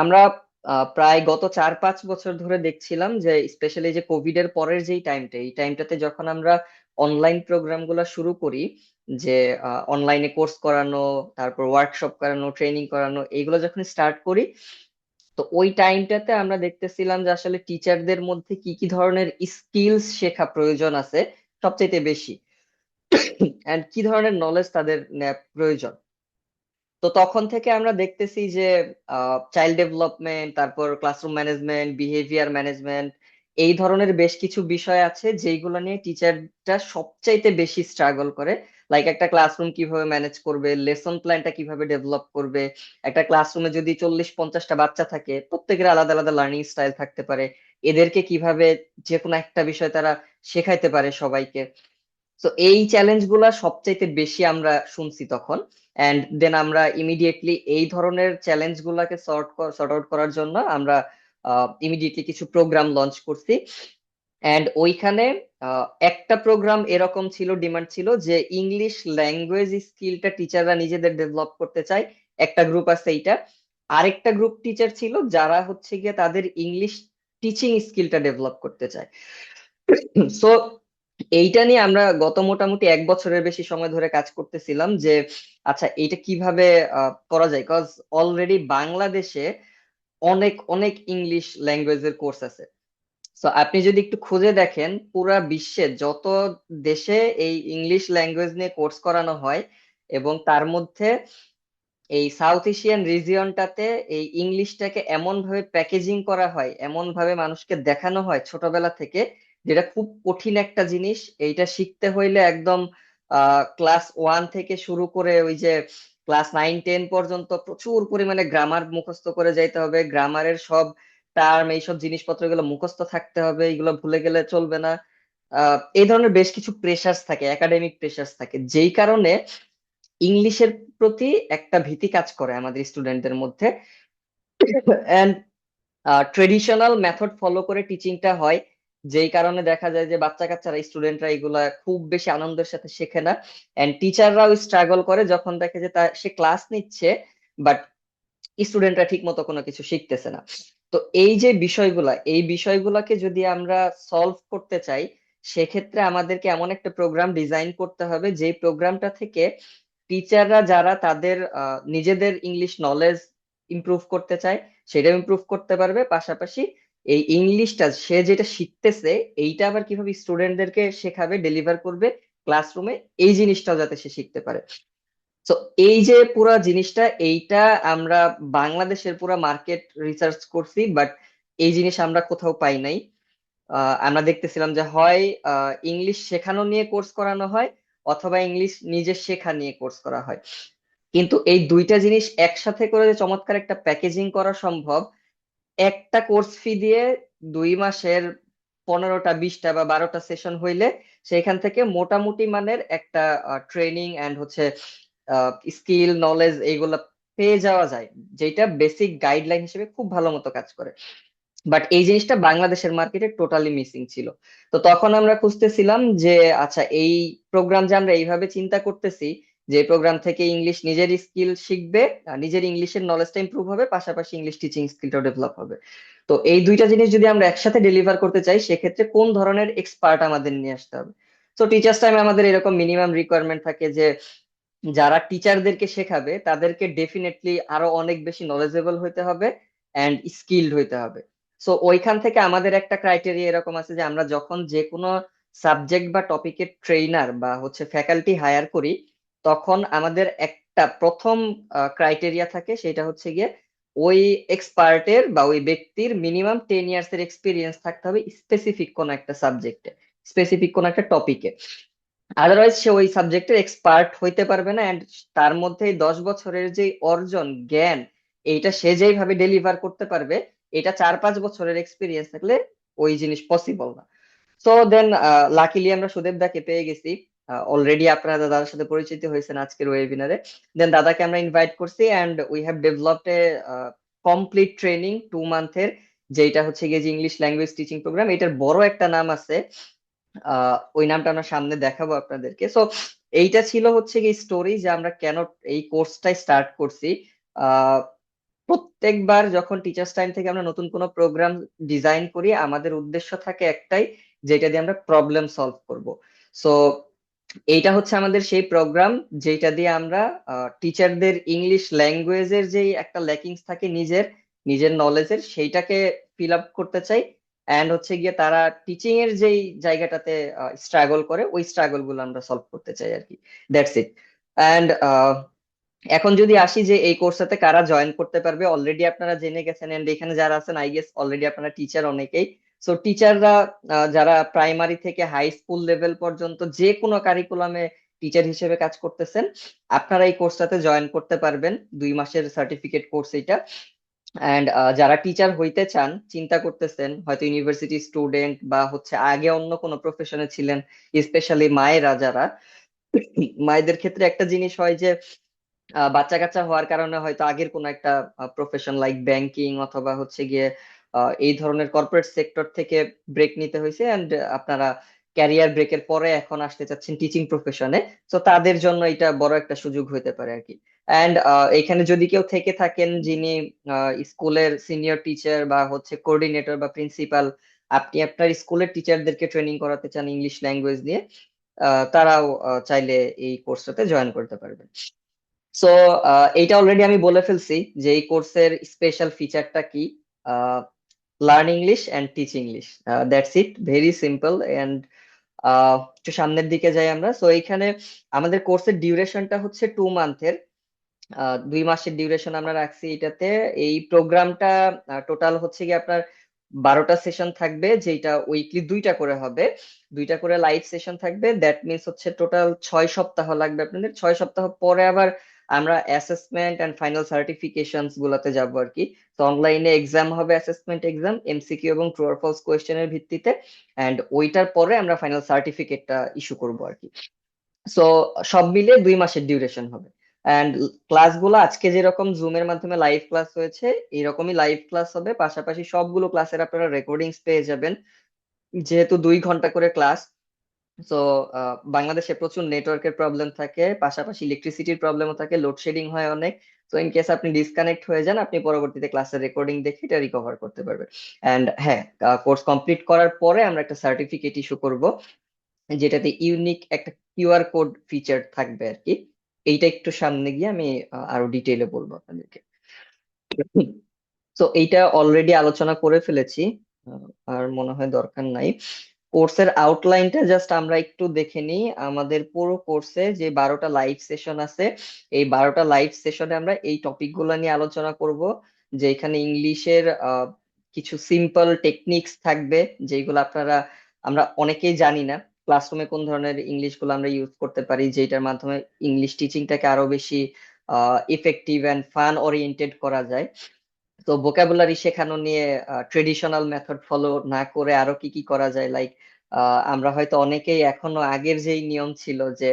আমরা প্রায় গত 4-5 বছর ধরে দেখছিলাম যে স্পেশালি যে কোভিড এর পরের যেই টাইমটা, এই টাইমটাতে যখন আমরা অনলাইন প্রোগ্রাম গুলা শুরু করি, যে অনলাইনে কোর্স করানো, তারপর ওয়ার্কশপ করানো, ট্রেনিং করানো, এইগুলো যখন স্টার্ট করি, তো ওই টাইমটাতে আমরা দেখতেছিলাম যে আসলে টিচারদের মধ্যে কি কি ধরনের স্কিলস শেখা প্রয়োজন আছে সবচাইতে বেশি, এন্ড কি ধরনের নলেজ তাদের নেওয়া প্রয়োজন। তো তখন থেকে আমরা দেখতেছি যে চাইল্ড ডেভেলপমেন্ট, তারপর ক্লাসরুম ম্যানেজমেন্ট, বিহেভিয়ার ম্যানেজমেন্ট, এই ধরনের বেশ কিছু বিষয় আছে যেগুলো নিয়ে টিচারটা সবচাইতে বেশি স্ট্রাগল করে। লাইক একটা ক্লাসরুম কিভাবে ম্যানেজ করবে, লেসন প্ল্যানটা কিভাবে ডেভেলপ করবে। একটা ক্লাসরুমে যদি 40-50টা বাচ্চা থাকে, প্রত্যেকের আলাদা আলাদা লার্নিং স্টাইল থাকতে পারে, এদেরকে কিভাবে যে কোনো একটা বিষয় তারা শেখাইতে পারে সবাইকে। তো এই চ্যালেঞ্জ গুলা সবচাইতে বেশি আমরা শুনছি তখন। এন্ড দেন আমরা ইমিডিয়েটলি এই ধরনের চ্যালেঞ্জ গুলাকে সর্ট আউট করার জন্য আমরা ইমিডিয়েটলি কিছু প্রোগ্রাম লঞ্চ করছি। এন্ড ওইখানে একটা প্রোগ্রাম এরকম ছিল, ডিমান্ড ছিল যে ইংলিশ ল্যাঙ্গুয়েজ স্কিলটা টিচাররা নিজেদের ডেভেলপ করতে চায়, একটা গ্রুপ আছে এইটা। আরেকটা গ্রুপ টিচার ছিল যারা হচ্ছে গিয়ে তাদের ইংলিশ টিচিং স্কিলটা ডেভেলপ করতে চায়। সো এইটা নিয়ে আমরা গত মোটামুটি 1 বছরের বেশি সময় ধরে কাজ করতেছিলাম যে আচ্ছা এইটা কিভাবে করা যায়, কজ অলরেডি বাংলাদেশে অনেক অনেক ইংলিশ ল্যাঙ্গুয়েজের কোর্স আছে। তো আপনি যদি একটু খুঁজে দেখেন পুরা বিশ্বে যত দেশে এই ইংলিশ ল্যাঙ্গুয়েজ নিয়ে কোর্স করানো হয়, এবং তার মধ্যে এই সাউথ এশিয়ান রিজিয়নটাতে এই ইংলিশটাকে এমন ভাবে প্যাকেজিং করা হয়, এমন ভাবে মানুষকে দেখানো হয় ছোটবেলা থেকে, যেটা খুব কঠিন একটা জিনিস। এইটা শিখতে হইলে একদম ক্লাস 1 থেকে শুরু করে ওই যে ক্লাস 9-10 পর্যন্ত প্রচুর পরিমাণে গ্রামার মুখস্থ করে যাইতে হবে, গ্রামারের সব টার্ম এইসব জিনিসপত্রগুলো মুখস্থ থাকতে হবে, এগুলো ভুলে গেলে চলবে না। এই ধরনের বেশ কিছু প্রেশার্স থাকে, একাডেমিক প্রেশার্স থাকে, যেই কারণে ইংলিশের প্রতি একটা ভীতি কাজ করে আমাদের স্টুডেন্টদের মধ্যে। এন্ড ট্রেডিশনাল মেথড ফলো করে টিচিংটা হয়, যেই কারণে দেখা যায় যে বাচ্চা কাচ্চারা স্টুডেন্টরা এগুলা খুব বেশি আনন্দের সাথে শেখে না। এন্ড টিচাররাও স্ট্রাগল করে যখন দেখে যে সে ক্লাস নিচ্ছে বাট স্টুডেন্টরা ঠিক মতো কোনো কিছু শিখতেছে না। তো এই যে বিষয়গুলা, এই বিষয়গুলাকে যদি আমরা সলভ করতে চাই, সেক্ষেত্রে আমাদেরকে এমন একটা প্রোগ্রাম ডিজাইন করতে হবে যে প্রোগ্রামটা থেকে টিচাররা যারা তাদের নিজেদের ইংলিশ নলেজ ইমপ্রুভ করতে চায় সেটা ইমপ্রুভ করতে পারবে, পাশাপাশি এই ইংলিশটা সে যেটা শিখতেছে এইটা আবার কিভাবে স্টুডেন্টদেরকে শেখাবে, ডেলিভার করবে ক্লাসরুমে, এই জিনিসটাও যাতে সে শিখতে পারে। তো এই যে পুরা জিনিসটা, এইটা আমরা বাংলাদেশের পুরা মার্কেট রিসার্চ করছি, বাট এই জিনিস আমরা কোথাও পাই নাই। আমরা দেখতেছিলাম যে হয় ইংলিশ শেখানো নিয়ে কোর্স করানো হয়, অথবা ইংলিশ নিজে শেখা নিয়ে কোর্স করা হয়। কিন্তু এই দুইটা জিনিস একসাথে করে যে চমৎকার একটা প্যাকেজিং করা সম্ভব, একটা কোর্স ফি দিয়ে 2 মাসের 15টা 20টা বা 12টা সেশন হইলে সেখান থেকে মোটামুটি মানের একটা ট্রেনিং এন্ড হচ্ছে স্কিল নলেজ এইগুলা পেয়ে যাওয়া যায়, যেটা বেসিক গাইডলাইন হিসেবে খুব ভালো মতো কাজ করে। বাট এই জিনিসটা বাংলাদেশের মার্কেটে টোটালি মিসিং ছিল। তো তখন আমরা খুঁজতেছিলাম যে আচ্ছা এই প্রোগ্রাম যে আমরা এইভাবে চিন্তা করতেছি, যে প্রোগ্রাম থেকে ইংলিশ নিজের স্কিল শিখবে, নিজের ইংলিশের নলেজটা ইমপ্রুভ হবে, পাশাপাশি ইংলিশ টিচিং স্কিলটাও ডেভেলপ হবে। তো এই দুইটা জিনিস যদি আমরা একসাথে ডেলিভার করতে চাই, সেক্ষেত্রে কোন ধরনের এক্সপার্ট আমাদের নিয়ে আসতে হবে। তো টিচার্স টাইমে আমাদের এরকম মিনিমাম রিকোয়ারমেন্ট থাকে যে যারা টিচারদেরকে শেখাবে তাদেরকে ডেফিনেটলি আরো অনেক বেশি নলেজেবল হইতে হবে এন্ড স্কিলড হইতে হবে। সো ওইখান থেকে আমাদের একটা ক্রাইটেরিয়া এরকম আছে যে আমরা যখন যে কোনো সাবজেক্ট বা টপিকের ট্রেইনার বা হচ্ছে ফ্যাকাল্টি হায়ার করি, তখন আমাদের একটা প্রথম ক্রাইটেরিয়া থাকে, সেটা হচ্ছে গিয়ে ওই এক্সপার্টের বা ওই ব্যক্তির মিনিমাম 10 ইয়ার্স এর এক্সপিরিয়েন্স থাকতে হবে স্পেসিফিক কোন একটা সাবজেক্টে, স্পেসিফিক কোন একটা টপিকে। আদারওয়াইজ সে ওই সাবজেক্টের এক্সপার্ট হইতে পারবে না। এন্ড তার মধ্যে এই 10 বছরের যে অর্জন জ্ঞান, এইটা সে যেইভাবে ডেলিভার করতে পারবে, এটা 4-5 বছরের এক্সপিরিয়েন্স থাকলে ওই জিনিস পসিবল না। সো দেন লাকিলি আমরা সুদেব দাকে পেয়ে গেছি। অলরেডি আপনারা দাদার সাথে পরিচিত হয়েছেন আজকের ওয়েবিনারে। দেন দাদাকে আমরা ইনভাইট করছি and we have developed a complete training 2 মান্থের, যেটা হচ্ছে গিয়ে যে ইংলিশ ল্যাঙ্গুয়েজ টিচিং প্রোগ্রাম। এটার বড় একটা নাম আছে, ওই নামটা আমরা সামনে দেখাবো আপনাদেরকে। সো এইটা ছিল হচ্ছে কি স্টোরি যে আমরা কেন এই কোর্সটাই স্টার্ট করছি। আহ প্রত্যেকবার যখন টিচার্স টাইম থেকে আমরা নতুন কোনো প্রোগ্রাম ডিজাইন করি, আমাদের উদ্দেশ্য থাকে একটাই, যেটা দিয়ে আমরা প্রবলেম সলভ করব। সো এইটা হচ্ছে আমাদের সেই প্রোগ্রাম যেটা দিয়ে আমরা টিচারদের ইংলিশ ল্যাঙ্গুয়েজের যেই একটা ল্যাকিংস থাকে নিজের নিজের নলেজের, সেইটাকে ফিল আপ করতে চাই। এন্ড হচ্ছে গিয়ে তারা টিচিং এর যেই জায়গাটাতে স্ট্রাগল করে, ওই স্ট্রাগল গুলো আমরা সলভ করতে চাই আর কি। That's it. এন্ড এখন যদি আসি যে এই কোর্সটাতে কারা জয়েন করতে পারবে, অলরেডি আপনারা জেনে গেছেন। এন্ড এখানে যারা আছেন আই গেস অলরেডি আপনারা টিচার অনেকেই। সো টিচাররা যারা প্রাইমারি থেকে হাই স্কুল লেভেল পর্যন্ত যে কোনো কারিকুলামে টিচার হিসেবে কাজ করতেছেন, আপনারা এই কোর্সটাতে জয়েন করতে পারবেন। 2 মাসের সার্টিফিকেট কোর্স এটা। অ্যান্ড যারা টিচার হইতে চান, চিন্তা করতেছেন, হয়তো ইউনিভার্সিটি স্টুডেন্ট বা হচ্ছে আগে অন্য কোনো প্রফেশনে ছিলেন, স্পেশালি মায়েরা যারা, মায়েদের ক্ষেত্রে একটা জিনিস হয় যে বাচ্চা কাচ্চা হওয়ার কারণে হয়তো আগের কোনো একটা প্রফেশন লাইক ব্যাংকিং অথবা হচ্ছে গিয়ে এই ধরনের কর্পোরেট সেক্টর থেকে ব্রেক নিতে হয়েছে, এন্ড আপনারা ক্যারিয়ার ব্রেকের পরে এখন আসতে চাচ্ছেন টিচিং প্রফেশনে। তো তাদের জন্য এটা বড় একটা সুযোগ হতে পারে আর কি। অ্যান্ড এখানে যদি কেউ থেকে থাকেন যিনি স্কুলের সিনিয়র টিচার বা হচ্ছে কোঅর্ডিনেটর বা প্রিন্সিপাল, আপনি আপনার স্কুলের টিচারদেরকে ট্রেনিং করাতে চান ইংলিশ ল্যাঙ্গুয়েজ নিয়ে, তারাও চাইলে এই কোর্সটাতে জয়েন করতে পারবেন। সো এইটা অলরেডি আমি বলে ফেলছি যে এই কোর্সের স্পেশাল ফিচারটা কি। Learn English and teach English, that's it, very simple. And একটু সামনের দিকে যাই আমরা। সো এইখানে আমাদের কোর্সের ডিউরেশনটা হচ্ছে 2 মান্থের, 2 মাসের ডিউরেশন আমরা রাখছি এটাতে। এই প্রোগ্রামটা টোটাল হচ্ছে কি আপনার 12টা সেশন থাকবে, যেটা উইকলি 2টা করে হবে, 2টা করে লাইভ সেশন থাকবে। দ্যাট মিনস হচ্ছে টোটাল 6 সপ্তাহ লাগবে আপনাদের। 6 সপ্তাহ পরে আবার আমরা অ্যাসেসমেন্ট এন্ড ফাইনাল সার্টিফিকেশনস গুলাতে যাবো আর কি। তো অনলাইনে এক্সাম হবে, অ্যাসেসমেন্ট এক্সাম, এমসিকিউ এবং ট্রু অর ফলস কোয়েশ্চেনের ভিত্তিতে, এন্ড ওইটার পরে আমরা ফাইনাল সার্টিফিকেটটা ইস্যু করবো আর কি। সো সব মিলে 2 মাসের ডিউরেশন হবে। অ্যান্ড ক্লাসগুলো আজকে যেরকম জুমের মাধ্যমে লাইভ ক্লাস হয়েছে, এরকমই লাইভ ক্লাস হবে। পাশাপাশি সবগুলো ক্লাসের আপনারা রেকর্ডিংস পেয়ে যাবেন, যেহেতু 2 ঘন্টা করে ক্লাস। তো বাংলাদেশে প্রচুর নেটওয়ার্কের প্রবলেম থাকে, পাশাপাশি ইলেকট্রিসিটির প্রবলেমও থাকে, লোডশেডিং হয় অনেক। তো ইন কেস আপনি ডিসকানেক্ট হয়ে যান, আপনি পরবর্তীতে ক্লাসের রেকর্ডিং দেখে এটা রিকভার করতে পারবেন। অ্যান্ড হ্যাঁ, কোর্স কমপ্লিট করার পরে আমরা একটা সার্টিফিকেট ইস্যু করব, যেটাতে ইউনিক একটা কিউআর কোড ফিচার থাকবে আর কি। এইটা একটু সামনে গিয়ে আমি আরো ডিটেইলে বলবো আপনাদেরকে। তো এইটা অলরেডি আলোচনা করে ফেলেছি, আর মনে হয় দরকার নাই। কোর্সের আউটলাইনটা জাস্ট আমরা একটু দেখে নিই। আমাদের পুরো কোর্সে যে 12টা লাইভ সেশন আছে, এই 12টা লাইভ সেশনে আমরা এই টপিক গুলো নিয়ে আলোচনা করব। যে এখানে ইংলিশের কিছু সিম্পল টেকনিক্স থাকবে, যেগুলো আমরা অনেকেই জানি না। ক্লাসরুমে কোন ধরনের ইংলিশ গুলো আমরা ইউজ করতে পারি, যেটার মাধ্যমে ইংলিশ টিচিংটাকে আরো বেশি ইফেক্টিভ এন্ড ফান ওরিয়েন্টেড করা যায়। তো ভোকাবুলারি শেখানো নিয়ে ট্রেডিশনাল মেথড ফলো না করে আরো কি কি করা যায়, লাইক আমরা হয়তো অনেকেই এখনো আগের যেই নিয়ম ছিল যে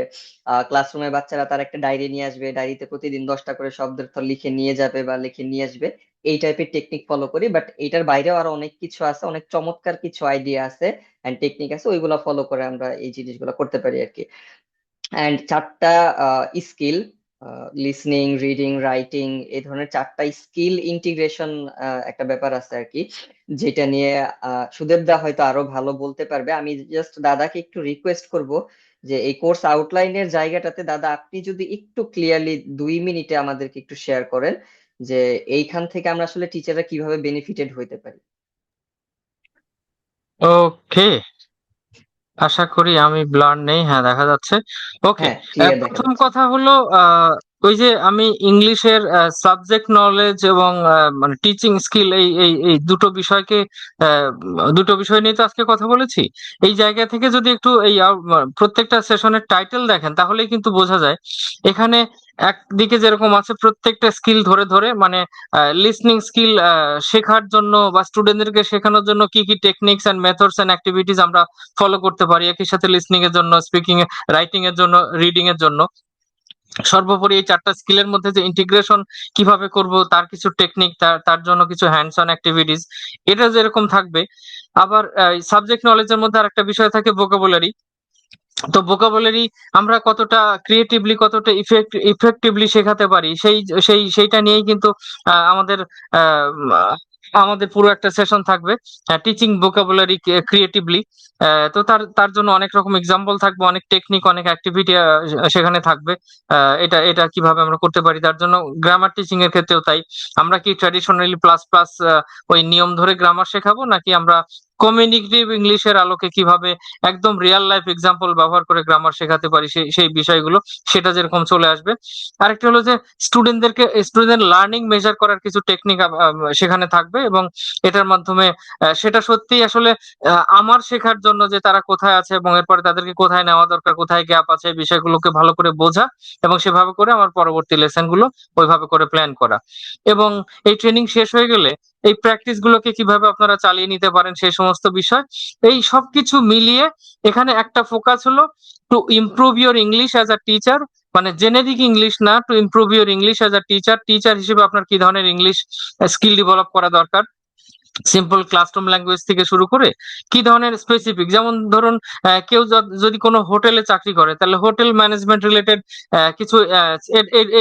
ক্লাসরুমে বাচ্চারা তার একটা ডায়েরি নিয়ে আসবে, ডায়েরিতে প্রতিদিন 10টা করে শব্দের অর্থ লিখে নিয়ে যাবে বা লিখে নিয়ে আসবে, এই টাইপের টেকনিক ফলো করি। বাট এটার বাইরেও আরো অনেক কিছু আছে, অনেক চমৎকার কিছু আইডিয়া আছে এন্ড টেকনিক আছে, ওইগুলা ফলো করে আমরা এই জিনিসগুলো করতে পারি আর কি। অ্যান্ড 4টা স্কিল, লিসনিং, রিডিং, রাইটিং, এই ধরনের 4টা স্কিল ইন্টিগ্রেশন একটা ব্যাপার আছে আর কি, যেটা নিয়ে সুদেব দা হয়তো আরো ভালো বলতে পারবে। আমি জাস্ট দাদাকে একটু রিকোয়েস্ট করব যে এই কোর্স আউটলাইনের জায়গাটাতে দাদা আপনি যদি একটু ক্লিয়ারলি 2 মিনিটে আমাদেরকে একটু শেয়ার করেন যে এইখান থেকে আমরা আসলে টিচাররা কিভাবে বেনিফিটেড হইতে পারি। ওকে, আশা করি আমি ব্লার নেই। হ্যাঁ, দেখা যাচ্ছে। ওকে, হ্যাঁ, ক্লিয়ার দেখা প্রথম যাচ্ছে। কথা হলো ওই যে আমি ইংলিশের সাবজেক্ট নলেজ এবং মানে টিচিং স্কিল, এই এই এই আহ, দুটো বিষয় নিয়ে তো আজকে কথা বলেছি। এই জায়গা থেকে যদি একটু প্রত্যেকটা সেশনের টাইটেল দেখেন, তাহলেই কিন্তু বোঝা যায় এখানে একদিকে যেরকম আছে প্রত্যেকটা স্কিল ধরে ধরে, মানে লিসনিং স্কিল শেখার জন্য বা স্টুডেন্টদেরকে শেখানোর জন্য কি কি techniques and methods and activities আমরা ফলো করতে পারি, একই সাথে লিসনিং এর জন্য, স্পিকিং, রাইটিং এর জন্য, রিডিং এর জন্য। সর্বোপরি এই 4টা স্কিলের মধ্যে যে ইন্টিগ্রেশন কিভাবে করব তার কিছু টেকনিক, তার জন্য কিছু হ্যান্ডস অন অ্যাক্টিভিটিস, এটা যেরকম থাকবে। আবার সাবজেক্ট নলেজের মধ্যে আরেকটা বিষয় থাকে ভোকাবুলারি। তো ভোকাবুলারি আমরা কতটা ক্রিয়েটিভলি, কতটা ইফেক্টিভলি শেখাতে পারি, সেইটা নিয়েই কিন্তু আমাদের আহ, আমাদের পুরো একটা সেশন থাকবে, টিচিং ভোকাবুলারি ক্রিয়েটিভলি। তো তার তার জন্য অনেক রকম এক্সাম্পল থাকবে, অনেক টেকনিক, অনেক অ্যাক্টিভিটি সেখানে থাকবে। এটা এটা কিভাবে আমরা করতে পারি, তার জন্য গ্রামার টিচিং এর ক্ষেত্রেও তাই। আমরা কি ট্র্যাডিশনালি প্লাস প্লাস ওই নিয়ম ধরে গ্রামার শেখাবো, নাকি আমরা কমিউনিকেটিভ ইংলিশের আলোকে কিভাবে একদম রিয়েল লাইফ এক্সাম্পল ব্যবহার করে গ্রামার শেখাতে পারি, সেই সেই বিষয়গুলো সেটা যেরকম চলে আসবে। আরেকটা হলো যে স্টুডেন্ট লার্নিং মেজার করার কিছু টেকনিক সেখানে থাকবে, এবং এটার মাধ্যমে সেটা সত্যিই আসলে আমার শেখার জন্য যে তারা কোথায় আছে এবং এরপরে তাদেরকে কোথায় নেওয়া দরকার, কোথায় গ্যাপ আছে, এই বিষয়গুলোকে ভালো করে বোঝা এবং সেভাবে করে আমার পরবর্তী লেসন গুলো ওইভাবে করে প্ল্যান করা। এবং এই ট্রেনিং শেষ হয়ে গেলে এই প্র্যাকটিস গুলোকে কিভাবে আপনারা চালিয়ে নিতে পারেন সেই সমস্ত বিষয়, এই সবকিছু মিলিয়ে এখানে একটা ফোকাস হলো to improve your English as a teacher. মানে জেনেরিক ইংলিশ না, to improve your English as a teacher. Teacher হিসেবে আপনার কি ধরনের ইংলিশ স্কিল ডেভেলপ করা দরকার, সিম্পল ক্লাসরুম ল্যাঙ্গুয়েজ থেকে শুরু করে কি ধরনের স্পেসিফিক, যেমন ধরুন কেউ যদি কোনো হোটেলে চাকরি করে তাহলে হোটেল ম্যানেজমেন্ট রিলেটেড কিছু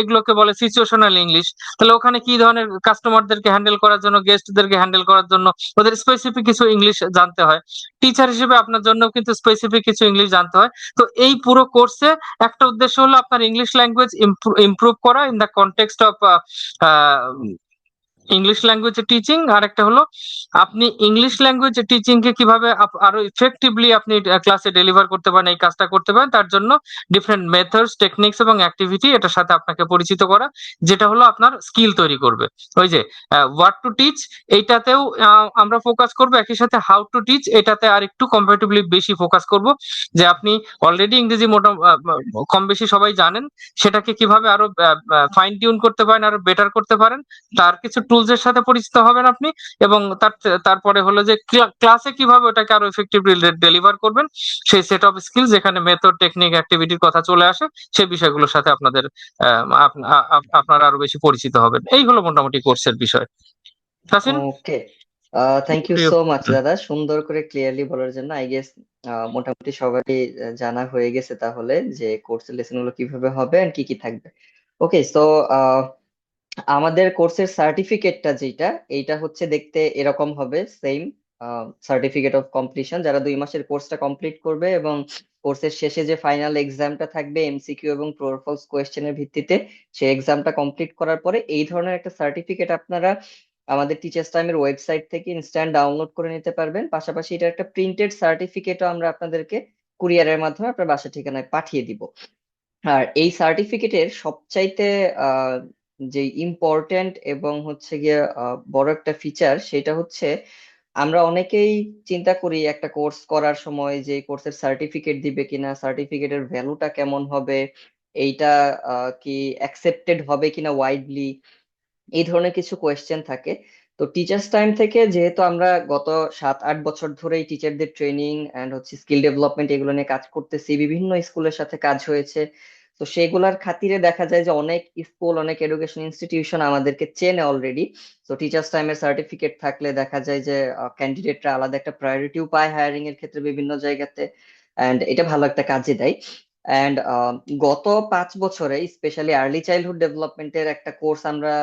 এগুলোকে বলে সিচুয়েশনাল ইংলিশ। তাহলে ওখানে কি ধরনের কাস্টমারদেরকে হ্যান্ডেল করার জন্য, গেস্টদেরকে হ্যান্ডেল করার জন্য ওদের স্পেসিফিক কিছু ইংলিশ জানতে হয়। টিচার হিসেবে আপনার জন্য কিন্তু স্পেসিফিক কিছু ইংলিশ জানতে হয়। তো এই পুরো কোর্সে একটা উদ্দেশ্য হলো আপনার ইংলিশ ল্যাঙ্গুয়েজ ইমপ্রুভ করা in the context of English language teaching. আর একটা হলো আপনি ইংলিশ ল্যাঙ্গুয়েজ টিচিং কে কিভাবে আরো ইফেক্টিভলি আপনি ক্লাসে ডেলিভার করতে পারেন, এই কাজটা করতে পারেন, তার জন্য ডিফারেন্ট মেথডস, টেকনিক্স এবং অ্যাক্টিভিটি এটার সাথে আপনাকে পরিচিত করা, যেটা হলো আপনার স্কিল তৈরি করবে। ওই যে হোয়াট টু টিচ, এইটাতেও আমরা ফোকাস করব, একই সাথে হাউ টু টিচ এটাতে আর একটু কম্পারেটিভলি বেশি ফোকাস করব, যে আপনি অলরেডি ইংরেজি কম বেশি সবাই জানেন, সেটাকে কিভাবে আরো ফাইন টিউন করতে পারেন, আরো বেটার করতে পারেন, তার কিছু টুলস এর সাথে পরিচিত হবেন আপনি। এবং তারপরে হলো যে ক্লাসে কিভাবে ওটাকে আরো ইফেক্টিভলি ডেলিভার করবেন, সেই সেট অফ স্কিল যেখানে মেথড, টেকনিক, অ্যাক্টিভিটির কথা চলে আসে, সেই বিষয়গুলোর সাথে আপনারা আরো বেশি পরিচিত হবেন। এই হলো মোটামুটি কোর্সের বিষয়। তাসিন, ওকে, থ্যাংক ইউ সো মাচ দাদা, সুন্দর করে ক্লিয়ারলি বলার জন্য। আই গেস মোটামুটি সবারই জানা হয়ে গেছে তাহলে যে কোর্সের লেসন গুলো কিভাবে হবে আর কি কি থাকবে। ওকে, সো আমাদের কোর্সের সার্টিফিকেটটা যেটা, এইটা হচ্ছে দেখতে এরকম হবে, সেম সার্টিফিকেট অফ কমপ্লিশন। যারা 2 মাসের কোর্সটা কমপ্লিট করবে এবং কোর্সের শেষে যে ফাইনাল এক্সামটা থাকবে এমসিকিউ এবং ট্রু অর ফলস কোয়েশ্চেনের ভিত্তিতে, সেই এক্সামটা কমপ্লিট করার পরে এই ধরনের একটা সার্টিফিকেট আপনারা আমাদের টিচার্স টাইমের ওয়েবসাইট থেকে ইনস্ট্যান্ট ডাউনলোড করে নিতে পারবেন। পাশাপাশি এটা একটা প্রিন্টেড সার্টিফিকেটও আমরা আপনাদেরকে কুরিয়ারের মাধ্যমে আপনার বাসা ঠিকানায় পাঠিয়ে দিব। আর এই সার্টিফিকেটের সবচাইতে যে ইম্পর্টেন্ট এবং হচ্ছে গিয়ে বড় একটা ফিচার, সেটা হচ্ছে আমরা অনেকেই চিন্তা করি একটা কোর্স করার সময় যে কোর্সের সার্টিফিকেট দিবে কিনা, সার্টিফিকেটের ভ্যালুটা কেমন হবে, এইটা কি অ্যাকসেপ্টেড হবে কিনা ওয়াইডলি, এই ধরনের কিছু কোয়েশ্চেন থাকে। তো টিচার্স টাইম থেকে যেহেতু আমরা গত 7-8 বছর ধরেই টিচারদের ট্রেনিং এন্ড হচ্ছে স্কিল ডেভেলপমেন্ট এগুলো নিয়ে কাজ করতেছি, বিভিন্ন স্কুলের সাথে কাজ হয়েছে, তো সেগুলার খাতিরে দেখা যায় যে অনেক স্কুল, অনেক এডুকেশন ইনস্টিটিউশন আমাদেরকে চেনে অলরেডি। তো টিচার্স টাইমের সার্টিফিকেট থাকলে দেখা যায় যে ক্যান্ডিডেটরা আলাদা একটা প্রায়োরিটিও পায় হায়ারিং এর ক্ষেত্রে বিভিন্ন জায়গাতে, এন্ড এটা ভালো একটা কাজে দেয়। এন্ড গত 5 বছরে স্পেশালি আর্লি চাইল্ডহুড ডেভেলপমেন্টের একটা কোর্স আমরা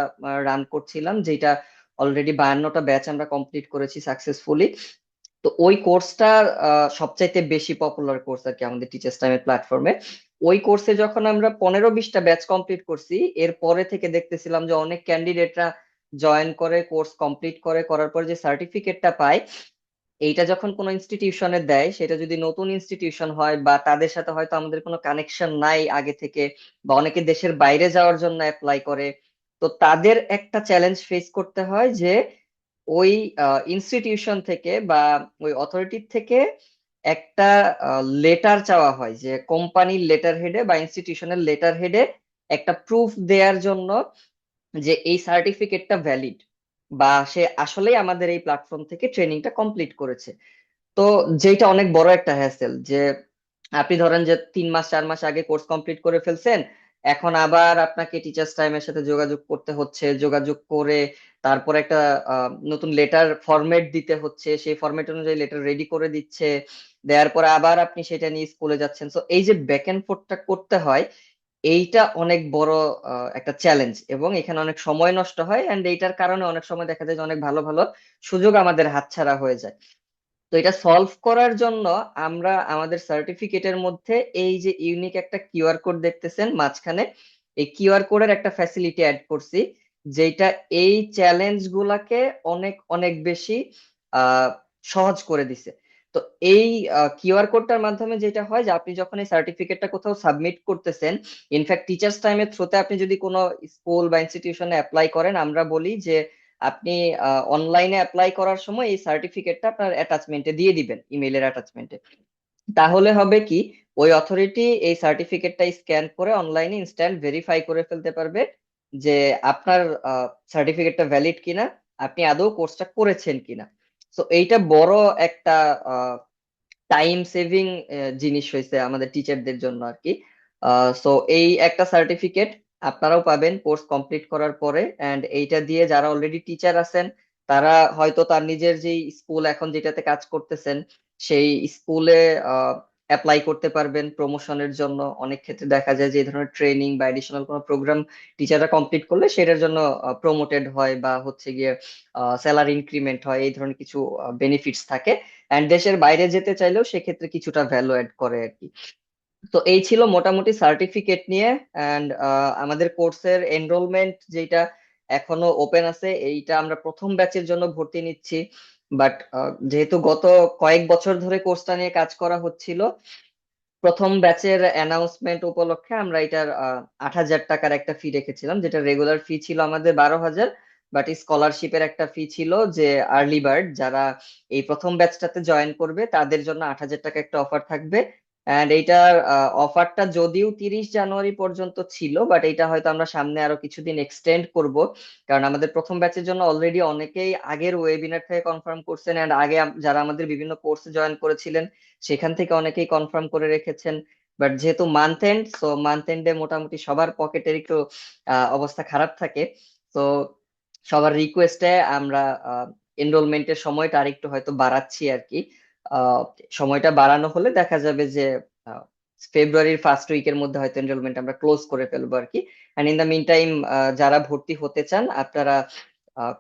রান করছিলাম, যেটা অলরেডি 52টা ব্যাচ আমরা কমপ্লিট করেছি সাকসেসফুলি। তো ওই কোর্সটা সবচাইতে বেশি পপুলার কোর্স আর কি আমাদের টিচার্স টাইমের প্ল্যাটফর্মে। ওই কোর্সে যখন আমরা 15-20টা ব্যাচ কমপ্লিট করছি, এর পরে থেকে দেখতেছিলাম যে অনেক ক্যান্ডিডেটরা জয়েন করে, কোর্স কমপ্লিট করে, করার পর যে সার্টিফিকেটটা পায়, এইটা যখন কোনো ইনস্টিটিউশনে দেয়, সেটা যদি নতুন ইনস্টিটিউশন হয় বা তাদের সাথে হয়তো আমাদের কোনো কানেকশন নাই আগে থেকে, বা অনেকে দেশের বাইরে যাওয়ার জন্য অ্যাপ্লাই করে, তো তাদের একটা চ্যালেঞ্জ ফেস করতে হয় যে ওই ইনস্টিটিউশন থেকে বা ওই অথরিটি থেকে একটা লেটার চাওয়া হয়, যে কোম্পানির লেটার হেডে বা ইনস্টিটিউশনের লেটার হেডে একটা প্রুফ দেওয়ার জন্য যে এই সার্টিফিকেটটা ভ্যালিড, বা সে আসলেই আমাদের এই প্ল্যাটফর্ম থেকে ট্রেনিংটা কমপ্লিট করেছে। তো যেটা অনেক বড় একটা হ্যাসেল, যে আপনি ধরেন যে 3 মাস 4 মাস আগে কোর্স কমপ্লিট করে ফেলছেন, এখন আবার আপনাকে টিচার্স টাইমের সাথে যোগাযোগ করতে হচ্ছে, যোগাযোগ করে তারপর একটা নতুন লেটার ফরম্যাট দিতে হচ্ছে, সেই ফরম্যাট অনুযায়ী লেটার রেডি করে দিচ্ছে, দেওয়ার পরে আবার আপনি সেটা নিয়ে স্কুলে যাচ্ছেন। তো এই যে ব্যাক এন্ড ফোর্থটা করতে হয়, এইটা অনেক বড় একটা চ্যালেঞ্জ, এবং এখানে অনেক সময় নষ্ট হয়, এন্ড এইটার কারণে অনেক সময় দেখা যায় যে অনেক ভালো ভালো সুযোগ আমাদের হাতছাড়া হয়ে যায়। তো এটা সলভ করার জন্য আমরা আমাদের সার্টিফিকেটের মধ্যে এই যে ইউনিক একটা কিউআর কোড দেখতেছেন মাঝখানে, এই কিউআর কোডের একটা ফ্যাসিলিটি অ্যাড করছি, যেটা এই চ্যালেঞ্জ গুলাকে অনেক অনেক বেশি সহজ করে দিছে। তো এই কিউআর কোডটার মাধ্যমে যেটা হয় যে আপনি যখন এই সার্টিফিকেটটা কোথাও সাবমিট করতেছেন, ইনফ্যাক্ট টিচার্স টাইমের থ্রুতে আপনি যদি কোনো স্কুল বা ইনস্টিটিউশনে অ্যাপ্লাই করেন, আমরা বলি যে আপনি অনলাইনে অ্যাপ্লাই করার সময় এই সার্টিফিকেটটা আপনার অ্যাটাচমেন্টে দিয়ে দিবেন, ইমেইলের অ্যাটাচমেন্টে। তাহলে হবে কি, ওই অথরিটি এই সার্টিফিকেটটা স্ক্যান করে অনলাইনে ইনস্ট্যান্ট ভেরিফাই করে ফেলতে পারবে যে আপনার সার্টিফিকেটটা ভ্যালিড কিনা, আপনি আদৌ কোর্সটা করেছেন কিনা। তো এইটা বড় একটা টাইম সেভিং জিনিস হয়েছে আমাদের টিচারদের জন্য আর কি। সো এই একটা সার্টিফিকেট আপনারাও পাবেন কোর্স কমপ্লিট করার পরে, এন্ড এইটা দিয়ে যারা অলরেডি টিচার আছেন তারা হয়তো তার নিজের যেই স্কুল এখন যেটাতে কাজ করতেছেন সেই স্কুলে অ্যাপ্লাই করতে পারবেন প্রমোশনের জন্য। অনেক ক্ষেত্রে দেখা যায় যে এই ধরনের ট্রেনিং বা এডিশনাল কোনো প্রোগ্রাম টিচাররা কমপ্লিট করলে সেটার জন্য প্রমোটেড হয় বা হচ্ছে গিয়ে স্যালারি ইনক্রিমেন্ট হয়, এই ধরনের কিছু বেনিফিটস থাকে। এন্ড দেশের বাইরে যেতে চাইলেও সেক্ষেত্রে কিছুটা ভ্যালু অ্যাড করে আর কি। তো এই ছিল মোটামুটি সার্টিফিকেট নিয়ে। এন্ড আমাদের কোর্সের এনরোলমেন্ট যেটা এখনো ওপেন আছে, এইটা আমরা প্রথম ব্যাচের জন্য ভর্তি নিচ্ছি। বাট যেহেতু গত কয়েক বছর ধরে কোর্সটা নিয়ে কাজ করা হচ্ছিল, প্রথম ব্যাচের অ্যানাউন্সমেন্ট উপলক্ষে আমরা এটার 8,000 টাকার একটা ফি রেখেছিলাম, যেটা রেগুলার ফি ছিল আমাদের 12,000। বাট স্কলারশিপের একটা ফি ছিল যে আর্লি বার্ড যারা এই প্রথম ব্যাচটাতে জয়েন করবে তাদের জন্য 8,000 টাকা একটা অফার থাকবে। এন্ড এইটার অফারটা যদিও 30 জানুয়ারি পর্যন্ত ছিল, বাট এটা হয়তো আমরা সামনে আরো কিছুদিন এক্সটেন্ড করব, কারণ আমাদের প্রথম ব্যাচের জন্য অলরেডি অনেকেই আগের ওয়েবিনার থেকে কনফার্ম করছেন, এন্ড আগে যারা আমাদের বিভিন্ন কোর্সে জয়েন করেছিলেন সেখান থেকে অনেকেই কনফার্ম করে রেখেছেন। বাট যেহেতু মান্থ এন্ড, সো মান্থ এন্ডে মোটামুটি সবার পকেটের একটু অবস্থা খারাপ থাকে। তো সবার রিকোয়েস্টে আমরা এনরোলমেন্টের সময়টা আরেকটু হয়তো বাড়াচ্ছি আর কি। আহ, সময়টা বাড়ানো হলে দেখা যাবে যে ফেব্রুয়ারির ফার্স্ট উইকের মধ্যে হয়তো এনরোলমেন্ট আমরা ক্লোজ করে ফেলবো আর কি। And in the meantime যারা ভর্তি হতে চান আপনারা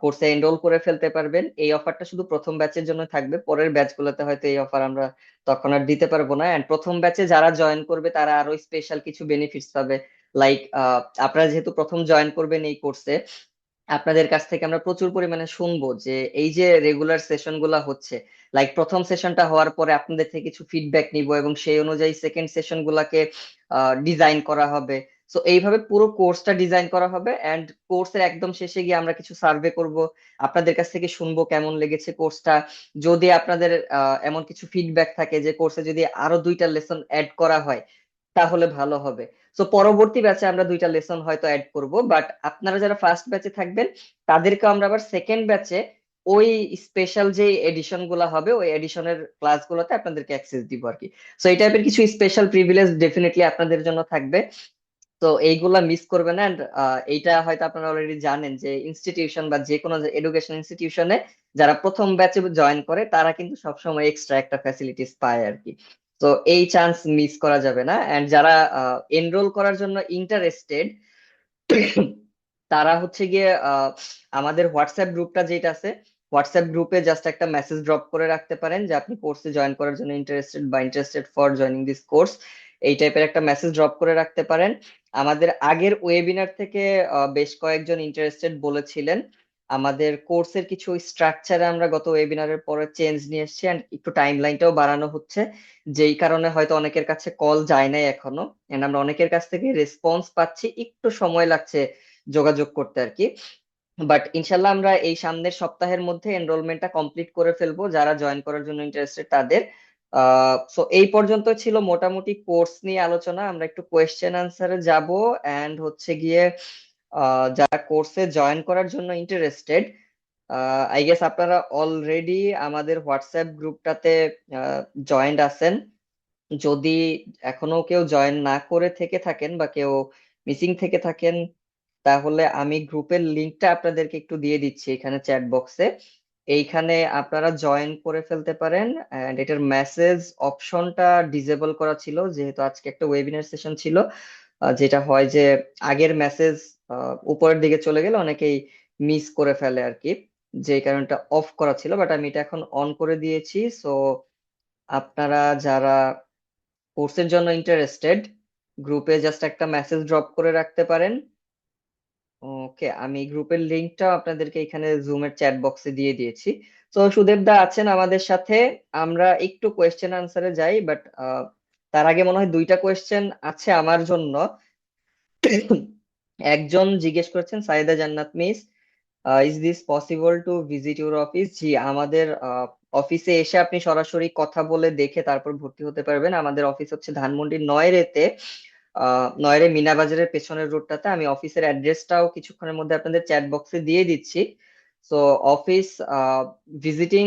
কোর্সে এনরোল করে ফেলতে পারবেন। এই অফারটা শুধু প্রথম ব্যাচের জন্য থাকবে, পরের ব্যাচগুলোতে হয়তো এই অফার আমরা তখন আর দিতে পারবো না। এন্ড প্রথম ব্যাচে যারা জয়েন করবে তারা আরো স্পেশাল কিছু বেনিফিটস পাবে। লাইক আপনারা যেহেতু প্রথম জয়েন করবেন এই কোর্সে, আপনাদের কাছ থেকে আমরা প্রচুর পরিমাণে শুনবো যে এই যে রেগুলার সেশন গুলা হচ্ছে, লাইক প্রথম সেশনটা হওয়ার পরে আপনাদের থেকে কিছু ফিডব্যাক নিব এবং সেই অনুযায়ী সেকেন্ড সেশন গুলাকে ডিজাইন করা হবে। সো এইভাবে পুরো কোর্সটা ডিজাইন করা হবে, এন্ড কোর্সের একদম শেষে গিয়ে আমরা কিছু সার্ভে করব, আপনাদের কাছ থেকে শুনবো কেমন লেগেছে কোর্সটা। যদি আপনাদের এমন কিছু ফিডব্যাক থাকে যে কোর্সে যদি আরো 2টা লেসন অ্যাড করা হয় তাহলে ভালো হবে। সো পরবর্তী ব্যাচে আমরা 2টা লেসন হয়তো অ্যাড করব, বাট আপনারা যারা ফার্স্ট ব্যাচে থাকবেন তাদেরকে আমরা আবার সেকেন্ড ব্যাচে ওই স্পেশাল যে এডিশন গুলা হবে ওই এডিশনের ক্লাসগুলোতে আপনাদেরকে অ্যাক্সেস দিব আর কি। সো এই টাইপের কিছু স্পেশাল প্রিভিলেজ ডেফিনেটলি আপনাদের জন্য থাকবে। তো এইগুলা মিস করবেন না। And, এইটা হয়তো আপনারা অলরেডি জানেন যে ইনস্টিটিউশন বা যে কোনো এডুকেশন ইনস্টিটিউশনে যারা প্রথম ব্যাচে জয়েন করে তারা কিন্তু সবসময় এক্সট্রা একটা ফ্যাসিলিটিস পায় আর কি। তো এই চান্স মিস করা যাবে না। এন্ড যারা এনরোল করার জন্য ইন্টারেস্টেড তারা হচ্ছে গিয়ে আমাদের হোয়াটসঅ্যাপ গ্রুপটা যেটা আছে, হোয়াটসঅ্যাপ গ্রুপে জাস্ট একটা মেসেজ ড্রপ করে রাখতে পারেন যে আপনি কোর্সে জয়েন করার জন্য ইন্টারেস্টেড বা interested for joining this course. এই টাইপের একটা মেসেজ ড্রপ করে রাখতে পারেন। আমাদের আগের ওয়েবিনার থেকে বেশ কয়েকজন ইন্টারেস্টেড বলেছিলেন। আমাদের কোর্সের কিছু স্ট্রাকচারে আমরা গত ওয়েবিনারের পরে চেঞ্জ নিয়ে এসেছি, and একটু টাইম লাইনটাও বাড়ানো হচ্ছে, যেই কারণে হয়তো অনেকের কাছে কল যায় নাই এখনো। এন্ড আমরা অনেকের কাছ থেকে রেসপন্স পাচ্ছি, একটু সময় লাগছে যোগাযোগ করতে আর কি। বাট ইনশাল্লাহ আমরা এই সামনের সপ্তাহের মধ্যে এনরোলমেন্টটা কমপ্লিট করে ফেলবো যারা জয়েন করার জন্য ইন্টারেস্টেড তাদের। সো এই পর্যন্ত ছিল মোটামুটি কোর্স নিয়ে আলোচনা। আমরা একটু কোয়েশ্চেন আনসারে যাব। এন্ড হচ্ছে গিয়ে যারা কোর্সে জয়েন করার জন্য ইন্টারেস্টেড, আই গেস আপনারা অলরেডি আমাদের হোয়াটসঅ্যাপ গ্রুপটাতে জয়েন্ট আছেন। যদি এখনো কেউ জয়েন না করে থেকে থাকেন বা কেউ মিসিং থেকে থাকেন, তাহলে আমি গ্রুপের লিংকটা আপনাদেরকে একটু দিয়ে দিচ্ছি এখানে চ্যাট বক্সে। এইখানে আপনারা জয়েন করে ফেলতে পারেন। এন্ড এটার মেসেজ অপশনটা ডিসেবল করা ছিল যেহেতু আজকে একটা ওয়েবিনার সেশন ছিল। যেটা হয় যে আগের মেসেজ উপরের দিকে চলে গেলে অনেকেই মিস করে ফেলে আর কি, যে কারণটা অফ করা ছিল, বাট আমি এটা এখন অন করে দিয়েছি। সো আপনারা যারা কোর্সের জন্য ইন্টারেস্টেড গ্রুপে জাস্ট একটা মেসেজ ড্রপ করে রাখতে পারেন। ওকে, আমি গ্রুপের লিংকটাও আপনাদেরকে এখানে জুমের চ্যাট বক্সে দিয়ে দিয়েছি। তো সুদেব দা আছেন আমাদের সাথে। আমরা একটু কোয়েশ্চেন আনসারে যাই, বাট তার আগে মনে হয় দুইটা কোয়েশ্চেন আছে আমার জন্য। একজন জিজ্ঞেস করেছেন, Saida Jannat miss, is this possible to visit your office? জি, আমাদের অফিসে এসে আপনি সরাসরি কথা বলে দেখে তারপর ভর্তি হতে পারবেন। আমাদের অফিস হচ্ছে ধানমন্ডির নয়রেতে, নয়রে মিনা বাজারের পেছনের রোডটাতে। আমি অফিসের অ্যাড্রেসটাও কিছুক্ষণের মধ্যে আপনাদের চ্যাট বক্সে দিয়ে দিচ্ছি। তো অফিস ভিজিটিং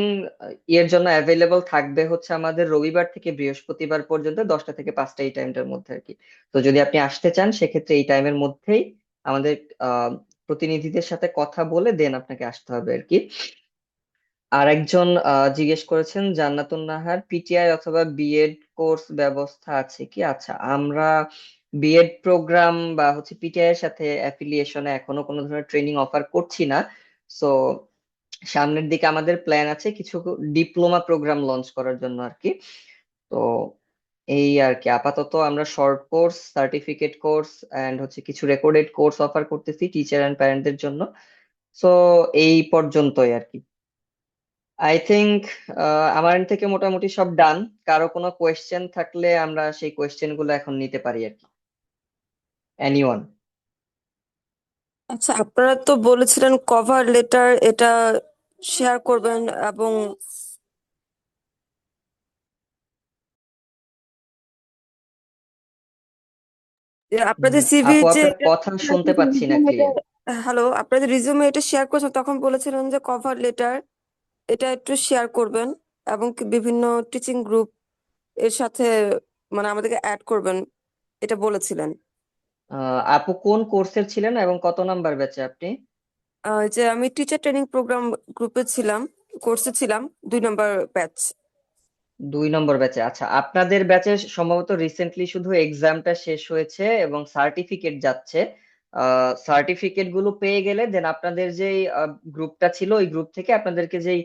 এর জন্য অ্যাভেলেবল থাকবে হচ্ছে আমাদের রবিবার থেকে বৃহস্পতিবার পর্যন্ত 10টা থেকে 5টা, এই টাইমটার মধ্যে আর কি। তো যদি আপনি আসতে চান সেক্ষেত্রে এই টাইমের মধ্যেই আমাদের প্রতিনিধিদের সাথে কথা বলে দেন আপনাকে আসতে হবে আর কি। আর একজন জিজ্ঞেস করেছেন, জান্নাতুন নাহার, পিটিআই অথবা বিএড কোর্স ব্যবস্থা আছে কি? আচ্ছা, আমরা বিএড প্রোগ্রাম বা হচ্ছে পিটিআই এর সাথে অ্যাফিলিয়েশনে এখনো কোনো ধরনের ট্রেনিং অফার করছি না। সো সামনের দিকে আমাদের প্ল্যান আছে কিছু ডিপ্লোমা প্রোগ্রাম লঞ্চ করার জন্য আর কি। তো এই আর কি, আপাতত আমরা short course, certificate course and হচ্ছে কিছু রেকর্ডেড কোর্স অফার করতেছি টিচার এন্ড প্যারেন্টদের জন্য। সো এই পর্যন্তই আর কি। আই থিংক আমার end থেকে মোটামুটি সব ডান। কারো কোনো কোয়েশ্চেন থাকলে আমরা সেই কোয়েশ্চেন গুলো এখন নিতে পারি আর কি। এনিওয়ান? আচ্ছা, আপনারা তো বলেছিলেন কভার লেটার এটা শেয়ার করবেন এবং আপনাদের সিভি আপু, যে আপনার কথা শুনতে পাচ্ছি না ক্লিয়ার। হ্যালো, আপনাদের রিজিউমে এটা শেয়ার করেছেন, তখন বলেছিলেন যে কভার লেটার এটা একটু শেয়ার করবেন এবং কি বিভিন্ন টিচিং গ্রুপ এর সাথে মানে আমাদেরকে অ্যাড করবেন, এটা বলেছিলেন। আপু কোন কোর্সের ছিলেন এবং কত নাম্বার ব্যাচে আপনি? যে আমি টিচার ট্রেনিং প্রোগ্রাম গ্রুপে ছিলাম, কোর্সে ছিলাম 2 নম্বর ব্যাচ। 2 নম্বর ব্যাচে। আচ্ছা, আপনাদের ব্যাচে সম্ভবত রিসেন্টলি শুধু এক্সামটা শেষ হয়েছে এবং সার্টিফিকেট যাচ্ছে। সার্টিফিকেট গুলো পেয়ে গেলে দেন আপনাদের যেই গ্রুপটা ছিল ওই গ্রুপ থেকে আপনাদেরকে যেই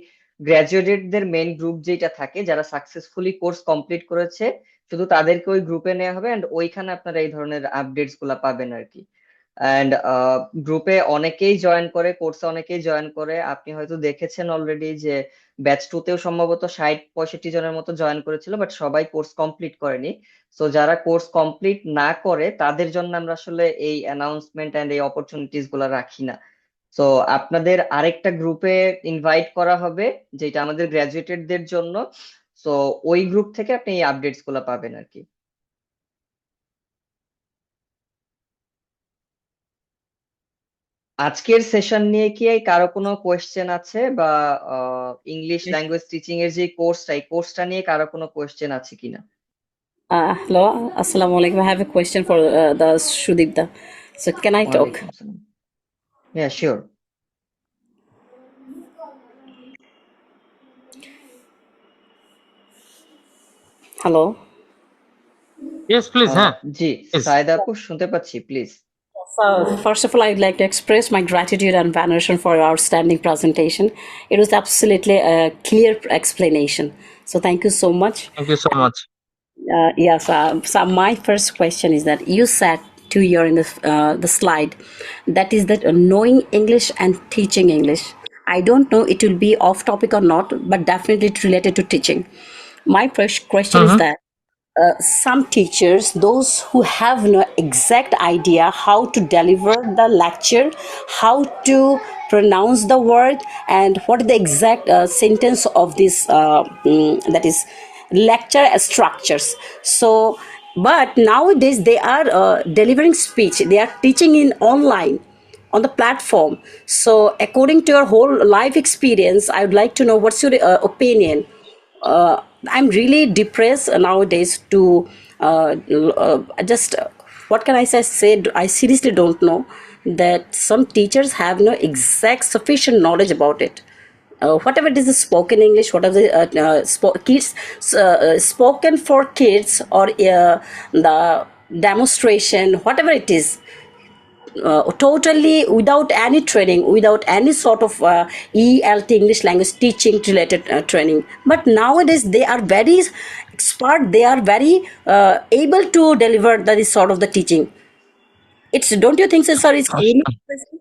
গ্রাজুয়েটেডদের মেইন গ্রুপ যেটা থাকে, যারা সাকসেসফুলি কোর্স কমপ্লিট করেছে, শুধু তাদেরকে ওই গ্রুপে নেওয়া হবে এন্ড ওইখানে আপনারা এই ধরনের আপডেটস গুলা পাবেন আর কি। এন্ড গ্রুপে অনেকেই জয়েন করে, কোর্সে অনেকেই জয়েন করে। আপনি হয়তো দেখেছেন অলরেডি যে ব্যাচ 2তেও সম্ভবত 60-65 জনের মতো জয়েন করেছিল, বাট সবাই কোর্স কমপ্লিট করেনি। সো যারা কোর্স কমপ্লিট না করে তাদের জন্য আমরা আসলে এই অ্যানাউন্সমেন্ট এন্ড এই অপরচুনিটিস গুলা রাখি না। সো আপনাদের আরেকটা গ্রুপে ইনভাইট করা হবে যেটা আমাদের গ্রাজুয়েটেডদের জন্য। সো ওই গ্রুপ থেকে আপনি এই আপডেটস গুলা পাবেন আর কি। আজকের সেশন নিয়ে কি কারো কোনো কোয়েশ্চেন আছে, বা ইংলিশ ল্যাঙ্গুয়েজ টিচিং এর যে কোর্সটা, এই কোর্সটা নিয়ে কারো কোনো কোয়েশ্চেন আছে কিনা? Hello, Assalamu alaikum. I have a question for the Shudipta. So can I talk? ওয়ালাইকুম আসসালাম। হ্যাঁ, শিওর। Hello. ইয়েস প্লিজ, হ্যাঁ জি, প্লিজ। সায়েদা আপু শুনতে পাচ্ছি, please. So, first of all, I'd like to express my gratitude and veneration for your outstanding presentation. It was absolutely a clear explanation. So, thank you so much. Thank you so much. Yes. So my first question is that you said to your in the slide that is that knowing English and teaching English. I don't know it will be off topic or not, but definitely it's related to teaching. My first question is that some teachers, those who have no exact idea how to deliver the lecture, how to pronounce the word, and what is the exact sentence of this that is lecture structures. So, but nowadays they are delivering speech. They are teaching in online on the platform. So, according to your whole life experience, I would like to know what's your opinion. I'm really depressed nowadays to just what can I say? I seriously don't know that some teachers have no exact sufficient knowledge about it. Whatever it is the spoken English, whatever the kids spoken for kids, or the demonstration, whatever it is, totally without any training, without any sort of ELT, English language teaching related training. But nowadays they are very expert, they are very able to deliver this sort of the teaching. It's, don't you think so, sir? It's really depressing?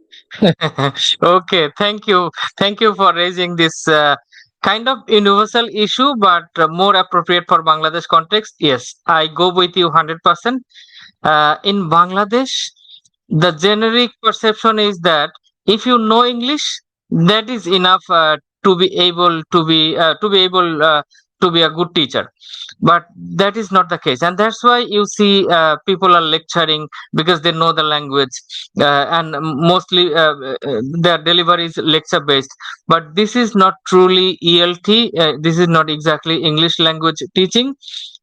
Okay, thank you for raising this kind of universal issue, but more appropriate for Bangladesh context. Yes, I go with you 100%. In Bangladesh, the generic perception is that if you know English, that is enough to be able to be a good teacher. But that is not the case, and that's why you see people are lecturing because they know the language, and mostly their delivery is lecture based. But this is not truly ELT. This is not exactly English language teaching.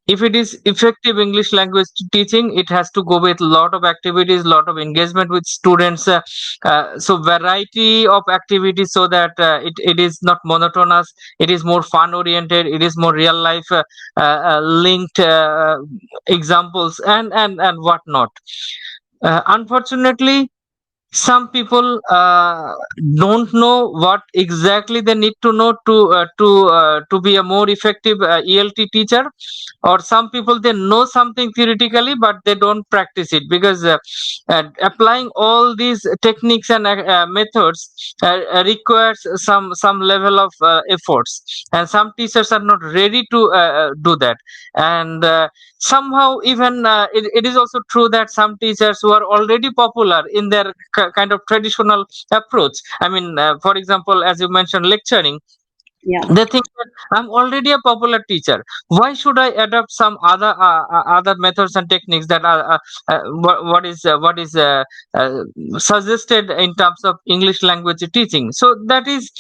If it is effective English language teaching, it has to go with a lot of activities, lot of engagement with students, so variety of activities, so that it is not monotonous, it is more fun oriented, it is more real life linked examples and whatnot. Unfortunately, some people don't know what exactly they need to know to be a more effective ELT teacher, or some people they know something theoretically but they don't practice it, because applying all these techniques and methods requires some level of efforts, and some teachers are not ready to do that. And somehow even it is also true that some teachers who are already popular in their kind of traditional approach, I mean, for example, as you mentioned, lecturing, Yeah. they think that I'm already a popular teacher, why should I adopt some other methods and techniques that are what is suggested in terms of English language teaching. So that is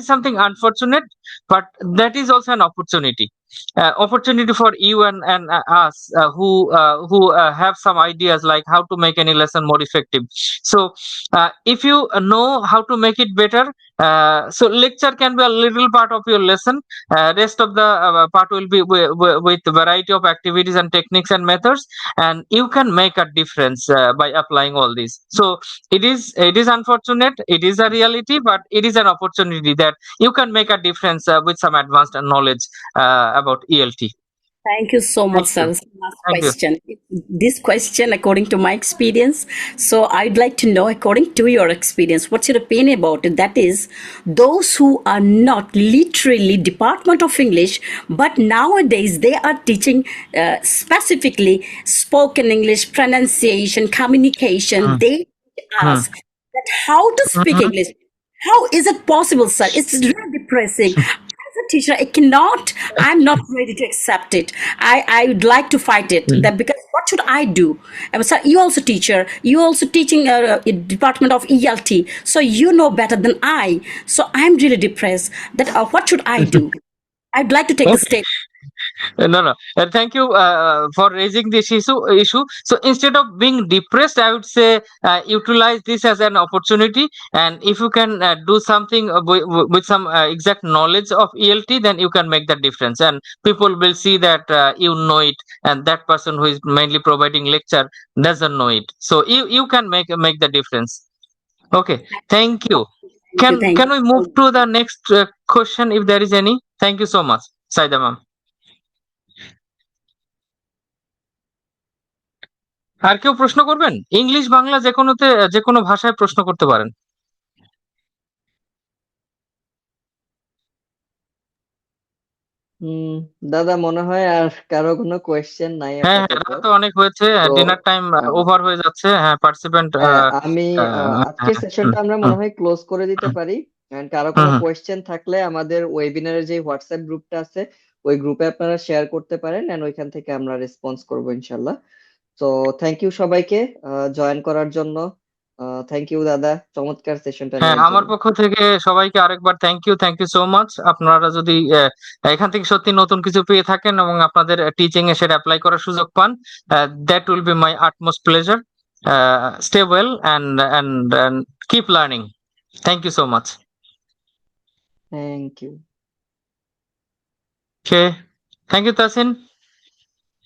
something unfortunate, but that is also an opportunity for you and us who have some ideas like how to make any lesson more effective. So if you know how to make it better, so lecture can be a little part of your lesson. Rest of the part will be with variety of activities and techniques and methods, and you can make a difference by applying all these. So it is unfortunate. It is a reality, but it is an opportunity that you can make a difference with some advanced knowledge about ELT. Thank you so much, Thank sir. you. This is the last Thank you. question. This question, according to my experience, so I'd like to know, according to your experience, what's your opinion about it? That is, those who are not literally Department of English, but nowadays they are teaching specifically spoken English, pronunciation, communication. Hmm. They Hmm. ask that how to speak Mhm. English. How is it possible, sir? It's really depressing. As a teacher, I cannot, I'm not ready to accept it. I would like to fight it. That because what should I do? Sir, you also teacher, you also teaching Department of ELT, so you know better than I. So I'm really depressed. That what should I do? I'd like to take the Okay. step. No, no. Thank you for raising this issue. So instead of being depressed, I would say utilize this as an opportunity. And if you can do something with some exact knowledge of ELT, then you can make that difference. And people will see that you know it, and that person who is mainly providing lecture doesn't know it. So you can make the difference. Okay. Thank you. Thank you. Can Thank can we move you. to the next question if there is any? Thank you so much, Saida ma'am. আর কেউ প্রশ্ন করবেন? English, Bangla যেকোনো ভাষায় প্রশ্ন করতে পারেন। হুম, দাদা মনে হয় আর কারো কোনো কোয়েশ্চেন নাই হ্যাঁ, হ্যাঁ, আপাতত। রাত তো অনেক হয়েছে। তো ডিনার টাইম আহ, ওভার হয়ে যাচ্ছে। হ্যাঁ, পার্টিসিপেন্ট হ্যাঁ, আমি আজকের হ্যাঁ, সেশনটা আমরা হুম, মনে হয় ক্লোজ করে দিতে হুম, পারি। এন্ড কারো হুম, কোনো হুম। কোয়েশ্চেন থাকলে আমাদের ওয়েবিনারের যে হোয়াটসঅ্যাপ গ্রুপটা আছে ওই গ্রুপে আপনারা শেয়ার করতে পারেন, এন্ড ওইখান থেকে আমরা রেসপন্স করবো ইনশাল্লাহ। তো থ্যাংক ইউ সবাইকে জয়েন করার জন্য। থ্যাংক ইউ দাদা, চমৎকার সেশনটা হ্যাঁ, নেওয়ার আমার জন্য। পক্ষ থেকে সবাইকে আরেকবার থ্যাংক ইউ সো মাচ। আপনারা যদি এখান থেকে সত্যি নতুন কিছু পেয়ে থাকেন এবং আপনাদের টিচিং এ সেটা অ্যাপ্লাই করার সুযোগ পান, that will be my utmost pleasure. Stay well and keep learning. Thank you so much. Thank you. Okay. Thank you, Tasin.